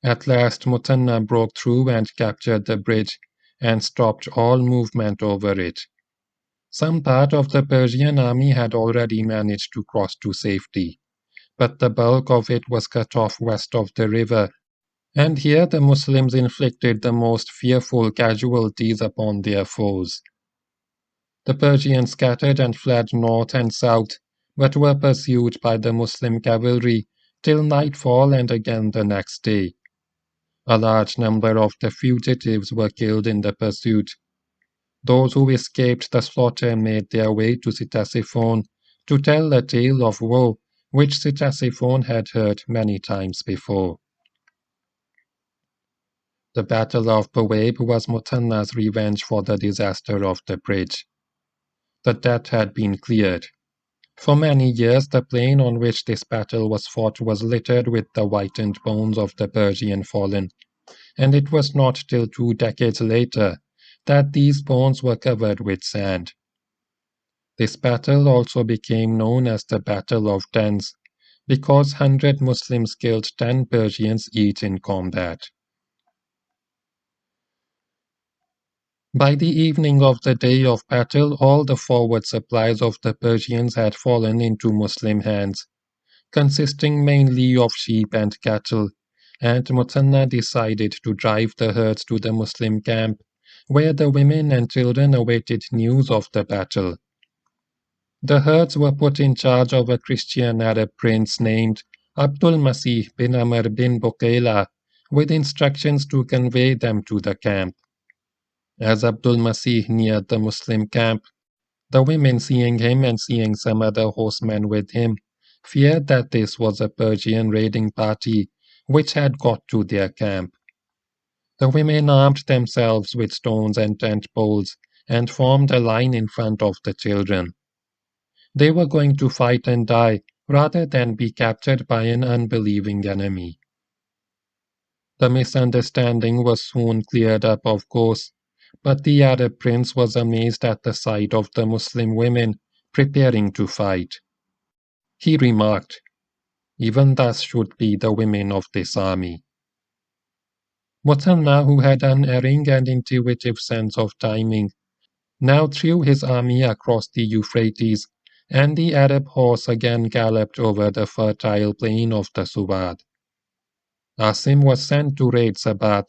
At last Muthanna broke through and captured the bridge and stopped all movement over it. Some part of the Persian army had already managed to cross to safety, but the bulk of it was cut off west of the river, and here the Muslims inflicted the most fearful casualties upon their foes. The Persians scattered and fled north and south, but were pursued by the Muslim cavalry till nightfall and again the next day. A large number of the fugitives were killed in the pursuit. Those who escaped the slaughter made their way to Ctesiphon to tell a tale of woe which Ctesiphon had heard many times before. The Battle of Buweib was Muthanna's revenge for the disaster of the bridge. The debt had been cleared. For many years the plain on which this battle was fought was littered with the whitened bones of the Persian fallen, and it was not till 2 decades later that these bones were covered with sand. This battle also became known as the Battle of Tens, because 100 Muslims killed 10 Persians each in combat. By the evening of the day of battle, all the forward supplies of the Persians had fallen into Muslim hands, consisting mainly of sheep and cattle, and Muthanna decided to drive the herds to the Muslim camp, where the women and children awaited news of the battle. The herds were put in charge of a Christian Arab prince named Abdul Masih bin Amr bin Bukayla, with instructions to convey them to the camp. As Abdul Masih neared the Muslim camp, the women, seeing him and seeing some other horsemen with him, feared that this was a Persian raiding party which had got to their camp. The women armed themselves with stones and tent poles and formed a line in front of the children. They were going to fight and die rather than be captured by an unbelieving enemy. The misunderstanding was soon cleared up, of course, but the Arab prince was amazed at the sight of the Muslim women preparing to fight. He remarked, "Even thus should be the women of this army." Muthanna, who had unerring and intuitive sense of timing, now threw his army across the Euphrates, and the Arab horse again galloped over the fertile plain of the Suwad. Asim was sent to raid Sabat,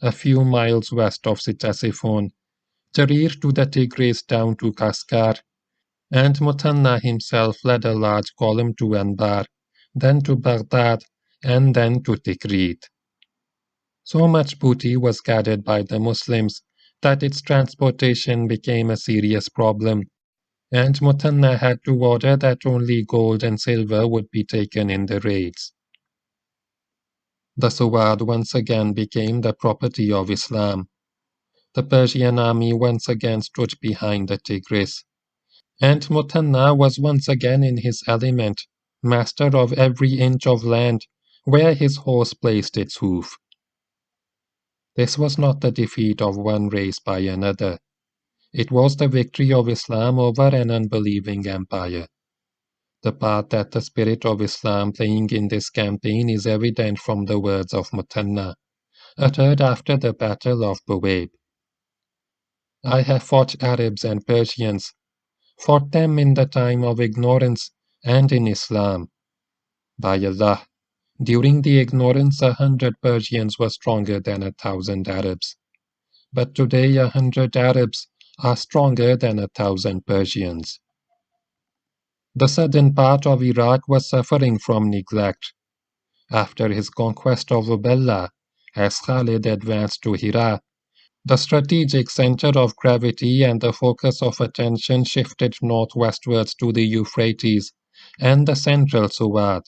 a few miles west of Ctesiphon, Jarir to the Tigris down to Kaskar, and Muthanna himself led a large column to Anbar, then to Baghdad, and then to Tikrit. So much booty was gathered by the Muslims that its transportation became a serious problem, and Muthanna had to order that only gold and silver would be taken in the raids. The Suwad once again became the property of Islam. The Persian army once again stood behind the Tigris, and Muthanna was once again in his element, master of every inch of land where his horse placed its hoof. This was not the defeat of one race by another. It was the victory of Islam over an unbelieving empire. The part that the spirit of Islam playing in this campaign is evident from the words of Muthanna, uttered after the Battle of Buweib. I have fought Arabs and Persians, fought them in the time of ignorance and in Islam. By Allah, during the ignorance 100 Persians were stronger than 1,000 Arabs. But today 100 Arabs are stronger than 1,000 Persians. The southern part of Iraq was suffering from neglect. After his conquest of Uballa, as Khalid advanced to Hira, the strategic center of gravity and the focus of attention shifted northwestwards to the Euphrates and the central Suwad.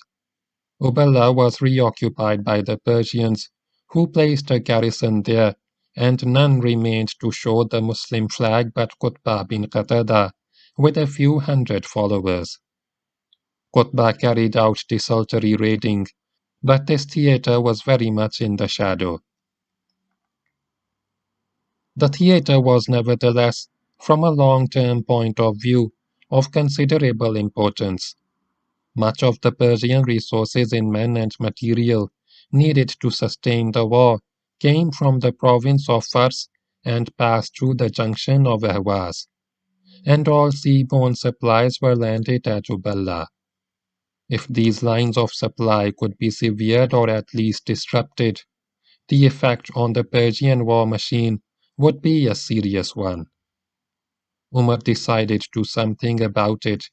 Uballa was reoccupied by the Persians, who placed a garrison there, and none remained to show the Muslim flag but Qutbah bin Qatada, with a few hundred followers. Qutbah carried out desultory raiding, but this theatre was very much in the shadow. The theatre was nevertheless, from a long-term point of view, of considerable importance. Much of the Persian resources in men and material needed to sustain the war came from the province of Fars and passed through the junction of Ahwaz, and all seaborne supplies were landed at Uballa. If these lines of supply could be severed or at least disrupted, the effect on the Persian war machine would be a serious one. Umar decided to do something about it,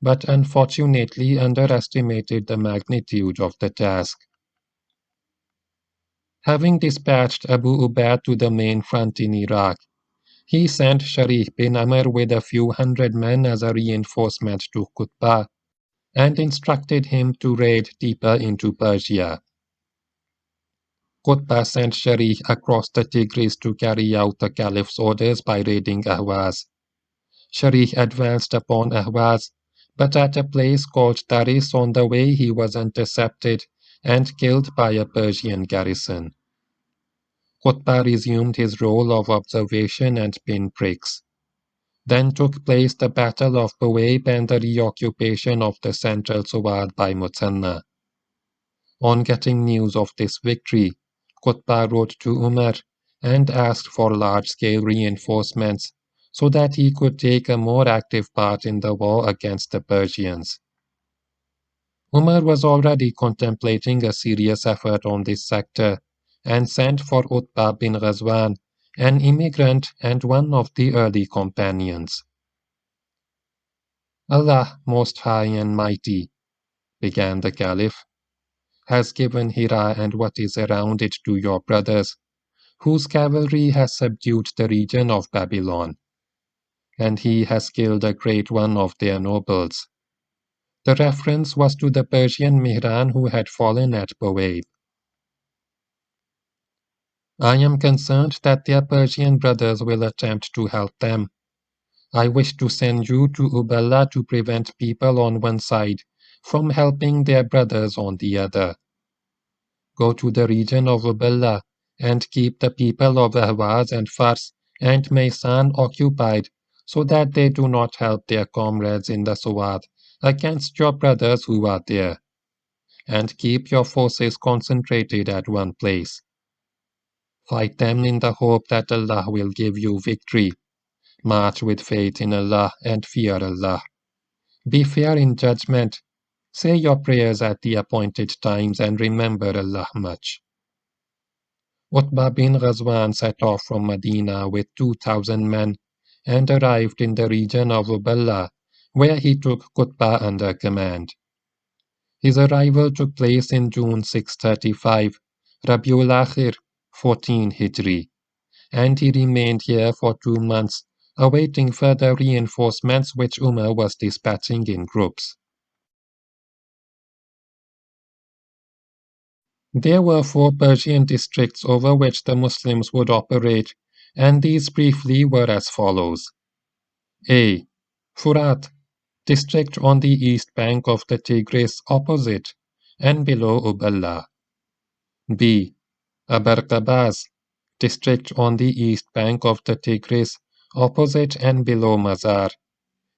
but unfortunately underestimated the magnitude of the task. Having dispatched Abu Ubayd to the main front in Iraq, he sent Sharih bin Amr with a few hundred men as a reinforcement to Qutbah and instructed him to raid deeper into Persia. Qutbah sent Sharih across the Tigris to carry out the Caliph's orders by raiding Ahwaz. Sharih advanced upon Ahwaz, but at a place called Taris on the way he was intercepted and killed by a Persian garrison. Qutbah resumed his role of observation and pinpricks. Then took place the Battle of Buweib and the reoccupation of the central Suwad by Muthanna. On getting news of this victory, Qutbah wrote to Umar and asked for large-scale reinforcements so that he could take a more active part in the war against the Persians. Umar was already contemplating a serious effort on this sector and sent for Utbah bin Ghazwan, an immigrant and one of the early companions. Allah, Most High and Mighty, began the Caliph, has given Hira and what is around it to your brothers, whose cavalry has subdued the region of Babylon, and he has killed a great one of their nobles. The reference was to the Persian Mihran who had fallen at Buweib. I am concerned that their Persian brothers will attempt to help them. I wish to send you to Uballa to prevent people on one side from helping their brothers on the other. Go to the region of Uballa and keep the people of Ahwaz and Fars and Maysan occupied so that they do not help their comrades in the Suwad against your brothers who are there. And keep your forces concentrated at one place. Fight them in the hope that Allah will give you victory. March with faith in Allah and fear Allah. Be fair in judgment. Say your prayers at the appointed times and remember Allah much. Utbah bin Ghazwan set off from Medina with 2,000 men and arrived in the region of Uballa, where he took Qutbah under command. His arrival took place in June 635, Rabiul Akhir, 14 Hijri, and he remained here for 2 months, awaiting further reinforcements which Umar was dispatching in groups. There were 4 Persian districts over which the Muslims would operate, and these briefly were as follows. A. Furat, district on the east bank of the Tigris opposite and below Uballa. B. Abarqabaz, district on the east bank of the Tigris opposite and below Mazar,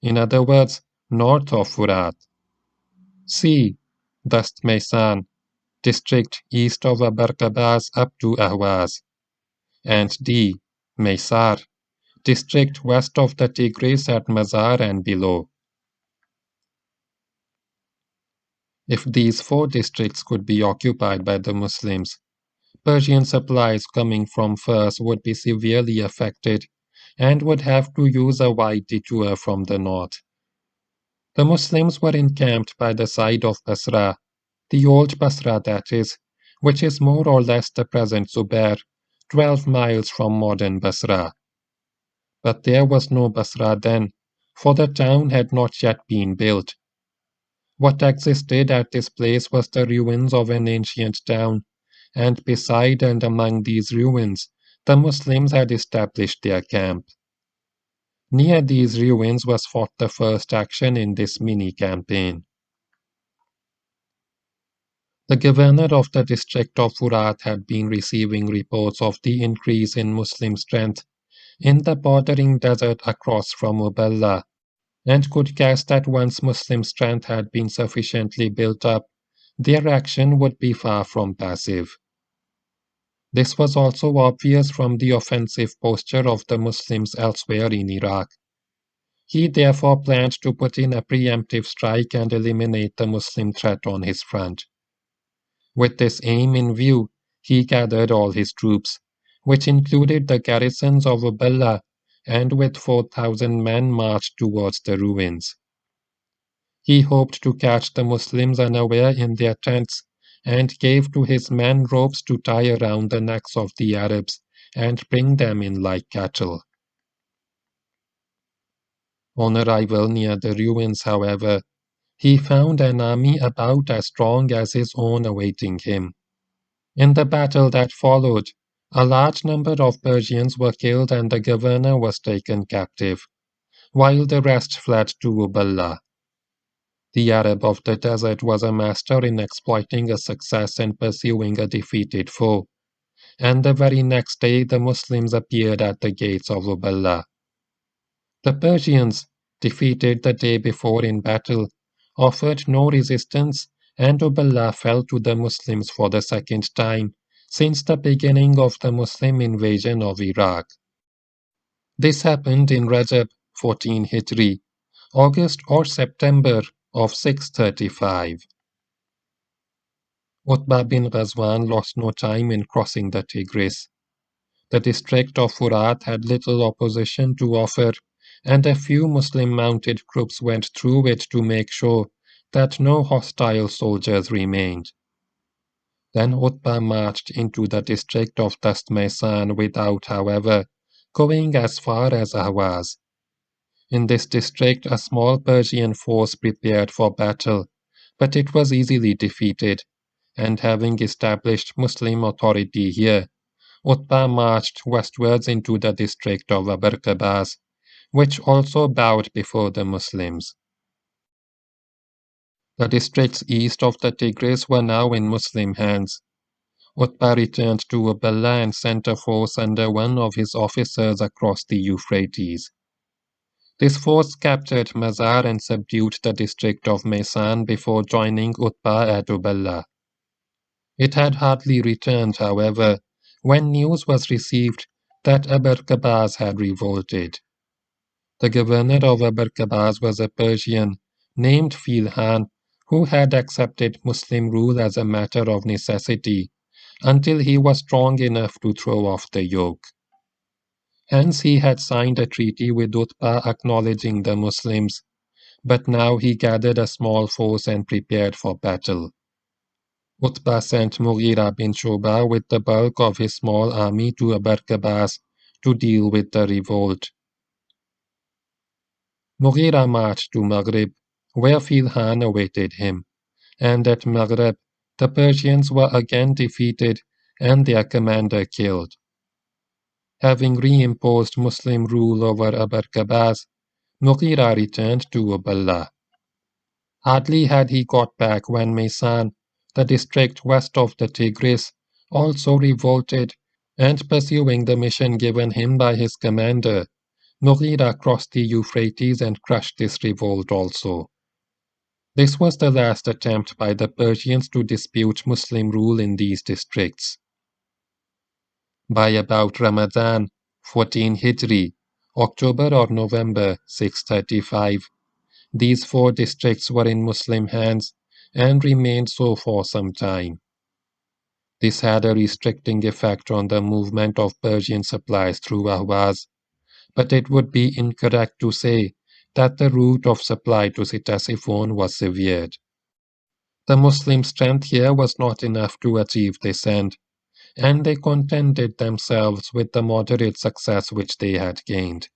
in other words, north of Furat. C. Dast Maisan, district east of Abarkabas up to Ahwaz. And D. Maysar, district west of the Tigris at Mazar and below. If these four districts could be occupied by the Muslims, Persian supplies coming from Fars would be severely affected and would have to use a wide detour from the north. The Muslims were encamped by the side of Basra, the old Basra that is, which is more or less the present Zubair, 12 miles from modern Basra. But there was no Basra then, for the town had not yet been built. What existed at this place was the ruins of an ancient town, and beside and among these ruins, the Muslims had established their camp. Near these ruins was fought the first action in this mini-campaign. The governor of the district of Furat had been receiving reports of the increase in Muslim strength in the bordering desert across from Uballa, and could guess that once Muslim strength had been sufficiently built up, their action would be far from passive. This was also obvious from the offensive posture of the Muslims elsewhere in Iraq. He therefore planned to put in a preemptive strike and eliminate the Muslim threat on his front. With this aim in view, he gathered all his troops, which included the garrisons of Uballa, and with 4,000 men marched towards the ruins. He hoped to catch the Muslims unaware in their tents and gave to his men ropes to tie around the necks of the Arabs and bring them in like cattle. On arrival near the ruins, however, he found an army about as strong as his own awaiting him. In the battle that followed, a large number of Persians were killed and the governor was taken captive, while the rest fled to Uballa. The Arab of the desert was a master in exploiting a success and pursuing a defeated foe, and the very next day the Muslims appeared at the gates of Uballa. The Persians, defeated the day before in battle, offered no resistance, and Uballa fell to the Muslims for the second time since the beginning of the Muslim invasion of Iraq. This happened in Rajab 14 Hijri, August or September of 635. Utbah bin Ghazwan lost no time in crossing the Tigris. The district of Furat had little opposition to offer, and a few Muslim mounted groups went through it to make sure that no hostile soldiers remained. Then Utbah marched into the district of Dast Maisan without, however, going as far as Ahwaz. In this district a small Persian force prepared for battle, but it was easily defeated, and having established Muslim authority here, Utbah marched westwards into the district of Abarkabas, which also bowed before the Muslims. The districts east of the Tigris were now in Muslim hands. Utbah returned to Uballa and sent a force under one of his officers across the Euphrates. This force captured Mazar and subdued the district of Maisan before joining Utbah at Uballa. It had hardly returned, however, when news was received that Abarkabas had revolted. The governor of Abarkabas was a Persian named Filhan, who had accepted Muslim rule as a matter of necessity until he was strong enough to throw off the yoke. Hence he had signed a treaty with Utbah acknowledging the Muslims, but now he gathered a small force and prepared for battle. Utbah sent Mughira bin Shuba with the bulk of his small army to Abarkabas to deal with the revolt. Mughira marched to Maghrib, where Filhan awaited him, and at Maghrib the Persians were again defeated and their commander killed. Having reimposed Muslim rule over Abarkabas, Mughira returned to Uballa. Hardly had he got back when Maisan, the district west of the Tigris, also revolted, and pursuing the mission given him by his commander, Mughira crossed the Euphrates and crushed this revolt also. This was the last attempt by the Persians to dispute Muslim rule in these districts. By about Ramadan, 14 Hijri, October or November 635, these four districts were in Muslim hands and remained so for some time. This had a restricting effect on the movement of Persian supplies through Ahwaz, but it would be incorrect to say that the route of supply to Ctesiphon was severed. The Muslim strength here was not enough to achieve this end, and they contented themselves with the moderate success which they had gained.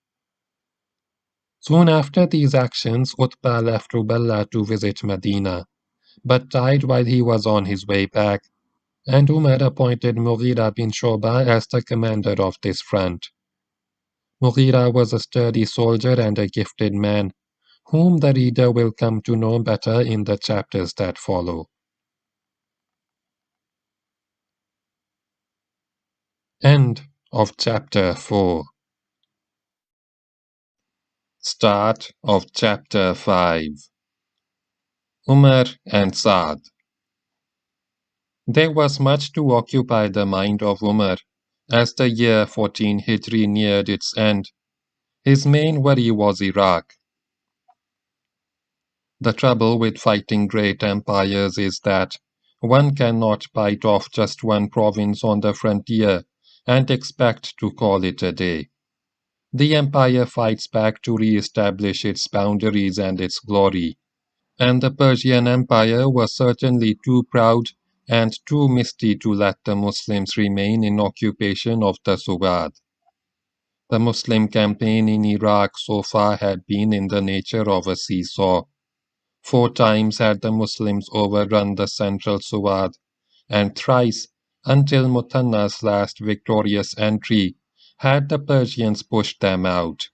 Soon after these actions, Utbah left Uballa to visit Medina, but died while he was on his way back, and Umar appointed Mughira bin Shoba as the commander of this front. Mughira was a sturdy soldier and a gifted man, whom the reader will come to know better in the chapters that follow. End of chapter 4. Start of chapter 5. Umar and Sa'ad. There was much to occupy the mind of Umar as the year 14 Hijri neared its end. His main worry was Iraq. The trouble with fighting great empires is that one cannot bite off just one province on the frontier and expect to call it a day. The empire fights back to re-establish its boundaries and its glory, and the Persian Empire was certainly too proud and too misty to let the Muslims remain in occupation of the Suwad. The Muslim campaign in Iraq so far had been in the nature of a seesaw. 4 times had the Muslims overrun the central Suwad, and thrice, until Muthanna's last victorious entry, had the Persians pushed them out.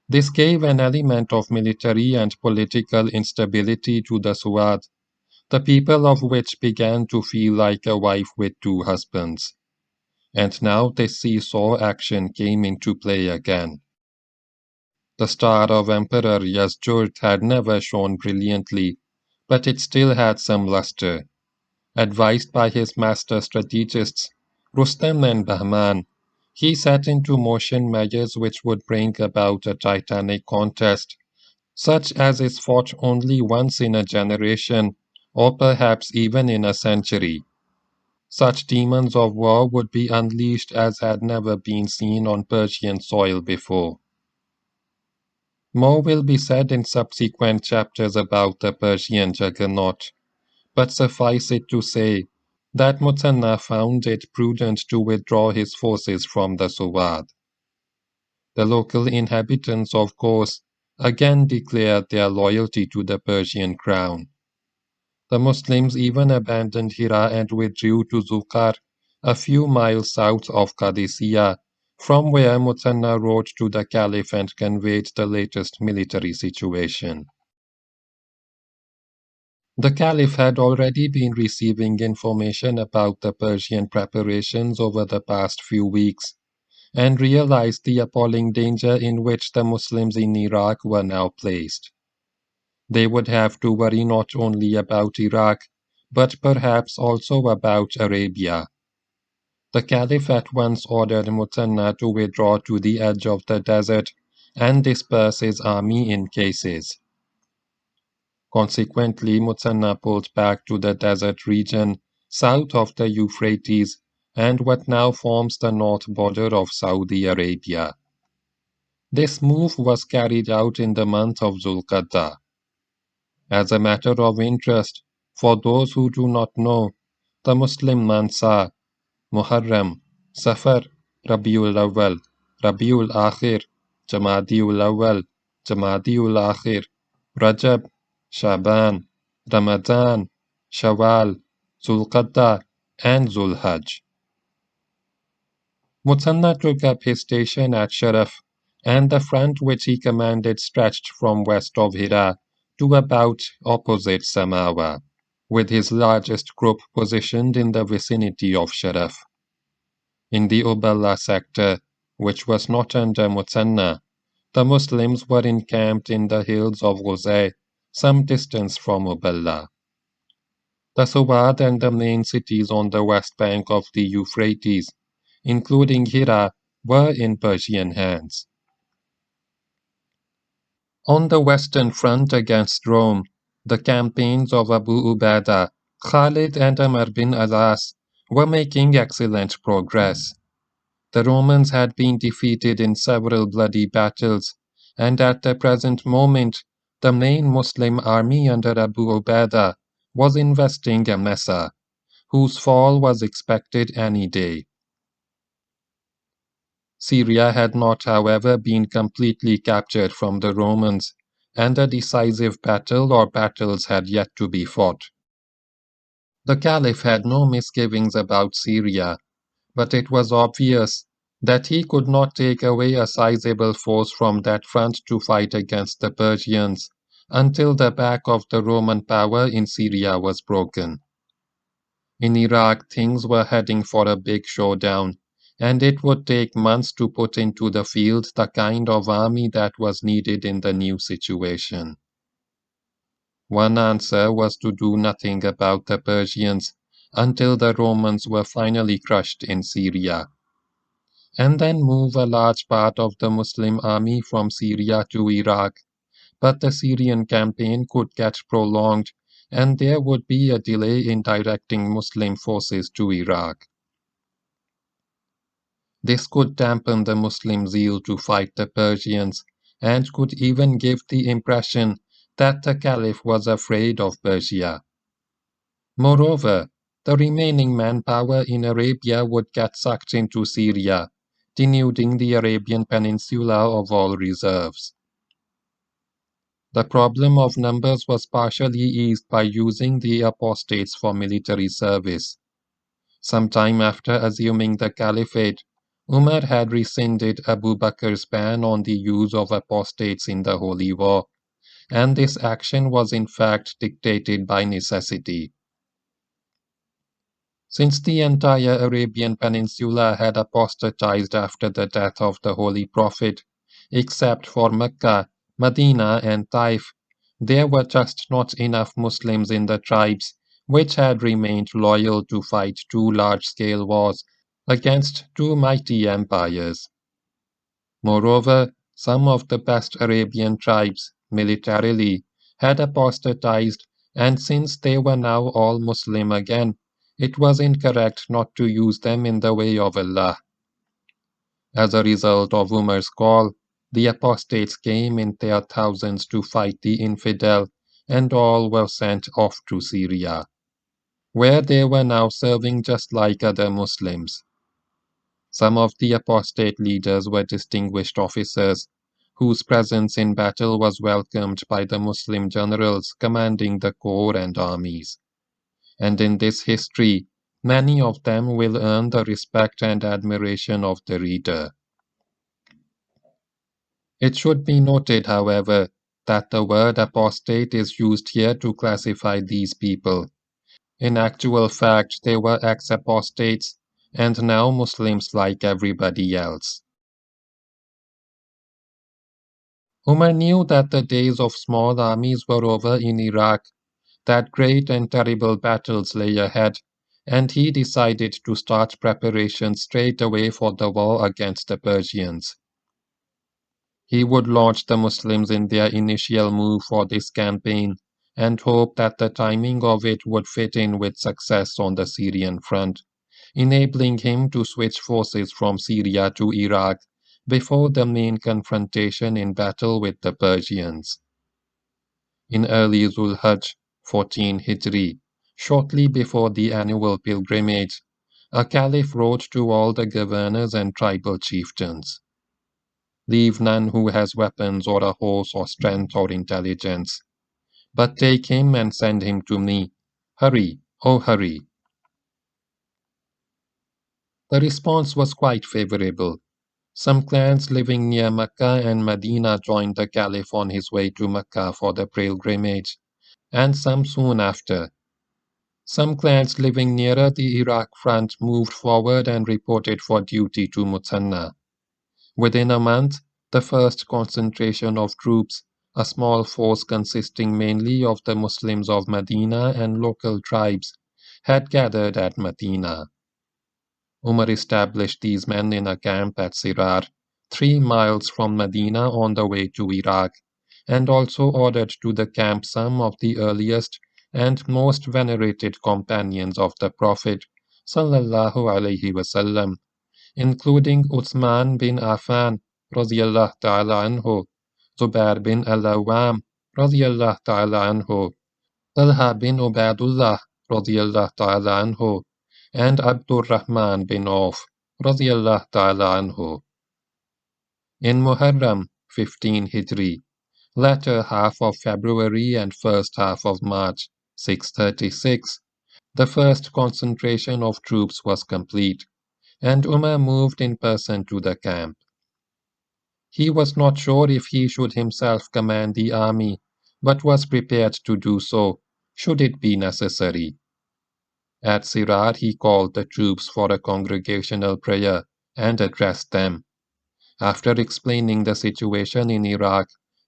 This gave an element of military and political instability to the Suwad, the people of which began to feel like a wife with 2 husbands. And now this seesaw action came into play again. The star of Emperor Yazdjurd had never shone brilliantly, but it still had some luster. Advised by his master strategists, Rustam and Bahman, he set into motion measures which would bring about a titanic contest, such as is fought only once in a generation, or perhaps even in a century. Such demons of war would be unleashed as had never been seen on Persian soil before. More will be said in subsequent chapters about the Persian juggernaut, but suffice it to say that Muthanna found it prudent to withdraw his forces from the Suwad. The local inhabitants, of course, again declared their loyalty to the Persian crown. The Muslims even abandoned Hira and withdrew to Zukar, a few miles south of Qadisiyah, from where Muthanna wrote to the Caliph and conveyed the latest military situation. The Caliph had already been receiving information about the Persian preparations over the past few weeks, and realized the appalling danger in which the Muslims in Iraq were now placed. They would have to worry not only about Iraq, but perhaps also about Arabia. The Caliph at once ordered Muthanna to withdraw to the edge of the desert and disperse his army in cases. Consequently, Muthanna pulled back to the desert region south of the Euphrates and what now forms the north border of Saudi Arabia. This move was carried out in the month of Zulqa'dah. As a matter of interest, for those who do not know, the Muslim months are Muharram, Safar, Rabiul Awwal, Rabiul Akhir, Jamadiul Awwal, Jamadiul Akhir, Rajab, Shaban, Ramadan, Shawwal, Zulqa'dah, and Zulhajj. Muthanna took up his station at Sharaf, and the front which he commanded stretched from west of Hira to about opposite Samawa, with his largest group positioned in the vicinity of Sharaf. In the Uballa sector, which was not under Muthanna, the Muslims were encamped in the hills of Ghuzay, some distance from Uballa. The Suwad and the main cities on the west bank of the Euphrates, including Hira, were in Persian hands. On the western front against Rome, the campaigns of Abu Ubaidah, Khalid and Amr bin Alas were making excellent progress. The Romans had been defeated in several bloody battles, and at the present moment, the main Muslim army under Abu Ubaidah was investing Emesa, whose fall was expected any day. Syria had not, however, been completely captured from the Romans, and a decisive battle or battles had yet to be fought. The Caliph had no misgivings about Syria, but it was obvious that he could not take away a sizable force from that front to fight against the Persians until the back of the Roman power in Syria was broken. In Iraq, things were heading for a big showdown, and it would take months to put into the field the kind of army that was needed in the new situation. One answer was to do nothing about the Persians until the Romans were finally crushed in Syria, and then move a large part of the Muslim army from Syria to Iraq. But the Syrian campaign could get prolonged, and there would be a delay in directing Muslim forces to Iraq. This could dampen the Muslim zeal to fight the Persians, and could even give the impression that the Caliph was afraid of Persia. Moreover, the remaining manpower in Arabia would get sucked into Syria, denuding the Arabian Peninsula of all reserves. The problem of numbers was partially eased by using the apostates for military service. Sometime after assuming the caliphate, Umar had rescinded Abu Bakr's ban on the use of apostates in the Holy War, and this action was in fact dictated by necessity. Since the entire Arabian Peninsula had apostatized after the death of the Holy Prophet, except for Mecca, Medina, and Taif, there were just not enough Muslims in the tribes which had remained loyal to fight two large-scale wars against two mighty empires. Moreover, some of the best Arabian tribes, militarily, had apostatized, and since they were now all Muslim again, it was incorrect not to use them in the way of Allah. As a result of Umar's call, the apostates came in their thousands to fight the infidel, and all were sent off to Syria, where they were now serving just like other Muslims. Some of the apostate leaders were distinguished officers, whose presence in battle was welcomed by the Muslim generals commanding the corps and armies. And in this history, many of them will earn the respect and admiration of the reader. It should be noted, however, that the word apostate is used here to classify these people. In actual fact, they were ex-apostates, and now Muslims like everybody else. Umar knew that the days of small armies were over in Iraq, that great and terrible battles lay ahead, and he decided to start preparations straight away for the war against the Persians. He would launch the Muslims in their initial move for this campaign, and hope that the timing of it would fit in with success on the Syrian front, enabling him to switch forces from Syria to Iraq before the main confrontation in battle with the Persians. In early Zulhajj 14 Hijri, shortly before the annual pilgrimage, a caliph wrote to all the governors and tribal chieftains, "Leave none who has weapons or a horse or strength or intelligence, but take him and send him to me. Hurry, oh hurry." The response was quite favorable. Some clans living near Mecca and Medina joined the caliph on his way to Mecca for the pilgrimage, and some soon after. Some clans living nearer the Iraq front moved forward and reported for duty to Mutanna. Within a month, the first concentration of troops, A small force consisting mainly of the Muslims of Medina and local tribes had gathered at Medina. Umar established these men in a camp at Sirar, 3 miles from Medina on the way to Iraq, and also ordered to the camp some of the earliest and most venerated companions of the Prophet sallallahu alaihi wasallam, including Uthman bin Affan radiyallahu ta'ala anhu, Zubair bin al-Awwam radiyallahu ta'ala anhu, Talha bin Ubaydullah radiyallahu ta'ala anhu, and Abdurrahman bin Auf radiyallahu ta'ala anhu. In Muharram 15 Hijri, latter half of February and first half of March 636, the first concentration of troops was complete, and Umar moved in person to the camp. He was not sure if he should himself command the army, but was prepared to do so, should it be necessary. At Sirar he called the troops for a congregational prayer and addressed them. After explaining the situation in Iraq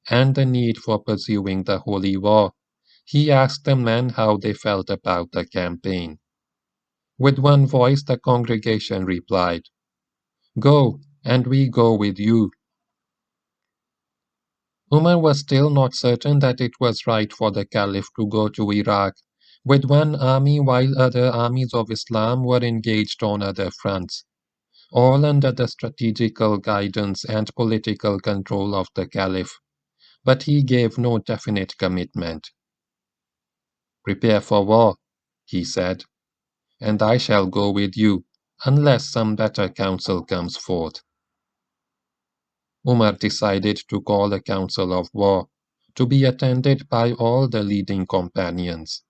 and the need for pursuing the holy war, he asked the men how they felt about the campaign. With one voice the congregation replied, "Go, and we go with you." Umar was still not certain that it was right for the Caliph to go to Iraq with one army while other armies of Islam were engaged on other fronts, all under the strategical guidance and political control of the Caliph, but he gave no definite commitment. "Prepare for war," he said, "and I shall go with you, unless some better counsel comes forth." Umar decided to call a council of war, to be attended by all the leading companions.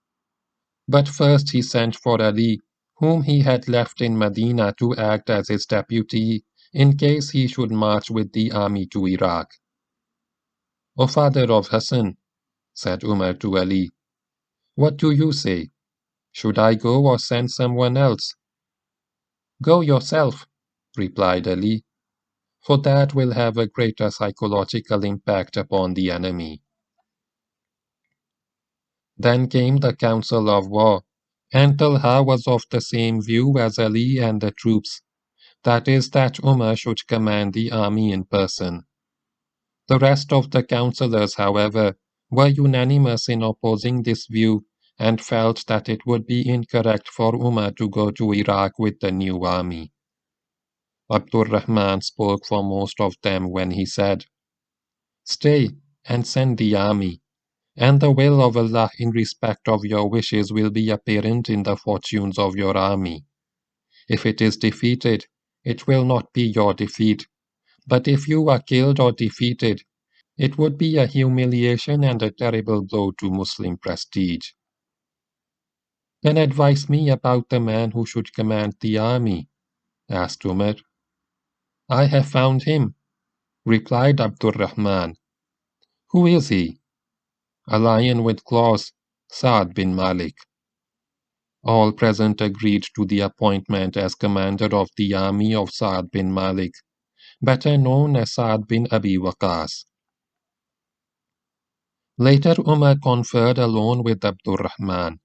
But first he sent for Ali, whom he had left in Medina to act as his deputy in case he should march with the army to Iraq. "O father of Hassan," said Umar to Ali, "what do you say? Should I go or send someone else?" "Go yourself," replied Ali, "for that will have a greater psychological impact upon the enemy." Then came the council of war, and Talha was of the same view as Ali and the troops, that is, that Umar should command the army in person. The rest of the councillors, however, were unanimous in opposing this view and felt that it would be incorrect for Umar to go to Iraq with the new army. Abdurrahman spoke for most of them when he said, "Stay and send the army, and the will of Allah in respect of your wishes will be apparent in the fortunes of your army. If it is defeated, it will not be your defeat, but if you are killed or defeated, it would be a humiliation and a terrible blow to Muslim prestige." "Then advise me about the man who should command the army," asked Umar. "I have found him," replied Abdurrahman. "Who is he?" "A lion with claws, Sa'ad bin Malik." All present agreed to the appointment as commander of the army of Sa'ad bin Malik, better known as Sa'ad bin Abi Waqqas. Later Umar conferred alone with Abdurrahman.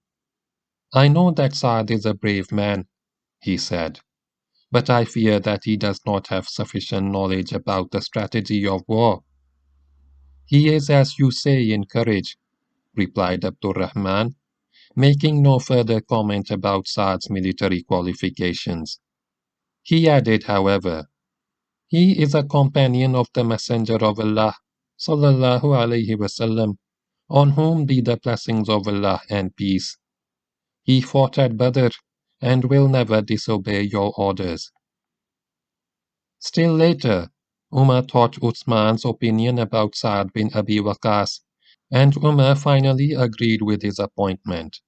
"I know that Sa'ad is a brave man," he said, "but I fear that he does not have sufficient knowledge about the strategy of war." "He is, as you say, in courage," replied Abdurrahman, making no further comment about Sa'ad's military qualifications. He added, however, "He is a companion of the Messenger of Allah, sallallahu alaihi wasallam, on whom be the blessings of Allah and peace. He fought at Badr and will never disobey your orders." Still later, Umar thought Uthman's opinion about Sa'ad bin Abi Waqqas, and Umar finally agreed with his appointment.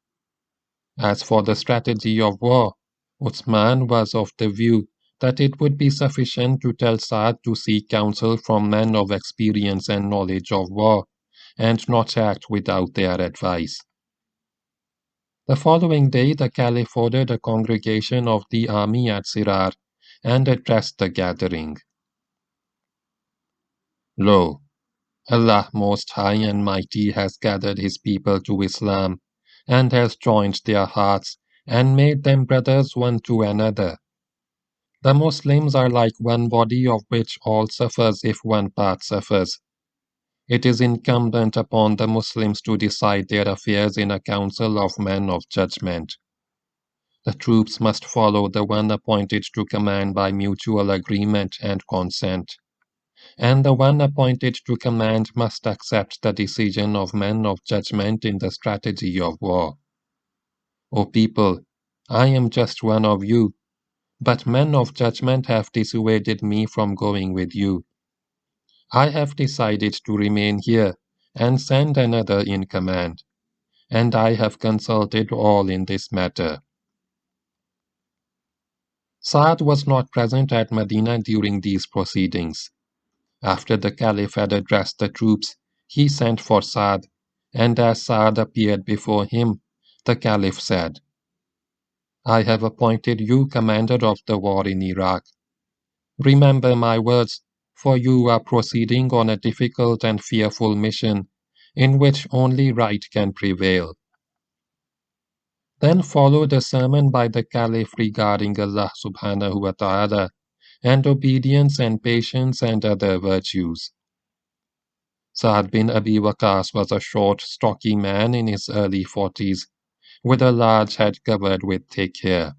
As for the strategy of war, Uthman was of the view that it would be sufficient to tell Sa'ad to seek counsel from men of experience and knowledge of war, and not act without their advice. The following day the Caliph ordered a congregation of the army at Sirar, and addressed the gathering. "Lo, Allah Most High and Mighty has gathered His people to Islam, and has joined their hearts, and made them brothers one to another. The Muslims are like one body of which all suffers if one part suffers. It is incumbent upon the Muslims to decide their affairs in a council of men of judgment. The troops must follow the one appointed to command by mutual agreement and consent, and the one appointed to command must accept the decision of men of judgment in the strategy of war. O people, I am just one of you, but men of judgment have dissuaded me from going with you. I have decided to remain here and send another in command, and I have consulted all in this matter. Sa'ad was not present at Medina during these proceedings. After the Caliph had addressed the troops, he sent for Sa'ad, and as Sa'ad appeared before him, the Caliph said, I have appointed you commander of the war in Iraq. Remember my words, for you are proceeding on a difficult and fearful mission, in which only right can prevail. Then followed a sermon by the Caliph regarding Allah subhanahu wa ta'ala, and obedience and patience and other virtues. Sa'ad bin Abi Waqqas was a short, stocky man in his early 40s, with a large head covered with thick hair.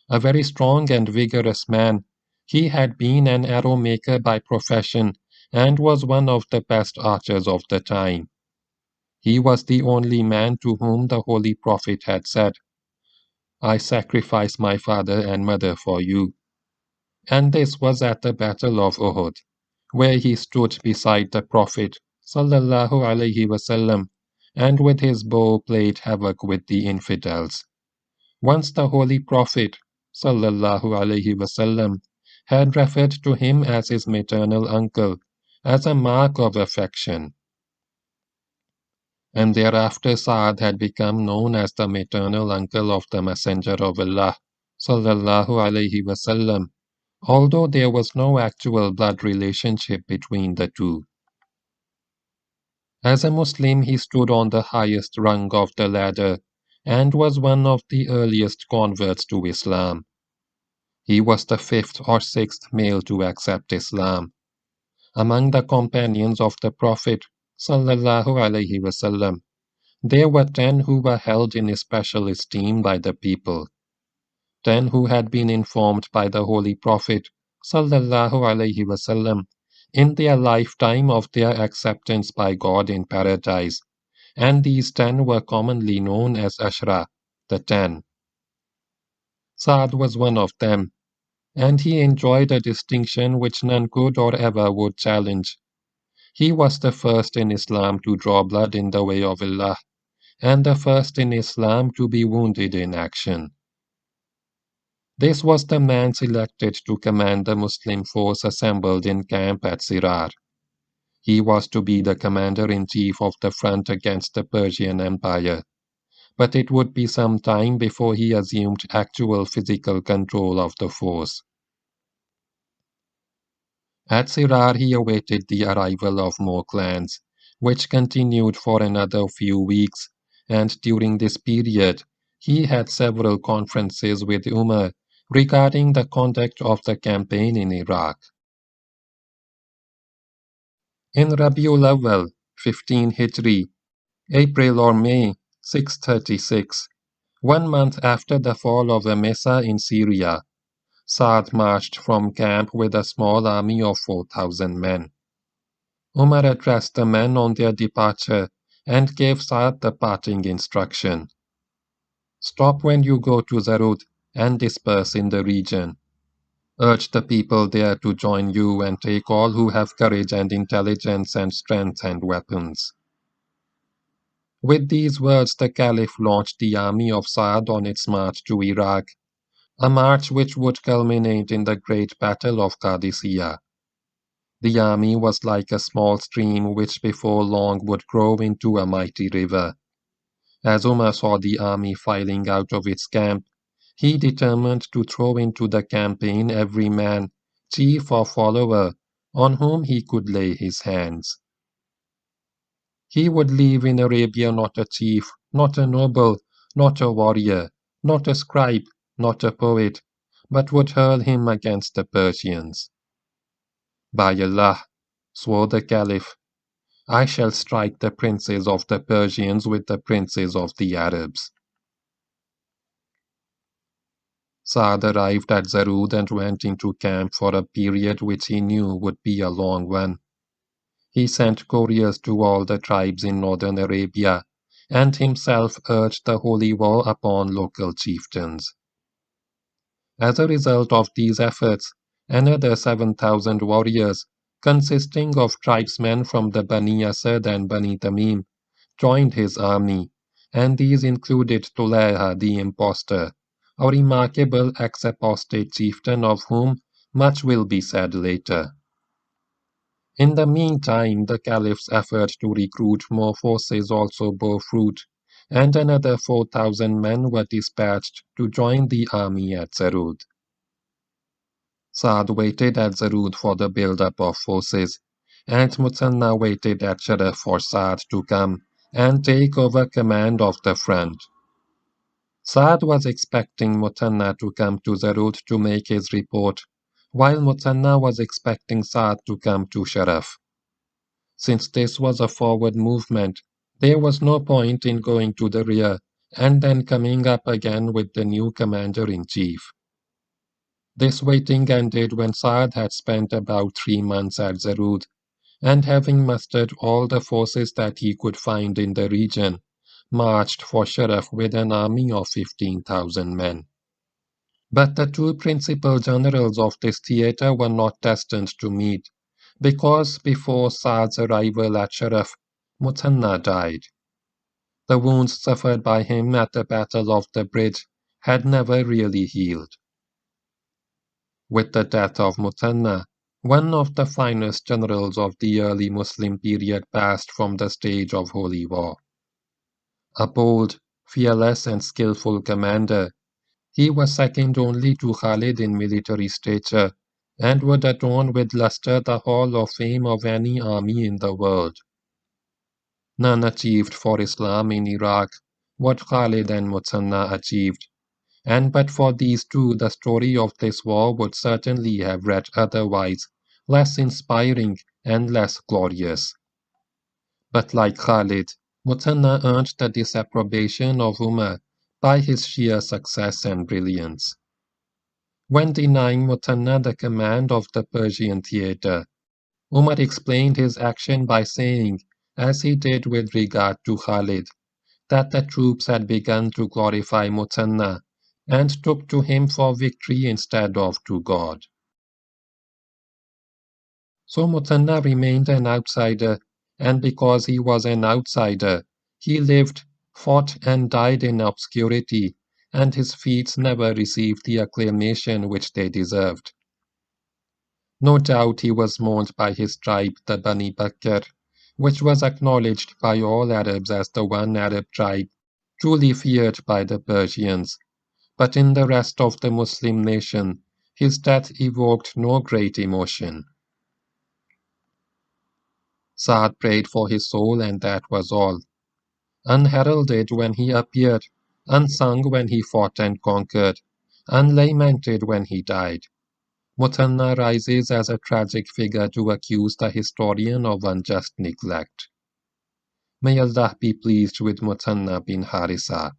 A very strong and vigorous man, he had been an arrow maker by profession and was one of the best archers of the time. He was the only man to whom the Holy Prophet had said, I sacrifice my father and mother for you. And this was at the Battle of Uhud, where he stood beside the Prophet sallallahu alaihi wasallam, and with his bow played havoc with the infidels. Once the Holy Prophet sallallahu alaihi wasallam had referred to him as his maternal uncle, as a mark of affection. And thereafter Sa'ad had become known as the maternal uncle of the Messenger of Allah sallallahu alaihi wasallam, although there was no actual blood relationship between the two. As a Muslim, he stood on the highest rung of the ladder and was one of the earliest converts to Islam. He was the fifth or sixth male to accept Islam. Among the companions of the Prophet sallallahu alaihi wasallam, there were 10 who were held in especial esteem by the people. 10 who had been informed by the Holy Prophet sallallahu alaihi wasallam in their lifetime of their acceptance by God in paradise, and these 10 were commonly known as Ashra, the 10. Sa'ad was one of them, and he enjoyed a distinction which none could or ever would challenge. He was the first in Islam to draw blood in the way of Allah, and the first in Islam to be wounded in action. This was the man selected to command the Muslim force assembled in camp at Sirar. He was to be the commander-in-chief of the front against the Persian Empire, but it would be some time before he assumed actual physical control of the force. At Sirar he awaited the arrival of more clans, which continued for another few weeks, and during this period he had several conferences with Umar regarding the conduct of the campaign in Iraq. In Rabiul Awwal, 15 Hijri, April or May 636, 1 month after the fall of Emesa in Syria, Sa'ad marched from camp with a small army of 4,000 men. Umar addressed the men on their departure and gave Sa'ad the parting instruction. Stop when you go to Zarud and disperse in the region. Urge the people there to join you and take all who have courage and intelligence and strength and weapons. With these words the Caliph launched the army of Sa'ad on its march to Iraq, a march which would culminate in the great Battle of Qadisiyah. The army was like a small stream which before long would grow into a mighty river. As Umar saw the army filing out of its camp, he determined to throw into the campaign every man, chief or follower, on whom he could lay his hands. He would leave in Arabia not a chief, not a noble, not a warrior, not a scribe, not a poet, but would hurl him against the Persians. By Allah, swore the Caliph, I shall strike the princes of the Persians with the princes of the Arabs. Sa'ad arrived at Yazdjurd and went into camp for a period which he knew would be a long one. He sent couriers to all the tribes in northern Arabia, and himself urged the holy war upon local chieftains. As a result of these efforts, another 7,000 warriors, consisting of tribesmen from the Bani Asad and Bani Tamim, joined his army, and these included Tulayha the impostor, a remarkable ex-apostate chieftain of whom much will be said later. In the meantime, the Caliph's effort to recruit more forces also bore fruit, and another 4,000 men were dispatched to join the army at Yazdjurd. Sa'ad waited at Yazdjurd for the build-up of forces, and Muthanna waited at Sharaf for Sa'ad to come and take over command of the front. Sa'ad was expecting Muthanna to come to Yazdjurd to make his report, while Muthanna was expecting Sa'ad to come to Sharaf. Since this was a forward movement, there was no point in going to the rear and then coming up again with the new commander-in-chief. This waiting ended when Sa'ad had spent about 3 months at Yazdjurd, and having mustered all the forces that he could find in the region, marched for Sharaf with an army of 15,000 men. But the two principal generals of this theatre were not destined to meet, because before Sa'ad's arrival at Sharaf, Muthanna died. The wounds suffered by him at the Battle of the Bridge had never really healed. With the death of Muthanna, one of the finest generals of the early Muslim period passed from the stage of holy war. A bold, fearless and skillful commander, he was second only to Khalid in military stature, and would adorn with luster the hall of fame of any army in the world. None achieved for Islam in Iraq what Khalid and Muthanna achieved, and but for these two the story of this war would certainly have read otherwise, less inspiring and less glorious. But like Khalid, Muthanna earned the disapprobation of Umar by his sheer success and brilliance. When denying Muthanna the command of the Persian theatre, Umar explained his action by saying, as he did with regard to Khalid, that the troops had begun to glorify Muthanna and took to him for victory instead of to God. So Muthanna remained an outsider, and because he was an outsider, he lived, fought and died in obscurity, and his feats never received the acclamation which they deserved. No doubt he was mourned by his tribe, the Bani Bakr, which was acknowledged by all Arabs as the one Arab tribe truly feared by the Persians, but in the rest of the Muslim nation, his death evoked no great emotion. Sa'ad prayed for his soul, and that was all. Unheralded when he appeared, unsung when he fought and conquered, unlamented when he died, Muthanna rises as a tragic figure to accuse the historian of unjust neglect. May Allah be pleased with Muthanna bin Harisa.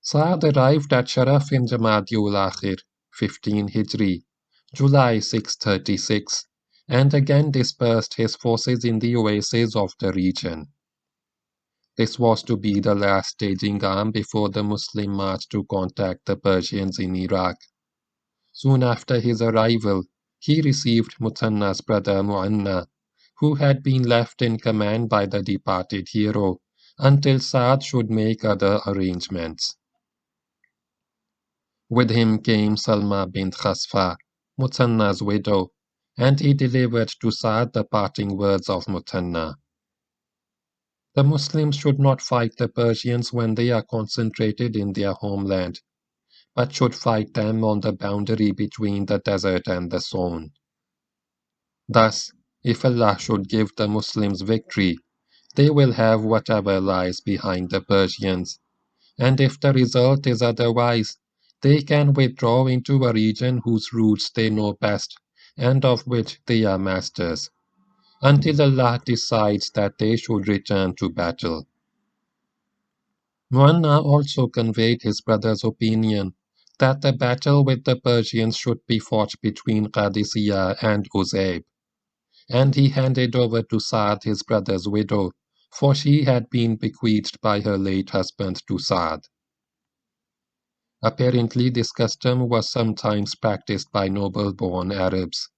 Sa'ad arrived at Sharaf in Jamadiul Akhir, 15 Hijri, July 636, and again dispersed his forces in the oases of the region. This was to be the last staging arm before the Muslim march to contact the Persians in Iraq. Soon after his arrival, he received Muthanna's brother Mu'anna, who had been left in command by the departed hero, until Sa'ad should make other arrangements. With him came Salma bint Khasfa, Muthanna's widow, and he delivered to Sa'ad the parting words of Muthanna. The Muslims should not fight the Persians when they are concentrated in their homeland, but should fight them on the boundary between the desert and the zone. Thus, If Allah should give the Muslims victory, they will have whatever lies behind the Persians, and if the result is otherwise, they can withdraw into a region whose routes they know best and of which they are masters, until Allah decides that they should return to battle. Muanna also conveyed his brother's opinion that the battle with the Persians should be fought between Qadisiyah and Uzaib, and he handed over to Sa'ad his brother's widow, for she had been bequeathed by her late husband to Sa'ad. Apparently this custom was sometimes practiced by noble-born Arabs.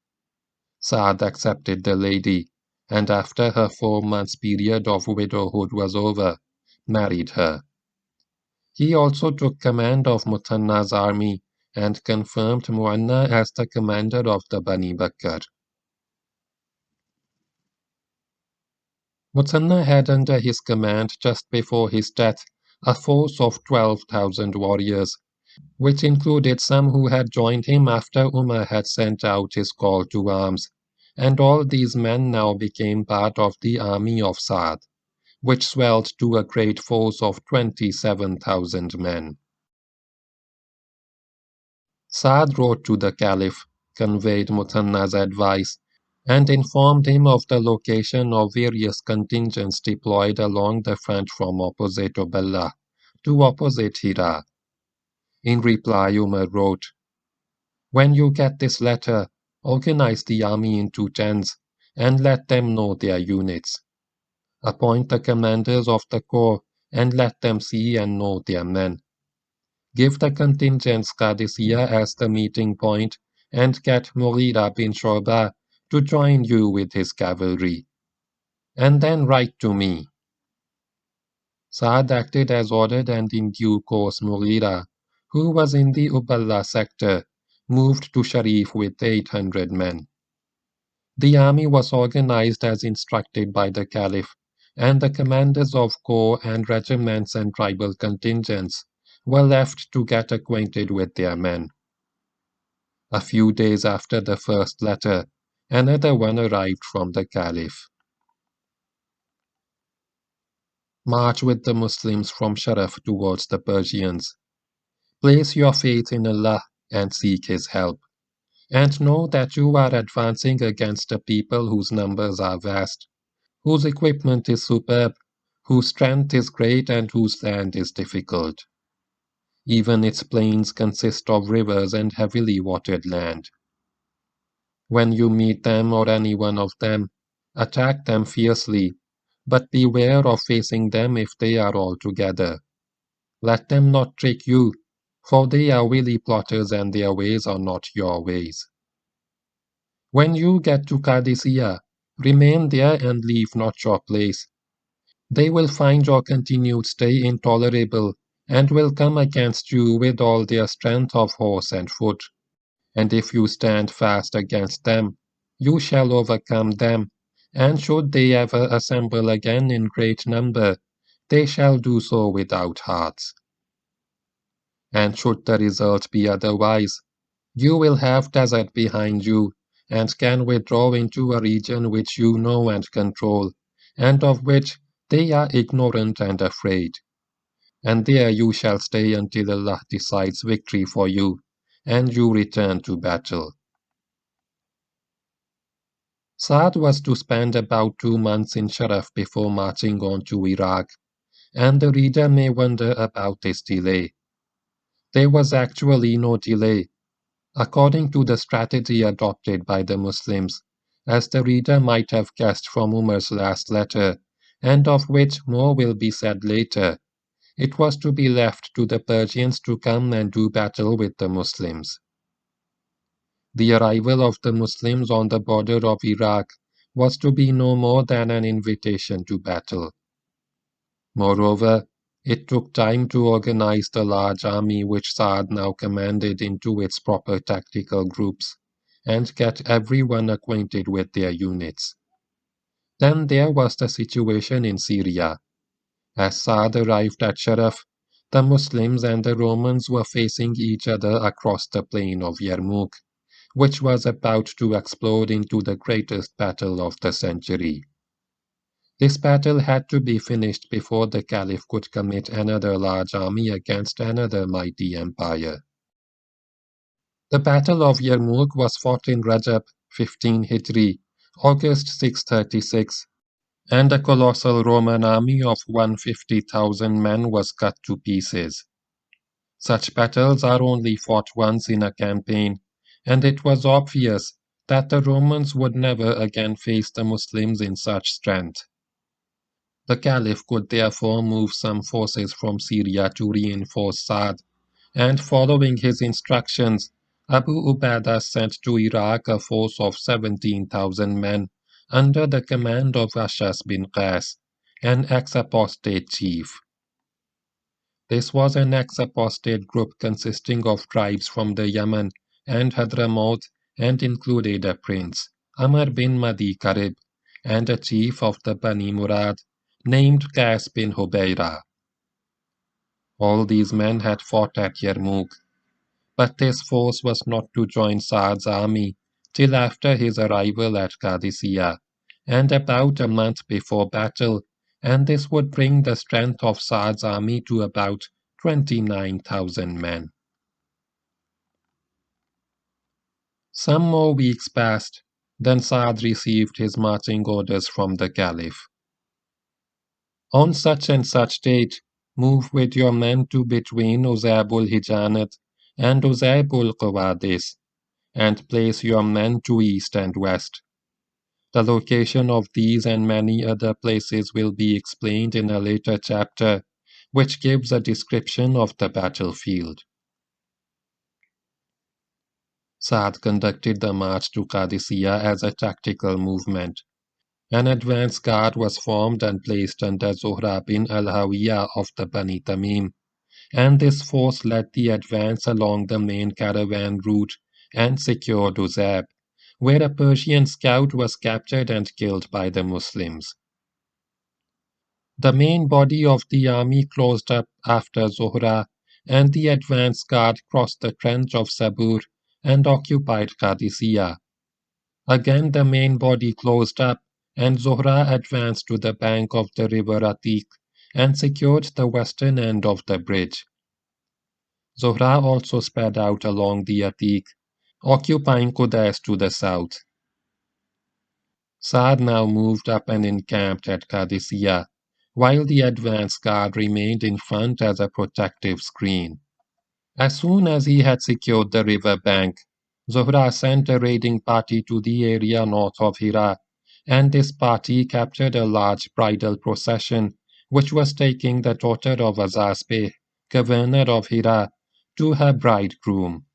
Sa'ad accepted the lady, and after her 4 months period of widowhood was over, married her. He also took command of Muthanna's army and confirmed Muanna as the commander of the Bani Bakr. Muthanna had under his command just before his death a force of 12,000 warriors, which included some who had joined him after Umar had sent out his call to arms, and all these men now became part of the army of Sa'ad, which swelled to a great force of 27,000 men. Sa'ad wrote to the Caliph, conveyed Muthanna's advice, and informed him of the location of various contingents deployed along the front from opposite Uballa to opposite Hira. In reply, Umar wrote, "When you get this letter, organize the army into tens, and let them know their units. Appoint the commanders of the corps, and let them see and know their men. Give the contingents Qadisiyah as the meeting point, and get Mughira bin Shu'bah to join you with his cavalry. And then write to me." Sa'ad acted as ordered, and in due course Mughira, who was in the Uballa sector, moved to Sharif with 800 men. The army was organized as instructed by the Caliph, and the commanders of corps and regiments and tribal contingents were left to get acquainted with their men. A few days after the first letter, another one arrived from the Caliph. March with the Muslims from Sharaf towards the Persians. Place your faith in Allah and seek His help, and know that you are advancing against a people whose numbers are vast, whose equipment is superb, whose strength is great, and whose land is difficult. Even its plains consist of rivers and heavily watered land. When you meet them or any one of them, attack them fiercely, but beware of facing them if they are all together. Let them not trick you, for they are wily plotters and their ways are not your ways. When you get to Qadisiyah, remain there and leave not your place. They will find your continued stay intolerable, and will come against you with all their strength of horse and foot. And if you stand fast against them, you shall overcome them, and should they ever assemble again in great number, they shall do so without hearts. And should the result be otherwise, you will have desert behind you, and can withdraw into a region which you know and control, and of which they are ignorant and afraid. And there you shall stay until Allah decides victory for you, and you return to battle. Sa'ad was to spend about 2 months in Sharaf before marching on to Iraq, and the reader may wonder about this delay. There was actually no delay, according to the strategy adopted by the Muslims, as the reader might have guessed from Umar's last letter, and of which more will be said later. It was to be left to the Persians to come and do battle with the Muslims. The arrival of the Muslims on the border of Iraq was to be no more than an invitation to battle. Moreover, it took time to organize the large army which Sa'ad now commanded into its proper tactical groups, and get everyone acquainted with their units. Then there was the situation in Syria. As Sa'ad arrived at Sharaf, the Muslims and the Romans were facing each other across the plain of Yarmouk, which was about to explode into the greatest battle of the century. This battle had to be finished before the Caliph could commit another large army against another mighty empire. The Battle of Yarmouk was fought in Rajab 15 Hijri, August 636, and a colossal Roman army of 150,000 men was cut to pieces. Such battles are only fought once in a campaign, and it was obvious that the Romans would never again face the Muslims in such strength. The Caliph could therefore move some forces from Syria to reinforce Sa'd, and following his instructions, Abu Ubaidah sent to Iraq a force of 17,000 men under the command of Ashas bin Qais, an ex-apostate chief. This was an ex-apostate group consisting of tribes from the Yemen and Hadramaut and included a prince, Amr bin Madi Karib, and a chief of the Bani Murad named Qais bin Hubayra. All these men had fought at Yarmouk, but this force was not to join Sa'd's army till after his arrival at Qadisiyah, and about a month before battle, and this would bring the strength of Sa'd's army to about 29,000 men. Some more weeks passed, then Sa'd received his marching orders from the Caliph. On such and such date, move with your men to between Uzaybul Hijanat and Uzaybul Qawadis, and place your men to east and west. The location of these and many other places will be explained in a later chapter, which gives a description of the battlefield. Sa'd conducted the march to Qadisiyah as a tactical movement. An advance guard was formed and placed under Zuhra bin al-Hawiyah of the Bani Tamim, and this force led the advance along the main caravan route and secured Uzab, where a Persian scout was captured and killed by the Muslims. The main body of the army closed up after Zuhra, and the advance guard crossed the trench of Sabur and occupied Qadisiyah. Again the main body closed up, and Zuhra advanced to the bank of the river Atiq and secured the western end of the bridge. Zuhra also sped out along the Atiq, occupying Qudais to the south. Sa'd now moved up and encamped at Qadisiyah, while the advance guard remained in front as a protective screen. As soon as he had secured the river bank, Zuhra sent a raiding party to the area north of Hira, and this party captured a large bridal procession which was taking the daughter of Azazbeh, governor of Hira, to her bridegroom.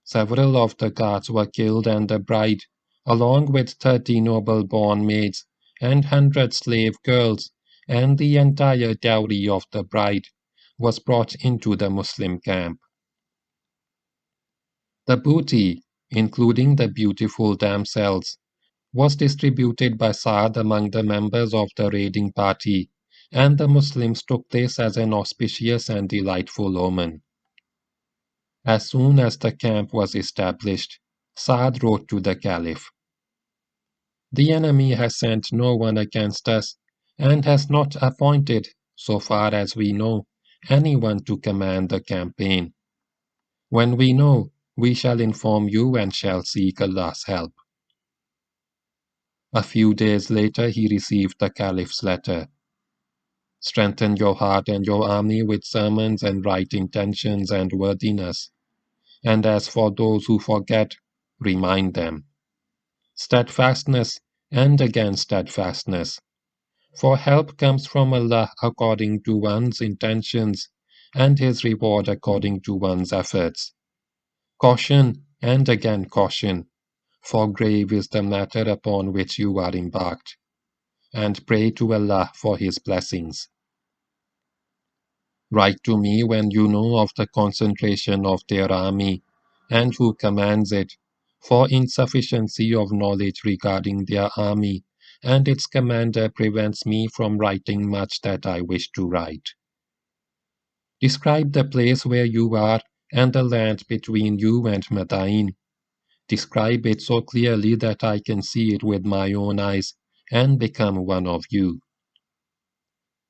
Several of the guards were killed, and the bride, along with 30 noble-born maids and 100 slave girls, and the entire dowry of the bride, was brought into the Muslim camp. The booty, including the beautiful damsels, was distributed by Sa'd among the members of the raiding party, and the Muslims took this as an auspicious and delightful omen. As soon as the camp was established, Sa'd wrote to the Caliph, "The enemy has sent no one against us, and has not appointed, so far as we know, anyone to command the campaign. When we know, we shall inform you and shall seek Allah's help." A few days later he received the Caliph's letter. "Strengthen your heart and your army with sermons and right intentions and worthiness. And as for those who forget, remind them. Steadfastness and again steadfastness. For help comes from Allah according to one's intentions, and His reward according to one's efforts. Caution and again caution, for grave is the matter upon which you are embarked, and pray to Allah for His blessings. Write to me when you know of the concentration of their army, and who commands it, for insufficiency of knowledge regarding their army and its commander prevents me from writing much that I wish to write. Describe the place where you are and the land between you and Madain, Describe it so clearly that I can see it with my own eyes and become one of you.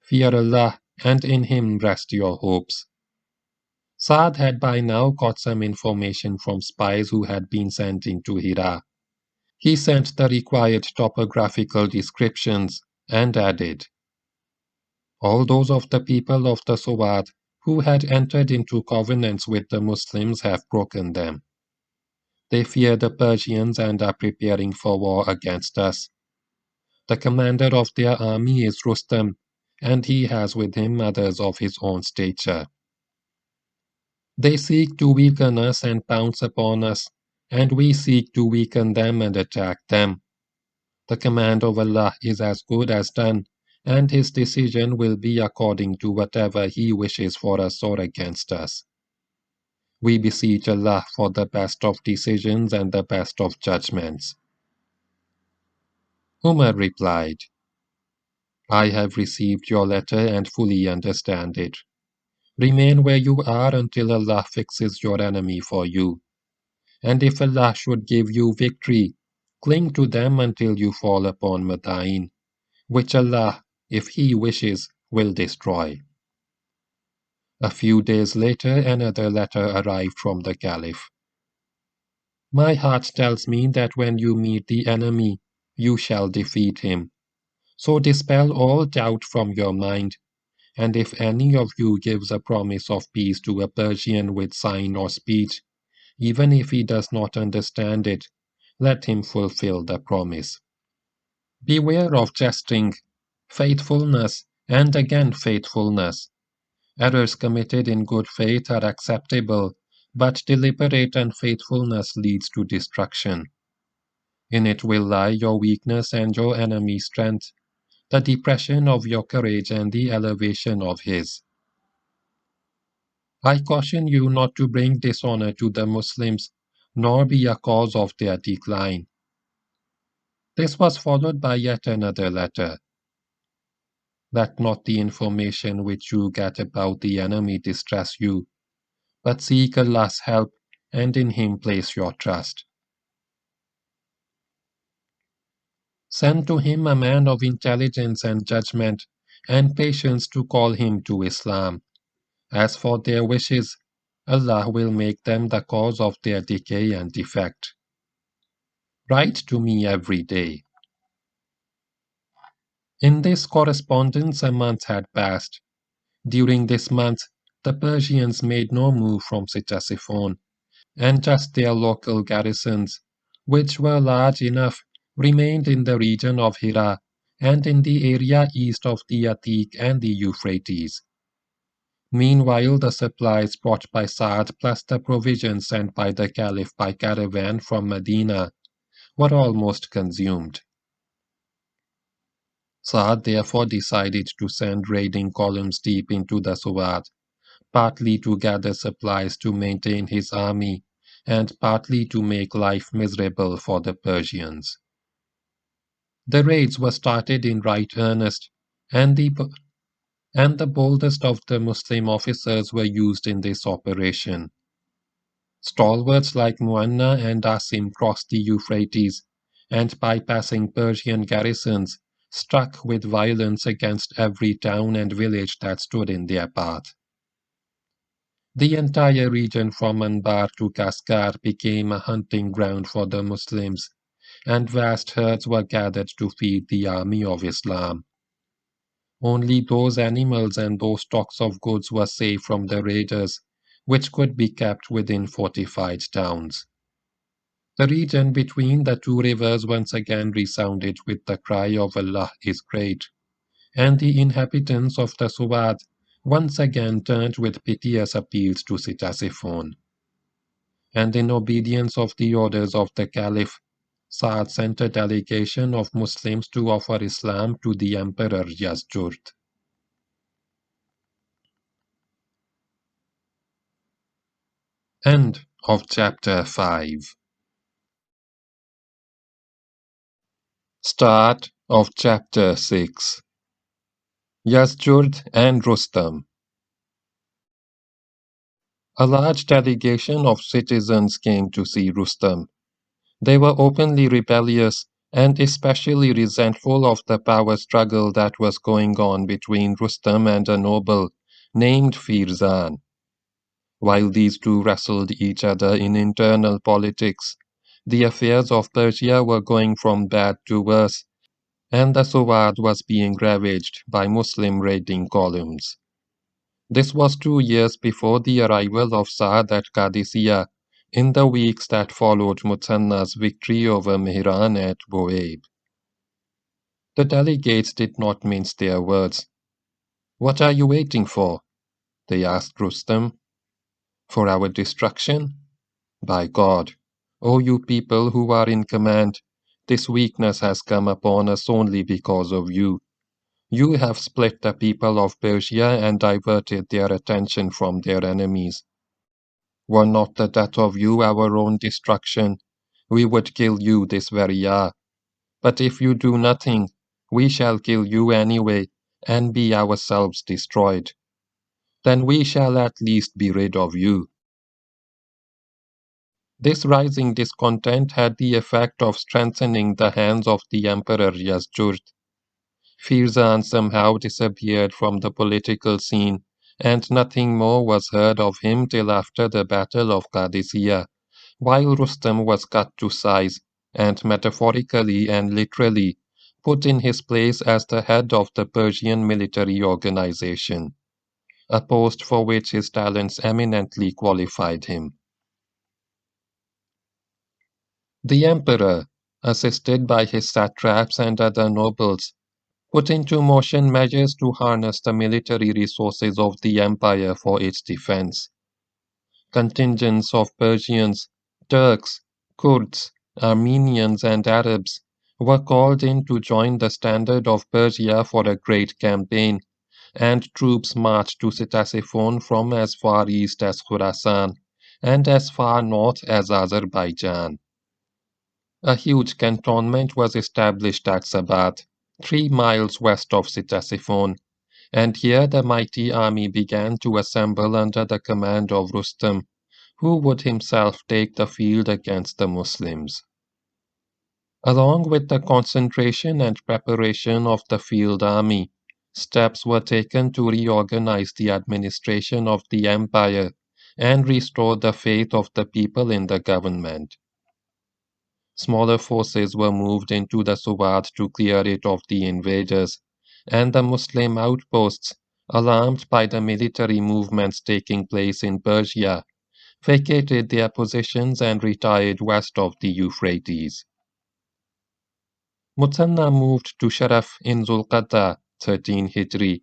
Fear Allah, and in Him rest your hopes. Saad had by now got some information from spies who had been sent into Hira. He sent the required topographical descriptions and added, all those of the people of the Suwad who had entered into covenants with the Muslims have broken them. They fear the Persians and are preparing for war against us. The commander of their army is Rustam, and he has with him others of his own stature. They seek to weaken us and pounce upon us, and we seek to weaken them and attack them. The command of Allah is as good as done, and His decision will be according to whatever He wishes for us or against us. We beseech Allah for the best of decisions and the best of judgments. Umar replied, I have received your letter and fully understand it. Remain where you are until Allah fixes your enemy for you. And if Allah should give you victory, cling to them until you fall upon Madain, which Allah, if He wishes, will destroy. A few days later another letter arrived from the Caliph. My heart tells me that when you meet the enemy, you shall defeat him. So dispel all doubt from your mind, and if any of you gives a promise of peace to a Persian with sign or speech, even if he does not understand it, let him fulfill the promise. Beware of jesting, faithfulness, and again faithfulness. Errors committed in good faith are acceptable, but deliberate unfaithfulness leads to destruction. In it will lie your weakness and your enemy's strength, the depression of your courage and the elevation of his. I caution you not to bring dishonor to the Muslims, nor be a cause of their decline. This was followed by yet another letter. Let not the information which you get about the enemy distress you, but seek Allah's help, and in Him place your trust. Send to him a man of intelligence and judgment, and patience to call him to Islam. As for their wishes, Allah will make them the cause of their decay and defect. Write to me every day. In this correspondence a month had passed. During this month, the Persians made no move from Ctesiphon, and just their local garrisons, which were large enough, remained in the region of Hira and in the area east of the Atik and the Euphrates. Meanwhile, the supplies brought by Sa'ad plus the provisions sent by the Caliph by caravan from Medina were almost consumed. Sa'ad therefore decided to send raiding columns deep into the Suwad, partly to gather supplies to maintain his army, and partly to make life miserable for the Persians. The raids were started in right earnest, and the boldest of the Muslim officers were used in this operation. Stalwarts like Muanna and Asim crossed the Euphrates, and bypassing Persian garrisons, struck with violence against every town and village that stood in their path. The entire region from Anbar to Kaskar became a hunting ground for the Muslims, and vast herds were gathered to feed the army of Islam. Only those animals and those stocks of goods were safe from the raiders, which could be kept within fortified towns. The region between the two rivers once again resounded with the cry of Allah is great, and the inhabitants of the Suwad once again turned with piteous appeals to Ctesiphon. And in obedience of the orders of the Caliph, Sa'ad sent a delegation of Muslims to offer Islam to the Emperor Yazdjurd. End of chapter 5. Start of chapter 6. Yazdjurd and Rustam. A large delegation of citizens came to see Rustam, They were openly rebellious and especially resentful of the power struggle that was going on between Rustam and a noble named Firzan. While these two wrestled each other in internal politics, the affairs of Persia were going from bad to worse, and the Suwad was being ravaged by Muslim raiding columns. This was 2 years before the arrival of Sa'ad at Qadisiyah in the weeks that followed Muthanna's victory over Mihran at Buweib. The delegates did not mince their words. "What are you waiting for?" they asked Rustam. "For our destruction? By God, O you people who are in command, this weakness has come upon us only because of you. You have split the people of Persia and diverted their attention from their enemies. Were not the death of you our own destruction, we would kill you this very hour. But if you do nothing, we shall kill you anyway, and be ourselves destroyed. Then we shall at least be rid of you." This rising discontent had the effect of strengthening the hands of the Emperor Yazdjurd. Firzan somehow disappeared from the political scene, and nothing more was heard of him till after the Battle of Qadisiyah, while Rustam was cut to size, and metaphorically and literally put in his place as the head of the Persian military organization, a post for which his talents eminently qualified him. The emperor, assisted by his satraps and other nobles, put into motion measures to harness the military resources of the empire for its defense. Contingents of Persians, Turks, Kurds, Armenians, and Arabs were called in to join the standard of Persia for a great campaign, and troops marched to Ctesiphon from as far east as Khurasan and as far north as Azerbaijan. A huge cantonment was established at Sabat, 3 miles west of Ctesiphon, and here the mighty army began to assemble under the command of Rustam, who would himself take the field against the Muslims. Along with the concentration and preparation of the field army, steps were taken to reorganize the administration of the empire and restore the faith of the people in the government. Smaller forces were moved into the Suwad to clear it of the invaders, and the Muslim outposts, alarmed by the military movements taking place in Persia, vacated their positions and retired west of the Euphrates. Muthanna moved to Sharaf in Zulqa'dah, 13 Hijri,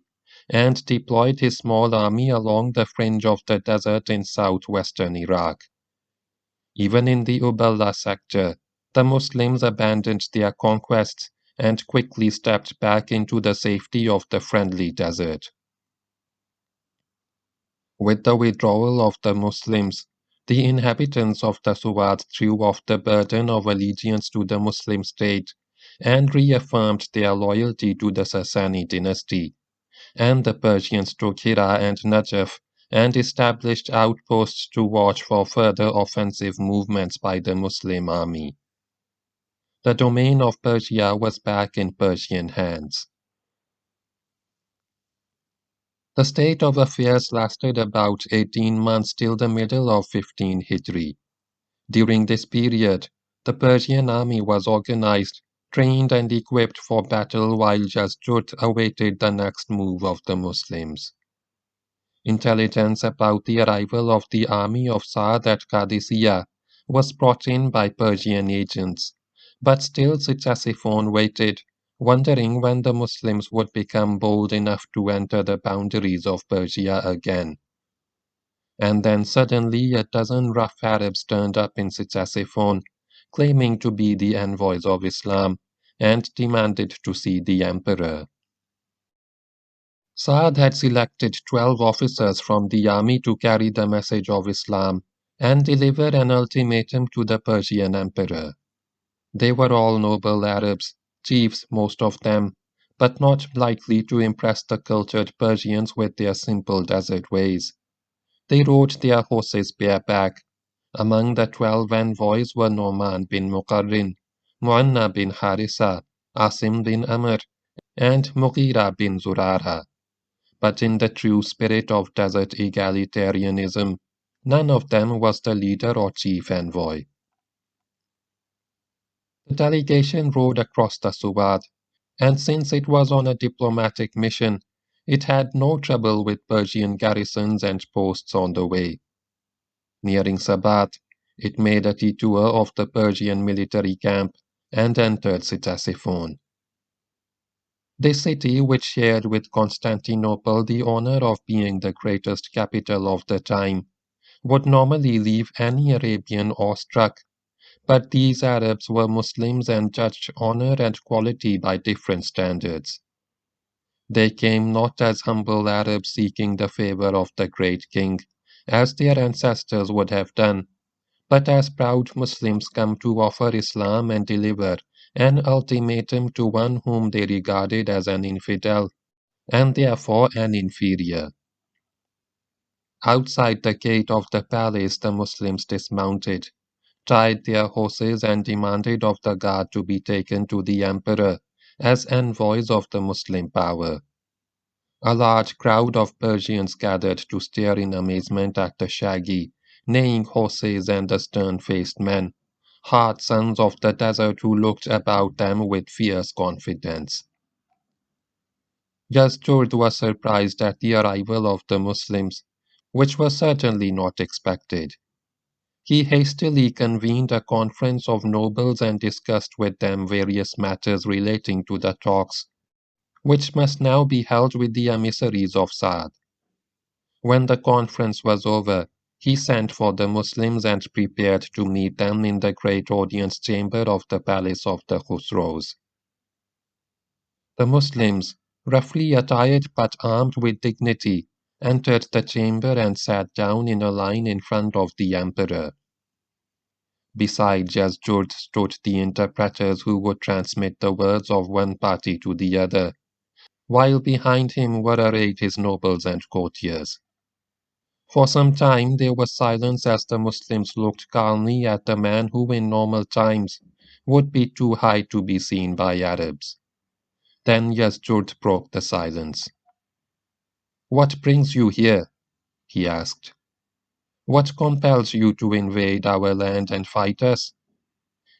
and deployed his small army along the fringe of the desert in southwestern Iraq. Even in the Uballa sector, the Muslims abandoned their conquests and quickly stepped back into the safety of the friendly desert. With the withdrawal of the Muslims, the inhabitants of the Suwad threw off the burden of allegiance to the Muslim state and reaffirmed their loyalty to the Sasani dynasty, and the Persians took Hira and Najaf and established outposts to watch for further offensive movements by the Muslim army. The domain of Persia was back in Persian hands. The state of affairs lasted about 18 months till the middle of 15 Hijri. During this period, the Persian army was organized, trained and equipped for battle while Yazdjurd awaited the next move of the Muslims. Intelligence about the arrival of the army of Sa'ad at Qadisiyah was brought in by Persian agents, but still Ctesiphon waited, wondering when the Muslims would become bold enough to enter the boundaries of Persia again. And then suddenly a dozen rough Arabs turned up in Ctesiphon, claiming to be the envoys of Islam, and demanded to see the emperor. Saad had selected 12 officers from the army to carry the message of Islam and deliver an ultimatum to the Persian emperor. They were all noble Arabs, chiefs most of them, but not likely to impress the cultured Persians with their simple desert ways. They rode their horses bareback, Among the 12 envoys were Nu'man bin Muqarrin, Mu'anna bin Harisa, Asim bin Amr, and Mughira bin Zurara. But in the true spirit of desert egalitarianism, none of them was the leader or chief envoy. The delegation rode across the Suwad, and since it was on a diplomatic mission, it had no trouble with Persian garrisons and posts on the way. Nearing Sabat, it made a detour of the Persian military camp and entered Ctesiphon. This city, which shared with Constantinople the honor of being the greatest capital of the time, would normally leave any Arabian awestruck, but these Arabs were Muslims and judged honor and quality by different standards. They came not as humble Arabs seeking the favor of the great king, as their ancestors would have done, but as proud Muslims come to offer Islam and deliver an ultimatum to one whom they regarded as an infidel, and therefore an inferior. Outside the gate of the palace the Muslims dismounted, tied their horses and demanded of the guard to be taken to the emperor as envoys of the Muslim power. A large crowd of Persians gathered to stare in amazement at the shaggy, neighing horses and the stern-faced men, hard sons of the desert who looked about them with fierce confidence. Yazdjurd was surprised at the arrival of the Muslims, which was certainly not expected. He hastily convened a conference of nobles and discussed with them various matters relating to the talks, which must now be held with the emissaries of Sa'ad. When the conference was over, he sent for the Muslims and prepared to meet them in the great audience chamber of the palace of the Khusros. The Muslims, roughly attired but armed with dignity, entered the chamber and sat down in a line in front of the emperor. Beside Yazdjurd stood the interpreters who would transmit the words of one party to the other, while behind him were arrayed his nobles and courtiers. For some time there was silence as the Muslims looked calmly at the man who in normal times would be too high to be seen by Arabs. Then Yazdjurd broke the silence. "What brings you here?" he asked. "What compels you to invade our land and fight us?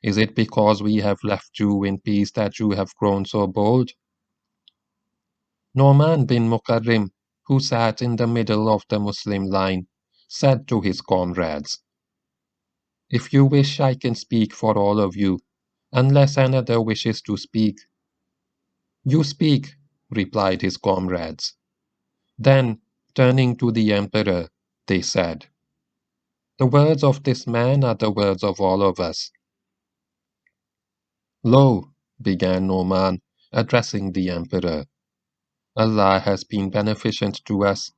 Is it because we have left you in peace that you have grown so bold?" Nu'man bin Muqarrim, who sat in the middle of the Muslim line, said to his comrades, "If you wish, I can speak for all of you, unless another wishes to speak." "You speak," replied his comrades. Then, turning to the emperor, they said, "The words of this man are the words of all of us." "Lo," began Nu'man, addressing the emperor, "Allah has been beneficent to us.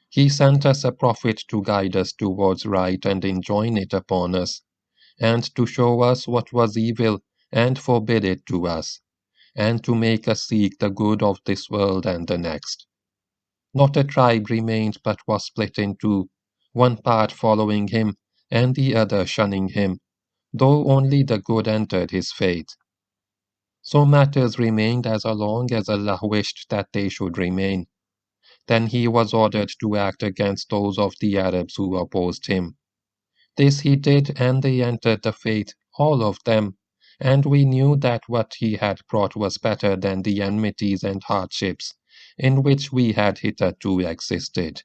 He sent us a prophet to guide us towards right and enjoin it upon us, and to show us what was evil and forbid it to us, and to make us seek the good of this world and the next. Not a tribe remained but was split in two, one part following him and the other shunning him, though only the good entered his faith. So matters remained as long as Allah wished that they should remain. Then he was ordered to act against those of the Arabs who opposed him. This he did, and they entered the faith, all of them, and we knew that what he had brought was better than the enmities and hardships in which we had hitherto existed.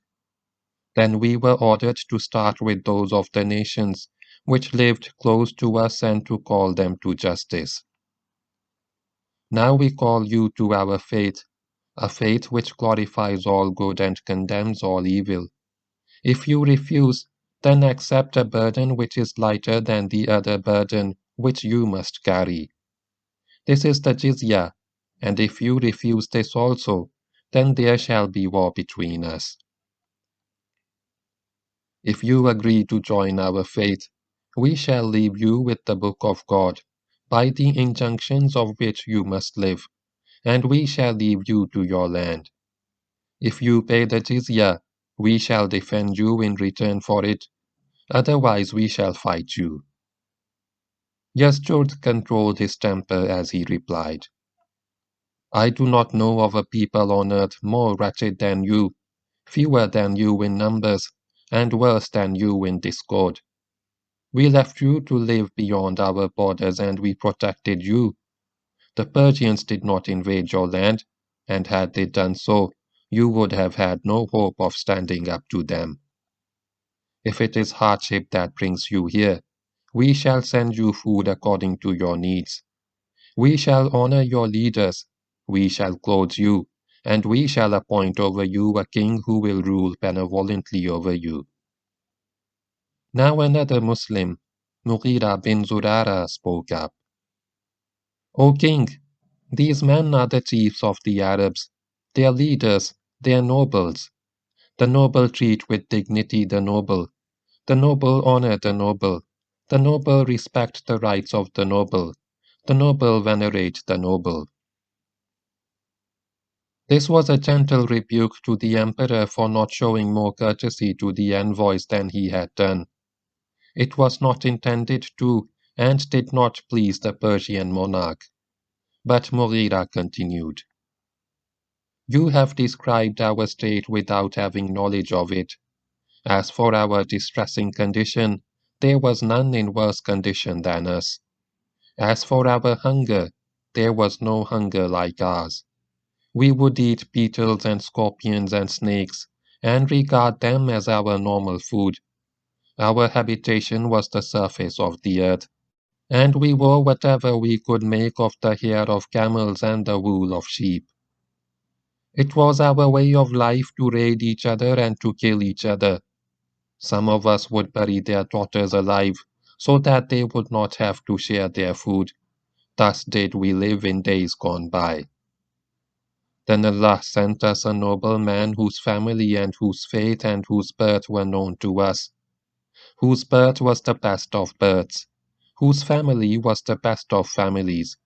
Then we were ordered to start with those of the nations which lived close to us and to call them to justice. Now we call you to our faith, a faith which glorifies all good and condemns all evil. If you refuse, then accept a burden which is lighter than the other burden which you must carry. This is the jizya, and if you refuse this also, then there shall be war between us. If you agree to join our faith, we shall leave you with the book of God, by the injunctions of which you must live, and we shall leave you to your land. If you pay the jizya, we shall defend you in return for it. Otherwise we shall fight you. Yazdjurd controlled his temper as he replied, I do not know of a people on earth more wretched than you, fewer than you in numbers, and worse than you in discord. We left you to live beyond our borders and we protected you. The Persians did not invade your land, and had they done so, you would have had no hope of standing up to them. If it is hardship that brings you here, we shall send you food according to your needs. We shall honor your leaders, we shall clothe you, and we shall appoint over you a king who will rule benevolently over you. Now another Muslim, Mughira bin Zurara, spoke up. O king, these men are the chiefs of the Arabs, their leaders, their nobles. The noble treat with dignity the noble honor the noble respect the rights of the noble venerate the noble. This was a gentle rebuke to the emperor for not showing more courtesy to the envoys than he had done. It was not intended to, and did not please the Persian monarch. But Mughira continued. You have described our state without having knowledge of it. As for our distressing condition, there was none in worse condition than us. As for our hunger, there was no hunger like ours. We would eat beetles and scorpions and snakes, and regard them as our normal food. Our habitation was the surface of the earth, and we wore whatever we could make of the hair of camels and the wool of sheep. It was our way of life to raid each other and to kill each other. Some of us would bury their daughters alive, so that they would not have to share their food. Thus did we live in days gone by. Then Allah sent us a noble man whose family and whose faith and whose birth were known to us, whose birth was the best of births, whose family was the best of families,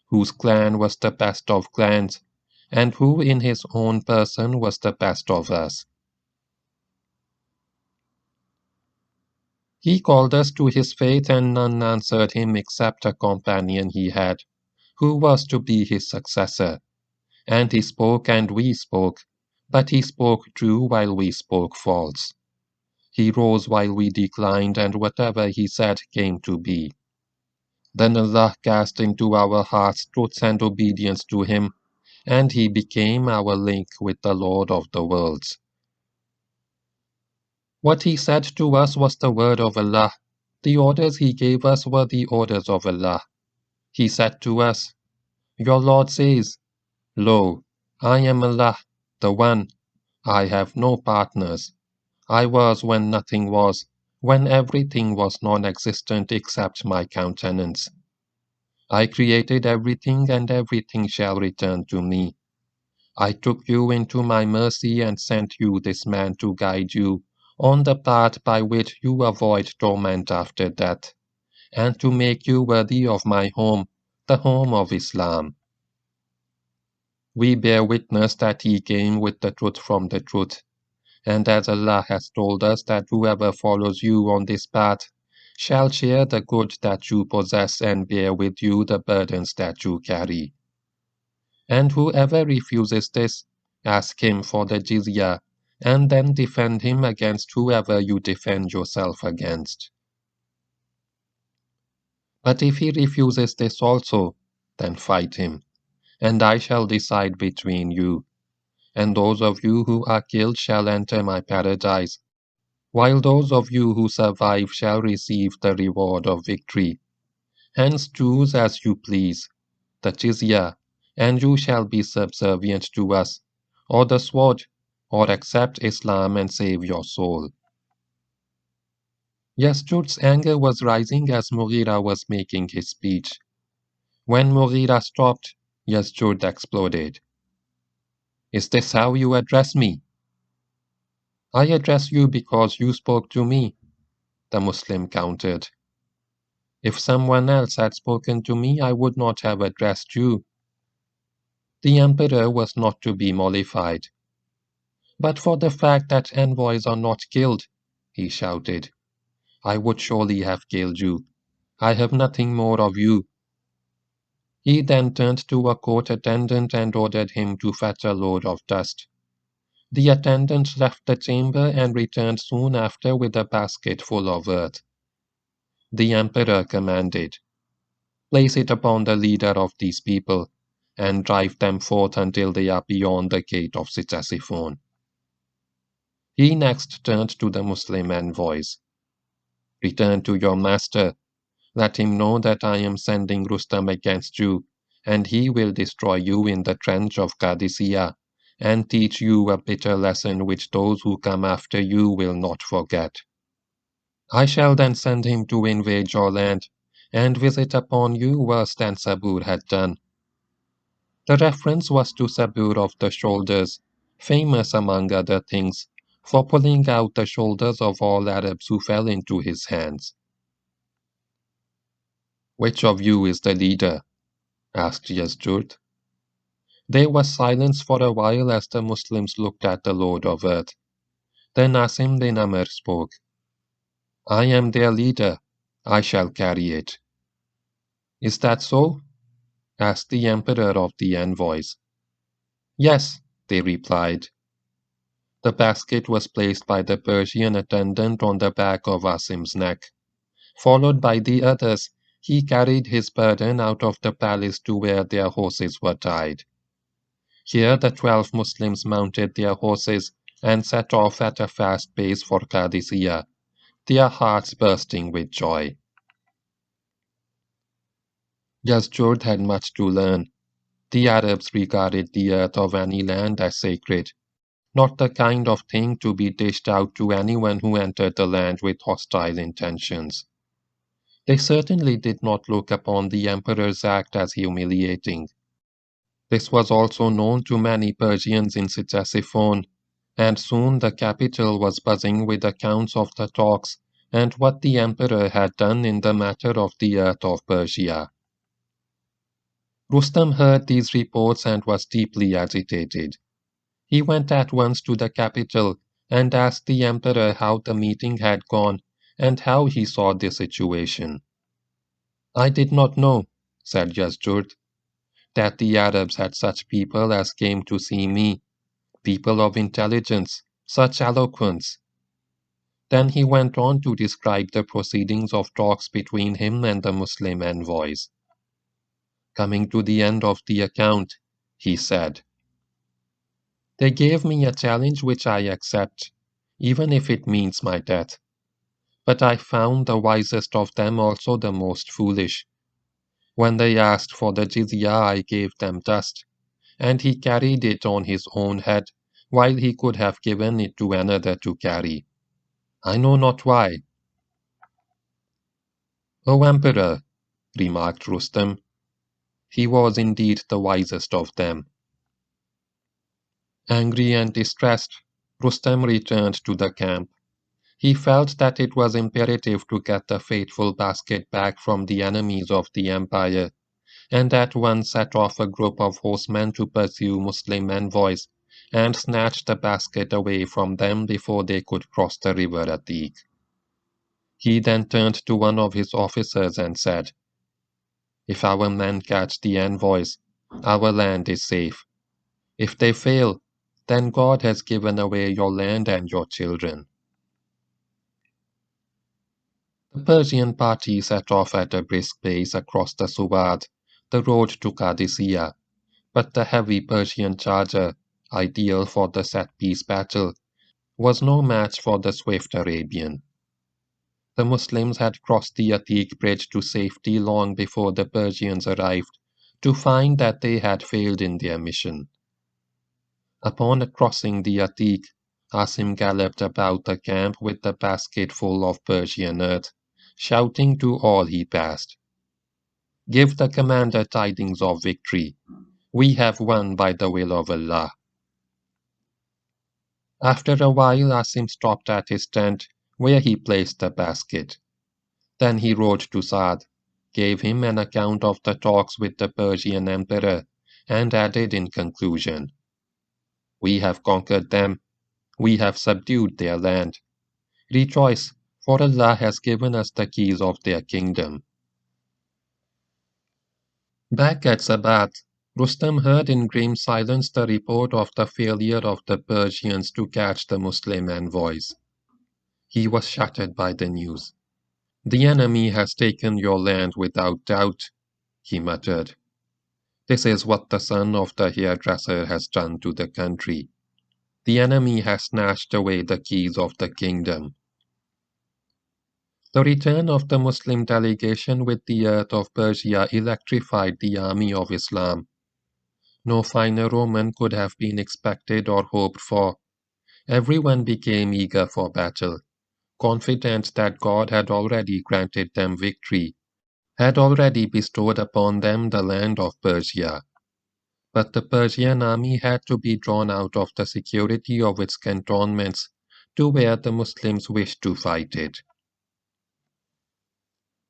whose clan was the best of clans, and who in his own person was the best of us. He called us to his faith, and none answered him except a companion he had, who was to be his successor. And he spoke and we spoke, but he spoke true while we spoke false. He rose while we declined, and whatever he said came to be. Then Allah cast into our hearts truth and obedience to him, and he became our link with the Lord of the worlds. What he said to us was the word of Allah. The orders he gave us were the orders of Allah. He said to us, Your Lord says, Lo, I am Allah, the One. I have no partners. I was when nothing was, when everything was non-existent except my countenance. I created everything, and everything shall return to me. I took you into my mercy and sent you this man to guide you on the path by which you avoid torment after death, and to make you worthy of my home, the home of Islam. We bear witness that he came with the truth from the truth, and as Allah has told us that whoever follows you on this path shall share the good that you possess and bear with you the burdens that you carry. And whoever refuses this, ask him for the jizya, and then defend him against whoever you defend yourself against. But if he refuses this also, then fight him, and I shall decide between you, and those of you who are killed shall enter my paradise, while those of you who survive shall receive the reward of victory. Hence choose as you please, the jizya, and you shall be subservient to us, or the sword, or accept Islam and save your soul. Yazdjurd's anger was rising as Mughira was making his speech. When Mughira stopped, Yazdjurd exploded. Is this how you address me? I address you because you spoke to me, the Muslim countered. If someone else had spoken to me, I would not have addressed you. The emperor was not to be mollified. But for the fact that envoys are not killed, he shouted, I would surely have killed you. I have nothing more of you. He then turned to a court attendant and ordered him to fetch a load of dust. The attendant left the chamber and returned soon after with a basket full of earth. The emperor commanded, "Place it upon the leader of these people, and drive them forth until they are beyond the gate of Ctesiphon." He next turned to the Muslim envoys. "Return to your master. Let him know that I am sending Rustam against you, and he will destroy you in the trench of Qadisiyah, and teach you a bitter lesson which those who come after you will not forget. I shall then send him to invade your land, and visit upon you worse than Sabur had done." The reference was to Sabur of the shoulders, famous among other things, for pulling out the shoulders of all Arabs who fell into his hands. "Which of you is the leader?" asked Yazdjurd. There was silence for a while as the Muslims looked at the load of earth. Then Asim bin Amr spoke. "I am their leader. I shall carry it." "Is that so?" asked the emperor of the envoys. "Yes," they replied. The basket was placed by the Persian attendant on the back of Asim's neck. Followed by the others, he carried his burden out of the palace to where their horses were tied. Here the 12 Muslims mounted their horses and set off at a fast pace for Qadisiyah, their hearts bursting with joy. Yazdjurd had much to learn. The Arabs regarded the earth of any land as sacred, not the kind of thing to be dished out to anyone who entered the land with hostile intentions. They certainly did not look upon the emperor's act as humiliating. This was also known to many Persians in Ctesiphon, and soon the capital was buzzing with accounts of the talks and what the emperor had done in the matter of the earth of Persia. Rustam heard these reports and was deeply agitated. He went at once to the capital and asked the emperor how the meeting had gone and how he saw the situation. "I did not know," said Yazdjurd, "that the Arabs had such people as came to see me, people of intelligence, such eloquence." Then he went on to describe the proceedings of talks between him and the Muslim envoys. Coming to the end of the account, he said, "They gave me a challenge which I accept, even if it means my death. But I found the wisest of them also the most foolish. When they asked for the jizya, I gave them dust, and he carried it on his own head, while he could have given it to another to carry. I know not why." "O Emperor," remarked Rustam, "he was indeed the wisest of them." Angry and distressed, Rustam returned to the camp. He felt that it was imperative to get the fateful basket back from the enemies of the empire, and at once set off a group of horsemen to pursue Muslim envoys and snatch the basket away from them before they could cross the river Atik. He then turned to one of his officers and said, "If our men catch the envoys, our land is safe. If they fail, then God has given away your land and your children." The Persian party set off at a brisk pace across the Suwad, the road to Qadisiyah, but the heavy Persian charger, ideal for the set-piece battle, was no match for the swift Arabian. The Muslims had crossed the Atik bridge to safety long before the Persians arrived, to find that they had failed in their mission. Upon crossing the Atik, Asim galloped about the camp with the basket full of Persian earth, shouting to all he passed, "Give the commander tidings of victory. We have won by the will of Allah." After a while Asim stopped at his tent, where he placed the basket. Then he rode to Sa'ad, gave him an account of the talks with the Persian emperor, and added in conclusion, "We have conquered them. We have subdued their land. Rejoice, for Allah has given us the keys of their kingdom. Back at Sabat, Rustam heard in grim silence the report of the failure of the Persians to catch the Muslim envoys. He was shattered by the news. The enemy has taken your land without doubt, he muttered. This is what the son of the hairdresser has done to the country. The enemy has snatched away the keys of the kingdom. The return of the Muslim delegation with the earth of Persia electrified the army of Islam. No finer omen could have been expected or hoped for. Everyone became eager for battle, confident that God had already granted them victory, had already bestowed upon them the land of Persia. But the Persian army had to be drawn out of the security of its cantonments to where the Muslims wished to fight it.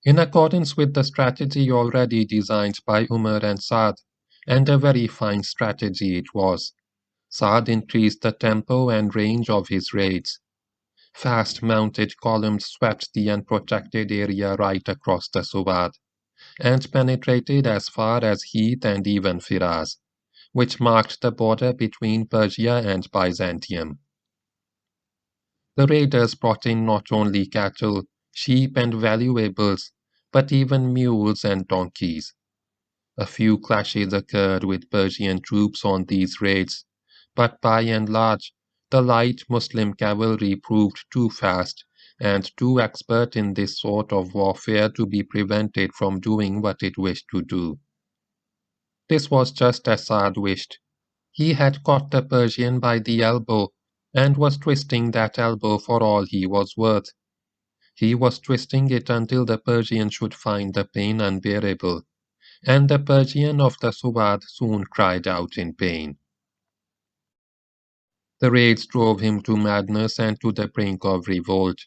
In accordance with the strategy already designed by Umar and Sa'ad, and a very fine strategy it was, Sa'ad increased the tempo and range of his raids. Fast mounted columns swept the unprotected area right across the Suwad, and penetrated as far as Heath and even Firaz, which marked the border between Persia and Byzantium. The raiders brought in not only cattle, sheep, and valuables, but even mules and donkeys. A few clashes occurred with Persian troops on these raids, but by and large, the light Muslim cavalry proved too fast and too expert in this sort of warfare to be prevented from doing what it wished to do. This was just as Saad wished. He had caught the Persian by the elbow and was twisting that elbow for all he was worth. He was twisting it until the Persian should find the pain unbearable, and the Persian of the Suwad soon cried out in pain. The raids drove him to madness and to the brink of revolt.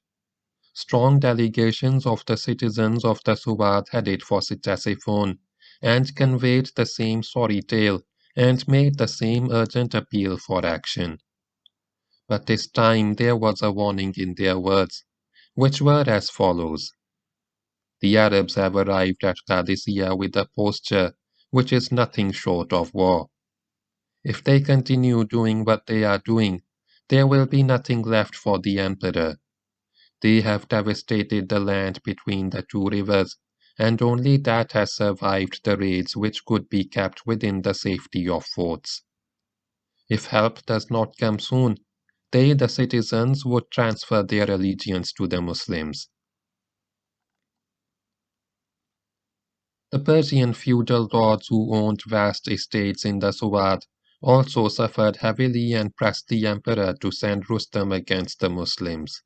Strong delegations of the citizens of the Suwad headed for Ctesiphon and conveyed the same sorry tale and made the same urgent appeal for action. But this time there was a warning in their words, which were as follows. The Arabs have arrived at Qadisiyah with a posture which is nothing short of war. If they continue doing what they are doing, there will be nothing left for the emperor. They have devastated the land between the two rivers, and only that has survived the raids which could be kept within the safety of forts. If help does not come soon, they, the citizens, would transfer their allegiance to the Muslims. The Persian feudal lords who owned vast estates in the Suwad also suffered heavily and pressed the emperor to send Rustam against the Muslims.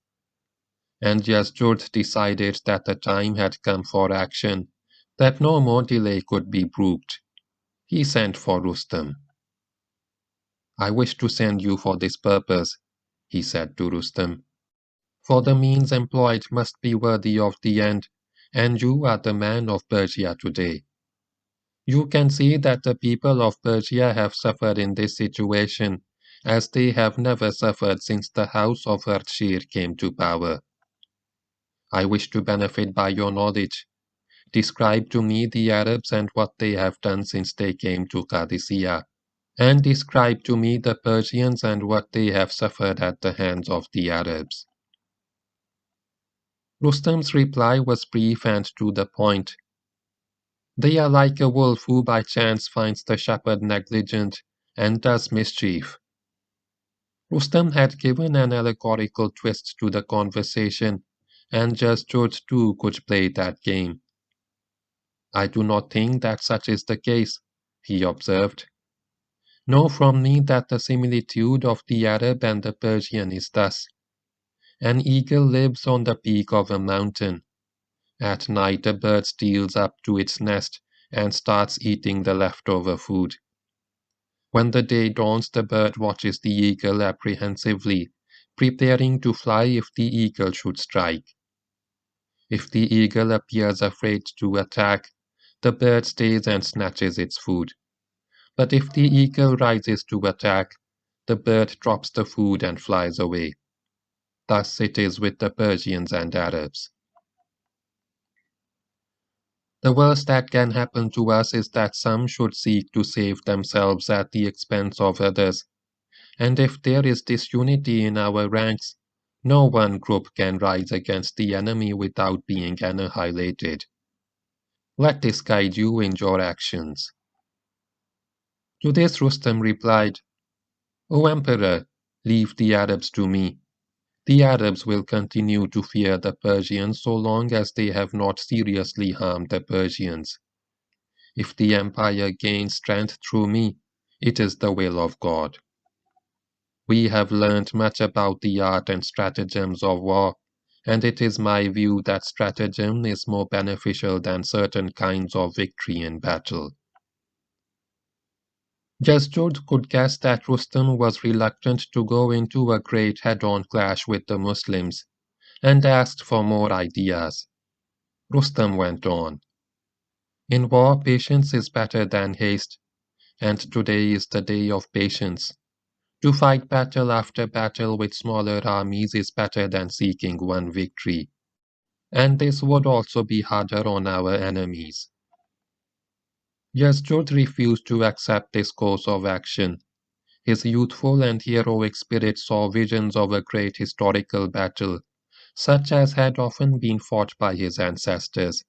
And Yazdjurd decided that the time had come for action, that no more delay could be brooked. He sent for Rustam. I wish to send you for this purpose, he said to Rustam. For the means employed must be worthy of the end, and you are the man of Persia today. You can see that the people of Persia have suffered in this situation, as they have never suffered since the house of Ardshir came to power. I wish to benefit by your knowledge. Describe to me the Arabs and what they have done since they came to Qadisiyah, and describe to me the Persians and what they have suffered at the hands of the Arabs. Rustam's reply was brief and to the point. They are like a wolf who by chance finds the shepherd negligent and does mischief. Rustam had given an allegorical twist to the conversation, and Yazdjurd too could play that game. I do not think that such is the case, he observed. Know from me that the similitude of the Arab and the Persian is thus. An eagle lives on the peak of a mountain. At night a bird steals up to its nest and starts eating the leftover food. When the day dawns, the bird watches the eagle apprehensively, preparing to fly if the eagle should strike. If the eagle appears afraid to attack, the bird stays and snatches its food. But if the eagle rises to attack, the bird drops the food and flies away. Thus it is with the Persians and Arabs. The worst that can happen to us is that some should seek to save themselves at the expense of others, and if there is disunity in our ranks, no one group can rise against the enemy without being annihilated. Let this guide you in your actions. To this Rustam replied, O Emperor, leave the Arabs to me. The Arabs will continue to fear the Persians so long as they have not seriously harmed the Persians. If the empire gains strength through me, it is the will of God. We have learned much about the art and stratagems of war, and it is my view that stratagem is more beneficial than certain kinds of victory in battle. Yazdjurd could guess that Rustam was reluctant to go into a great head-on clash with the Muslims, and asked for more ideas. Rustam went on. In war, patience is better than haste, and today is the day of patience. To fight battle after battle with smaller armies is better than seeking one victory, and this would also be harder on our enemies. Yazdjurd refused to accept this course of action. His youthful and heroic spirit saw visions of a great historical battle, such as had often been fought by his ancestors,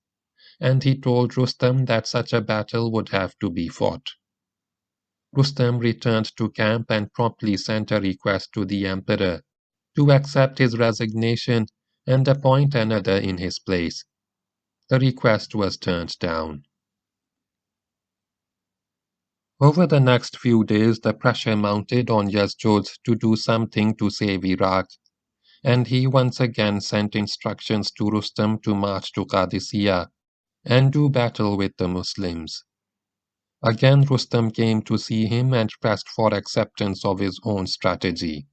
and he told Rustam that such a battle would have to be fought. Rustam returned to camp and promptly sent a request to the emperor to accept his resignation and appoint another in his place. The request was turned down. Over the next few days, the pressure mounted on Yazdjurd to do something to save Iraq, and he once again sent instructions to Rustam to march to Qadisiyah and do battle with the Muslims. Again Rustam came to see him and pressed for acceptance of his own strategy.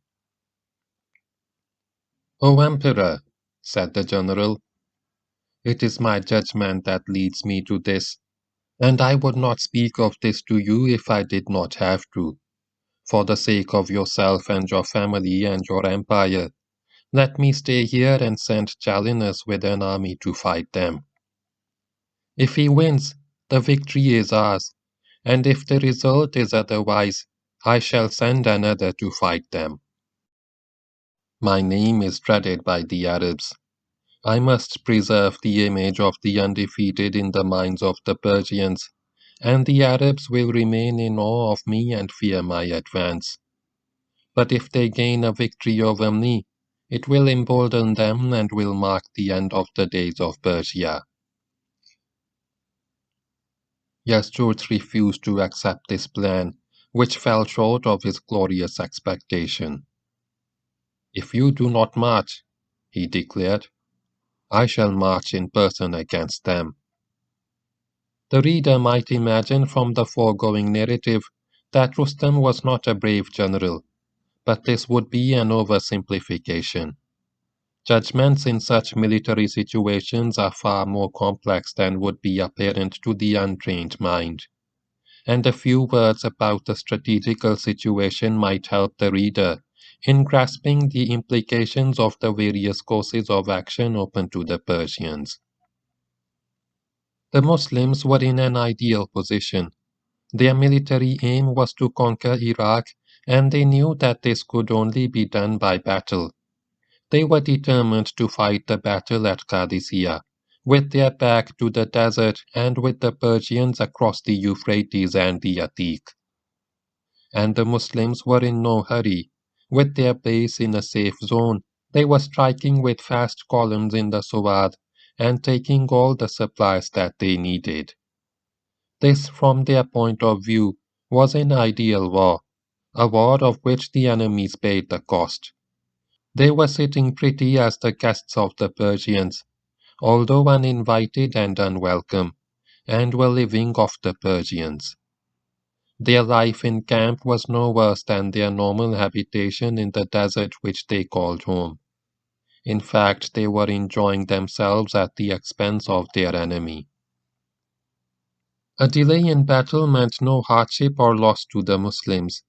O Emperor, said the general, it is my judgment that leads me to this, and I would not speak of this to you if I did not have to. For the sake of yourself and your family and your empire, let me stay here and send Jalinus with an army to fight them. If he wins, the victory is ours, and if the result is otherwise, I shall send another to fight them. My name is dreaded by the Arabs. I must preserve the image of the undefeated in the minds of the Persians, and the Arabs will remain in awe of me and fear my advance. But if they gain a victory over me, it will embolden them and will mark the end of the days of Persia. Yazdjurd refused to accept this plan, which fell short of his glorious expectation. If you do not march, he declared, I shall march in person against them. The reader might imagine from the foregoing narrative that Rustam was not a brave general, but this would be an oversimplification. Judgments in such military situations are far more complex than would be apparent to the untrained mind, and a few words about the strategical situation might help the reader in grasping the implications of the various courses of action open to the Persians. The Muslims were in an ideal position. Their military aim was to conquer Iraq, and they knew that this could only be done by battle. They were determined to fight the battle at Qadisiyah, with their back to the desert and with the Persians across the Euphrates and the Atiq. And the Muslims were in no hurry. With their base in a safe zone, they were striking with fast columns in the Suwad and taking all the supplies that they needed. This, from their point of view, was an ideal war, a war of which the enemies paid the cost. They were sitting pretty as the guests of the Persians, although uninvited and unwelcome, and were living off the Persians. Their life in camp was no worse than their normal habitation in the desert which they called home. In fact, they were enjoying themselves at the expense of their enemy. A delay in battle meant no hardship or loss to the Muslims.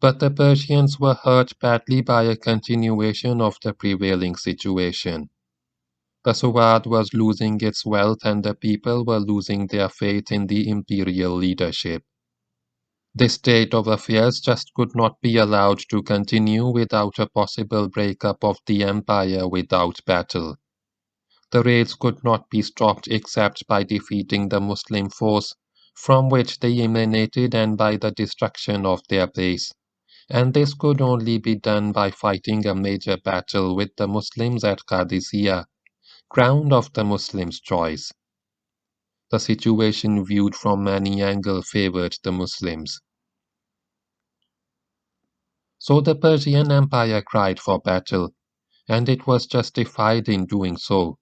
But the Persians were hurt badly by a continuation of the prevailing situation. The Suwad was losing its wealth and the people were losing their faith in the imperial leadership. This state of affairs just could not be allowed to continue without a possible breakup of the empire without battle. The raids could not be stopped except by defeating the Muslim force from which they emanated and by the destruction of their base, and this could only be done by fighting a major battle with the Muslims at Qadisiyah, ground of the Muslims' choice. The situation viewed from any angle favored the Muslims. So the Persian Empire cried for battle, and it was justified in doing so.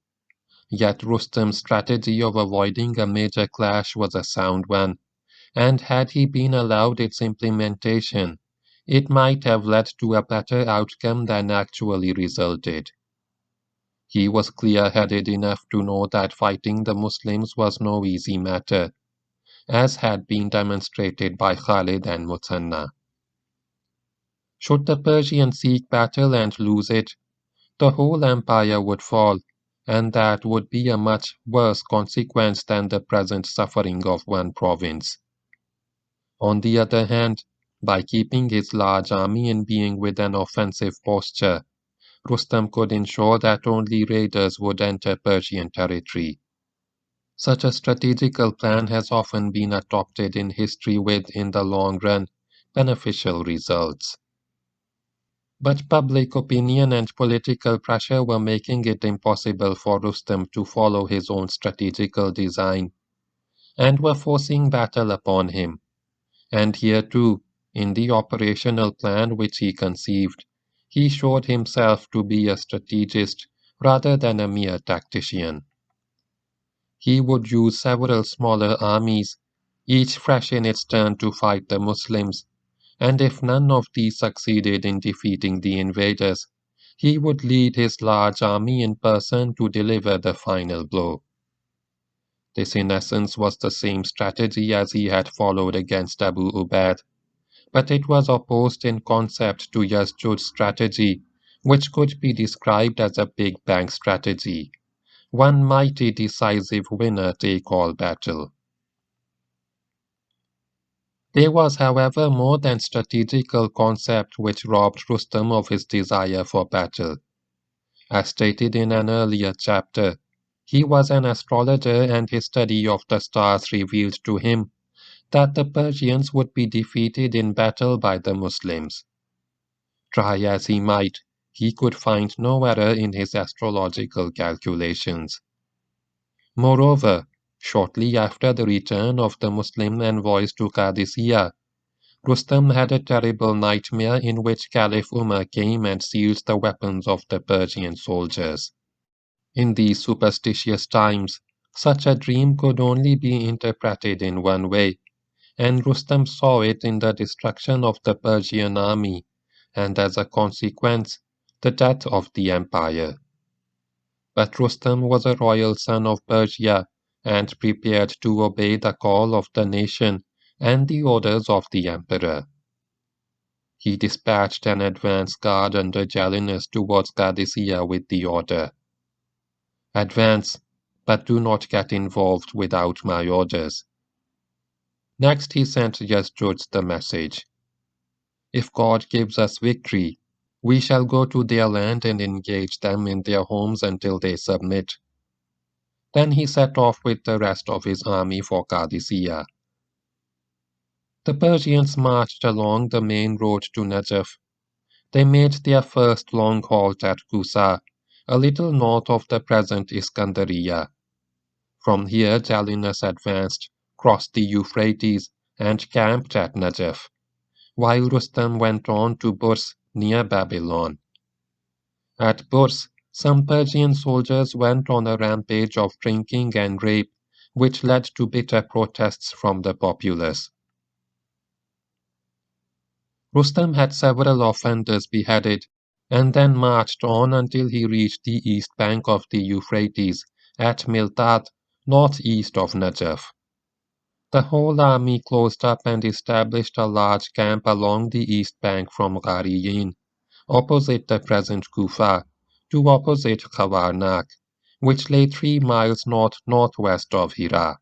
Yet Rustam's strategy of avoiding a major clash was a sound one, and had he been allowed its implementation, it might have led to a better outcome than actually resulted. He was clear-headed enough to know that fighting the Muslims was no easy matter, as had been demonstrated by Khalid and Muthanna. Should the Persians seek battle and lose it, the whole empire would fall, and that would be a much worse consequence than the present suffering of one province. On the other hand, by keeping his large army in being with an offensive posture, Rustam could ensure that only raiders would enter Persian territory. Such a strategical plan has often been adopted in history with, in the long run, beneficial results. But public opinion and political pressure were making it impossible for Rustam to follow his own strategical design, and were forcing battle upon him. And here too, in the operational plan which he conceived, he showed himself to be a strategist rather than a mere tactician. He would use several smaller armies, each fresh in its turn to fight the Muslims, and if none of these succeeded in defeating the invaders, he would lead his large army in person to deliver the final blow. This in essence was the same strategy as he had followed against Abu Ubayd, but it was opposed in concept to Yazdjurd's strategy, which could be described as a big bang strategy, one mighty decisive winner-take-all battle. There was, however, more than strategical concept which robbed Rustam of his desire for battle. As stated in an earlier chapter, he was an astrologer and his study of the stars revealed to him that the Persians would be defeated in battle by the Muslims. Try as he might, he could find no error in his astrological calculations. Moreover, shortly after the return of the Muslim envoys to Qadisiyah, Rustam had a terrible nightmare in which Caliph Umar came and seized the weapons of the Persian soldiers. In these superstitious times, such a dream could only be interpreted in one way, and Rustam saw it in the destruction of the Persian army, and as a consequence, the death of the empire. But Rustam was a royal son of Persia, and prepared to obey the call of the nation and the orders of the emperor. He dispatched an advance guard under Jalinus towards Qadisiyah with the order, "Advance, but do not get involved without my orders." Next he sent Yazdjurd the message, "If God gives us victory, we shall go to their land and engage them in their homes until they submit." Then he set off with the rest of his army for Qadisiyah. The Persians marched along the main road to Najaf. They made their first long halt at Kusa, a little north of the present Iskandariya. From here Jalinus advanced, crossed the Euphrates, and camped at Najaf, while Rustam went on to Burs near Babylon. At Burs, some Persian soldiers went on a rampage of drinking and rape, which led to bitter protests from the populace. Rustam had several offenders beheaded, and then marched on until he reached the east bank of the Euphrates, at Miltat, northeast of Najaf. The whole army closed up and established a large camp along the east bank from Ghariyin, opposite the present Kufa, to opposite Khawarnak, which lay 3 miles north-northwest of Hira.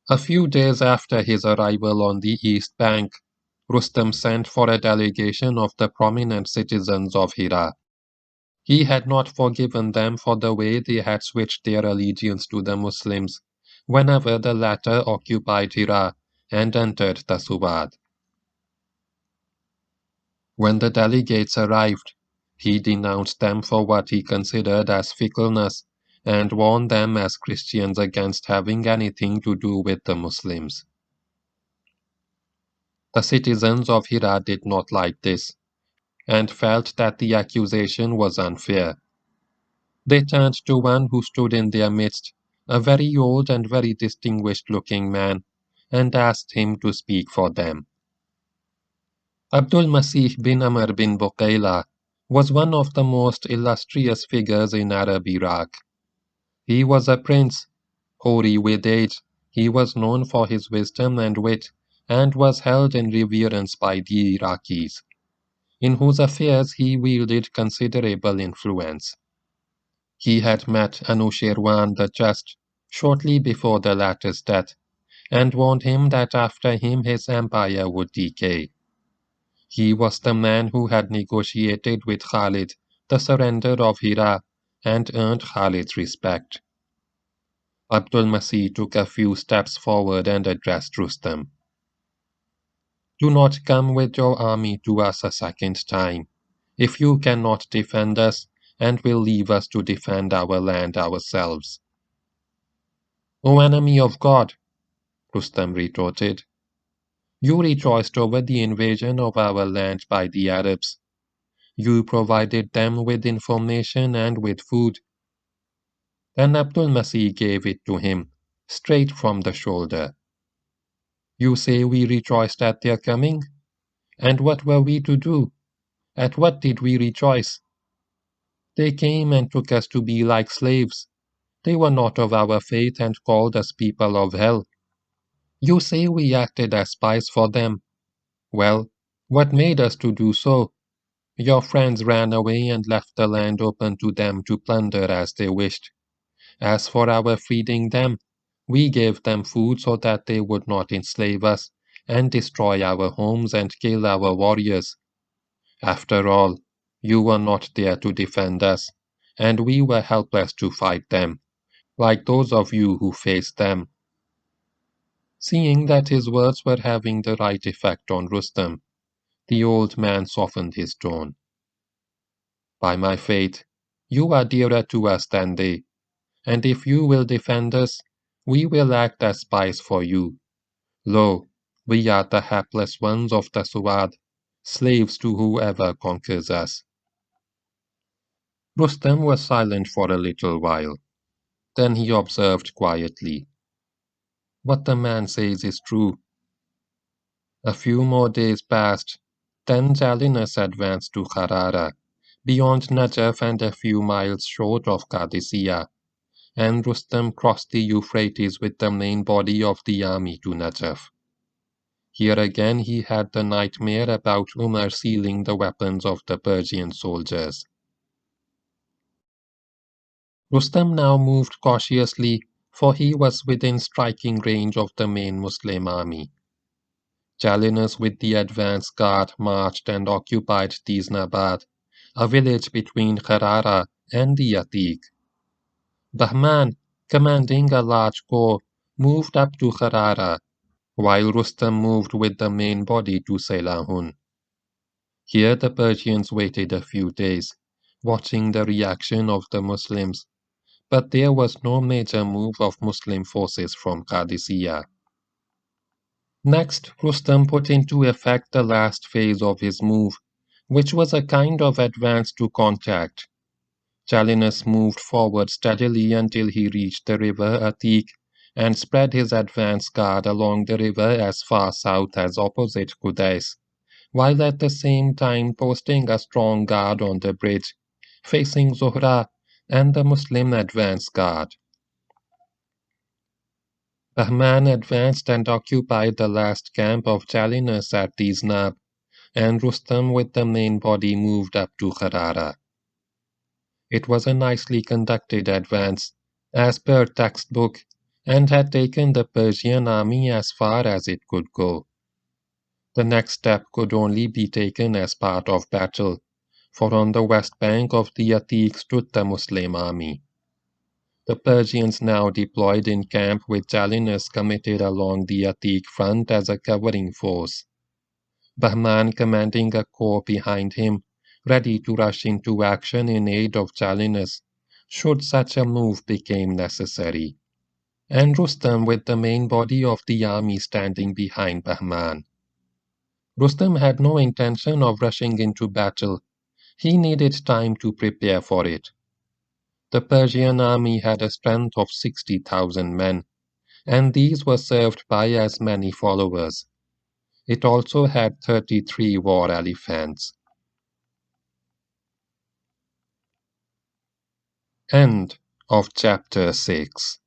A few days after his arrival on the east bank, Rustam sent for a delegation of the prominent citizens of Hira. He had not forgiven them for the way they had switched their allegiance to the Muslims whenever the latter occupied Hira and entered the Suwad. When the delegates arrived, he denounced them for what he considered as fickleness and warned them as Christians against having anything to do with the Muslims. The citizens of Hira did not like this and felt that the accusation was unfair. They turned to one who stood in their midst, a very old and very distinguished-looking man, and asked him to speak for them. Abdul Masih bin Amr bin Buqayla was one of the most illustrious figures in Arab Iraq. He was a prince. Hoary with age, he was known for his wisdom and wit, and was held in reverence by the Iraqis, in whose affairs he wielded considerable influence. He had met Anushirwan the Just shortly before the latter's death, and warned him that after him his empire would decay. He was the man who had negotiated with Khalid the surrender of Hira and earned Khalid's respect. Abdul Masih took a few steps forward and addressed Rustam. Do not come with your army to us a second time, if you cannot defend us and will leave us to defend our land ourselves. O enemy of God, Rustam retorted, you rejoiced over the invasion of our land by the Arabs. You provided them with information and with food. Then Abdul Masih gave it to him, straight from the shoulder. You say we rejoiced at their coming? And what were we to do? At what did we rejoice? They came and took us to be like slaves. They were not of our faith and called us people of hell. You say we acted as spies for them. Well, what made us to do so? Your friends ran away and left the land open to them to plunder as they wished. As for our feeding them, we gave them food so that they would not enslave us and destroy our homes and kill our warriors. After all, you were not there to defend us, and we were helpless to fight them, like those of you who faced them. Seeing that his words were having the right effect on Rustam, the old man softened his tone. By my faith, you are dearer to us than they, and if you will defend us, we will act as spies for you. Lo, we are the hapless ones of the Suwad, slaves to whoever conquers us. Rustam was silent for a little while. Then he observed quietly, what the man says is true. A few more days passed. Then Jalinus advanced to Kharara, beyond Najaf and a few miles short of Qadisiyah, and Rustam crossed the Euphrates with the main body of the army to Najaf. Here again he had the nightmare about Umar sealing the weapons of the Persian soldiers. Rustam now moved cautiously, for he was within striking range of the main Muslim army. Jalinus with the advance guard marched and occupied Tiznabad, a village between Kharara and the Atiq. Bahman, commanding a large corps, moved up to Kharara, while Rustam moved with the main body to Sailahun. Here the Persians waited a few days, watching the reaction of the Muslims, but there was no major move of Muslim forces from Qadisiyah. Next, Rustam put into effect the last phase of his move, which was a kind of advance to contact. Jalinus moved forward steadily until he reached the river Atiq and spread his advance guard along the river as far south as opposite Qudais, while at the same time posting a strong guard on the bridge, facing Zohra and the Muslim advance guard. Bahman advanced and occupied the last camp of Jalinus at Tiznab, and Rustam with the main body moved up to Kharara. It was a nicely conducted advance, as per textbook, and had taken the Persian army as far as it could go. The next step could only be taken as part of battle, for on the west bank of the Atiq stood the Muslim army. The Persians now deployed in camp with Jalinus committed along the Atiq front as a covering force. Bahman commanding a corps behind him, ready to rush into action in aid of Jalinus, should such a move become necessary. And Rustam with the main body of the army standing behind Bahman. Rustam had no intention of rushing into battle. He needed time to prepare for it. The Persian army had a strength of 60,000 men, and these were served by as many followers. It also had 33 war elephants. End of chapter 6.